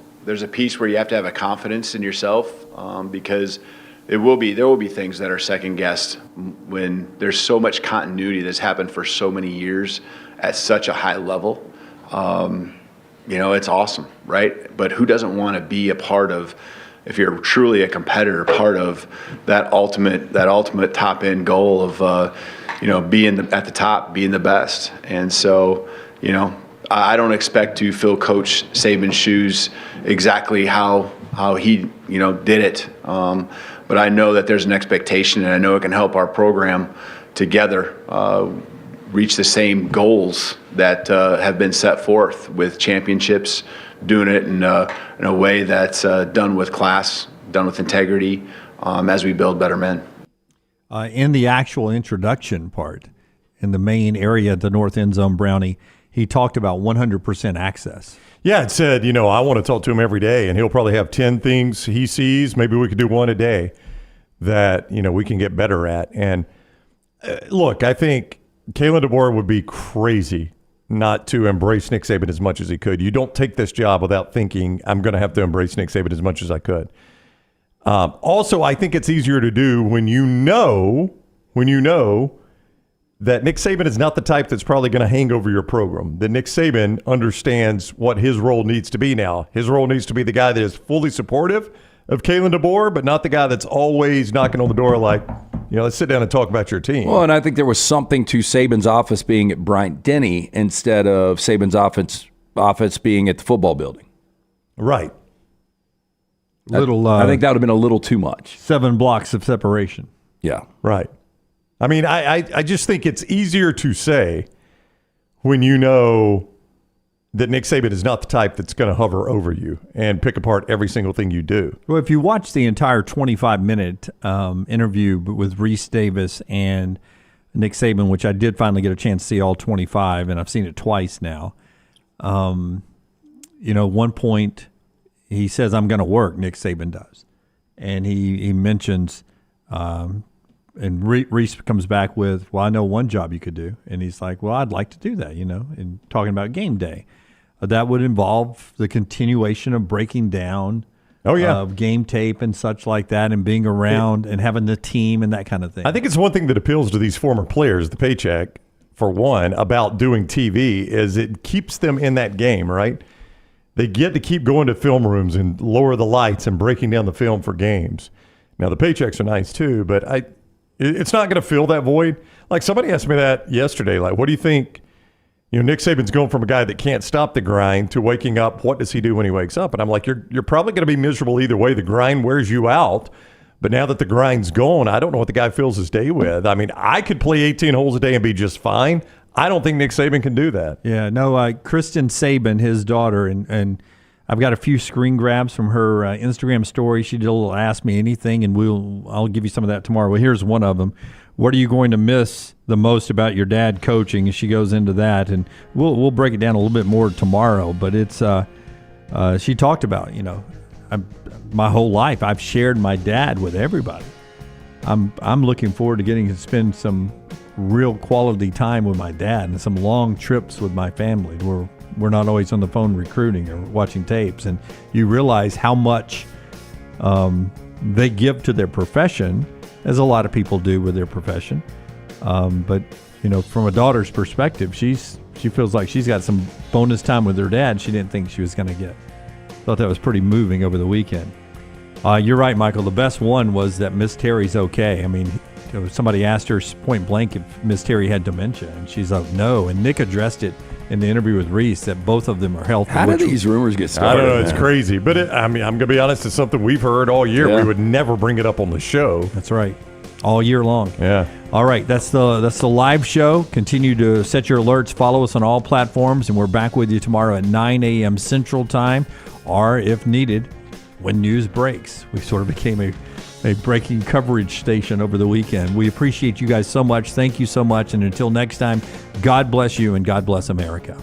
a piece where you have to have a confidence in yourself because there will be things that are second guessed when there's so much continuity that's happened for so many years at such a high level. It's awesome, right? But who doesn't want to be a part of, if you're truly a competitor, part of that ultimate top end goal of being at the top, being the best. And so, I don't expect to fill Coach Saban's shoes exactly how he did it, but I know that there's an expectation, and I know it can help our program together reach the same goals that have been set forth with championships, doing it in a way that's done with class, done with integrity, as we build better men. In the actual introduction part, in the main area at the north end zone, Brownie, he talked about 100% access. Yeah, it said, I want to talk to him every day, and he'll probably have 10 things he sees. Maybe we could do one a day that, we can get better at. And look, I think Kalen DeBoer would be crazy not to embrace Nick Saban as much as he could. You don't take this job without thinking, I'm going to have to embrace Nick Saban as much as I could. Also, I think it's easier to do when you know that Nick Saban is not the type that's probably going to hang over your program. That Nick Saban understands what his role needs to be now. His role needs to be the guy that is fully supportive of Kalen DeBoer, but not the guy that's always knocking on the door like, let's sit down and talk about your team. Well, and I think there was something to Saban's office being at Bryant-Denny instead of Saban's office being at the football building. Right. I think that would have been a little too much. 7 blocks of separation. Yeah. Right. I mean, I just think it's easier to say when you know that Nick Saban is not the type that's going to hover over you and pick apart every single thing you do. Well, if you watch the entire 25-minute interview with Reese Davis and Nick Saban, which I did finally get a chance to see all 25, and I've seen it twice now, one point he says, I'm going to work, Nick Saban does. And he mentions, and Reese comes back with, well, I know one job you could do. And he's like, well, I'd like to do that, and talking about game day. That would involve the continuation of breaking down of game tape and such like that, and being around and having the team and that kind of thing. I think it's one thing that appeals to these former players, the paycheck, for one, about doing TV, is it keeps them in that game, right? They get to keep going to film rooms and lower the lights and breaking down the film for games. Now, the paychecks are nice too, but it's not going to fill that void. Like, somebody asked me that yesterday, like, what do you think? Nick Saban's going from a guy that can't stop the grind to waking up. What does he do when he wakes up? And I'm like, you're probably going to be miserable either way. The grind wears you out. But now that the grind's gone, I don't know what the guy fills his day with. I mean, I could play 18 holes a day and be just fine. I don't think Nick Saban can do that. Yeah, no, Kristen Saban, his daughter, and I've got a few screen grabs from her Instagram story. She did a little Ask Me Anything, and I'll give you some of that tomorrow. Well, here's one of them. What are you going to miss the most about your dad coaching? And she goes into that, and we'll break it down a little bit more tomorrow. But it's she talked about, my whole life I've shared my dad with everybody. I'm looking forward to getting to spend some real quality time with my dad and some long trips with my family where we're not always on the phone recruiting or watching tapes. And you realize how much they give to their profession, as a lot of people do with their profession. But from a daughter's perspective, she feels like she's got some bonus time with her dad she didn't think she was going to get. Thought that was pretty moving over the weekend. You're right, Michael. The best one was that Miss Terry's okay. I mean, somebody asked her point blank if Miss Terry had dementia, and she's like, no. And Nick addressed it in the interview with Reese that both of them are healthy. How did these rumors get started? I don't know. It's crazy. But I'm going to be honest, it's something we've heard all year. Yeah. We would never bring it up on the show. That's right. All year long. Yeah. All right. That's the live show. Continue to set your alerts. Follow us on all platforms. And we're back with you tomorrow at 9 a.m. Central Time, or if needed, when news breaks. We sort of became a breaking coverage station over the weekend. We appreciate you guys so much. Thank you so much. And until next time, God bless you and God bless America.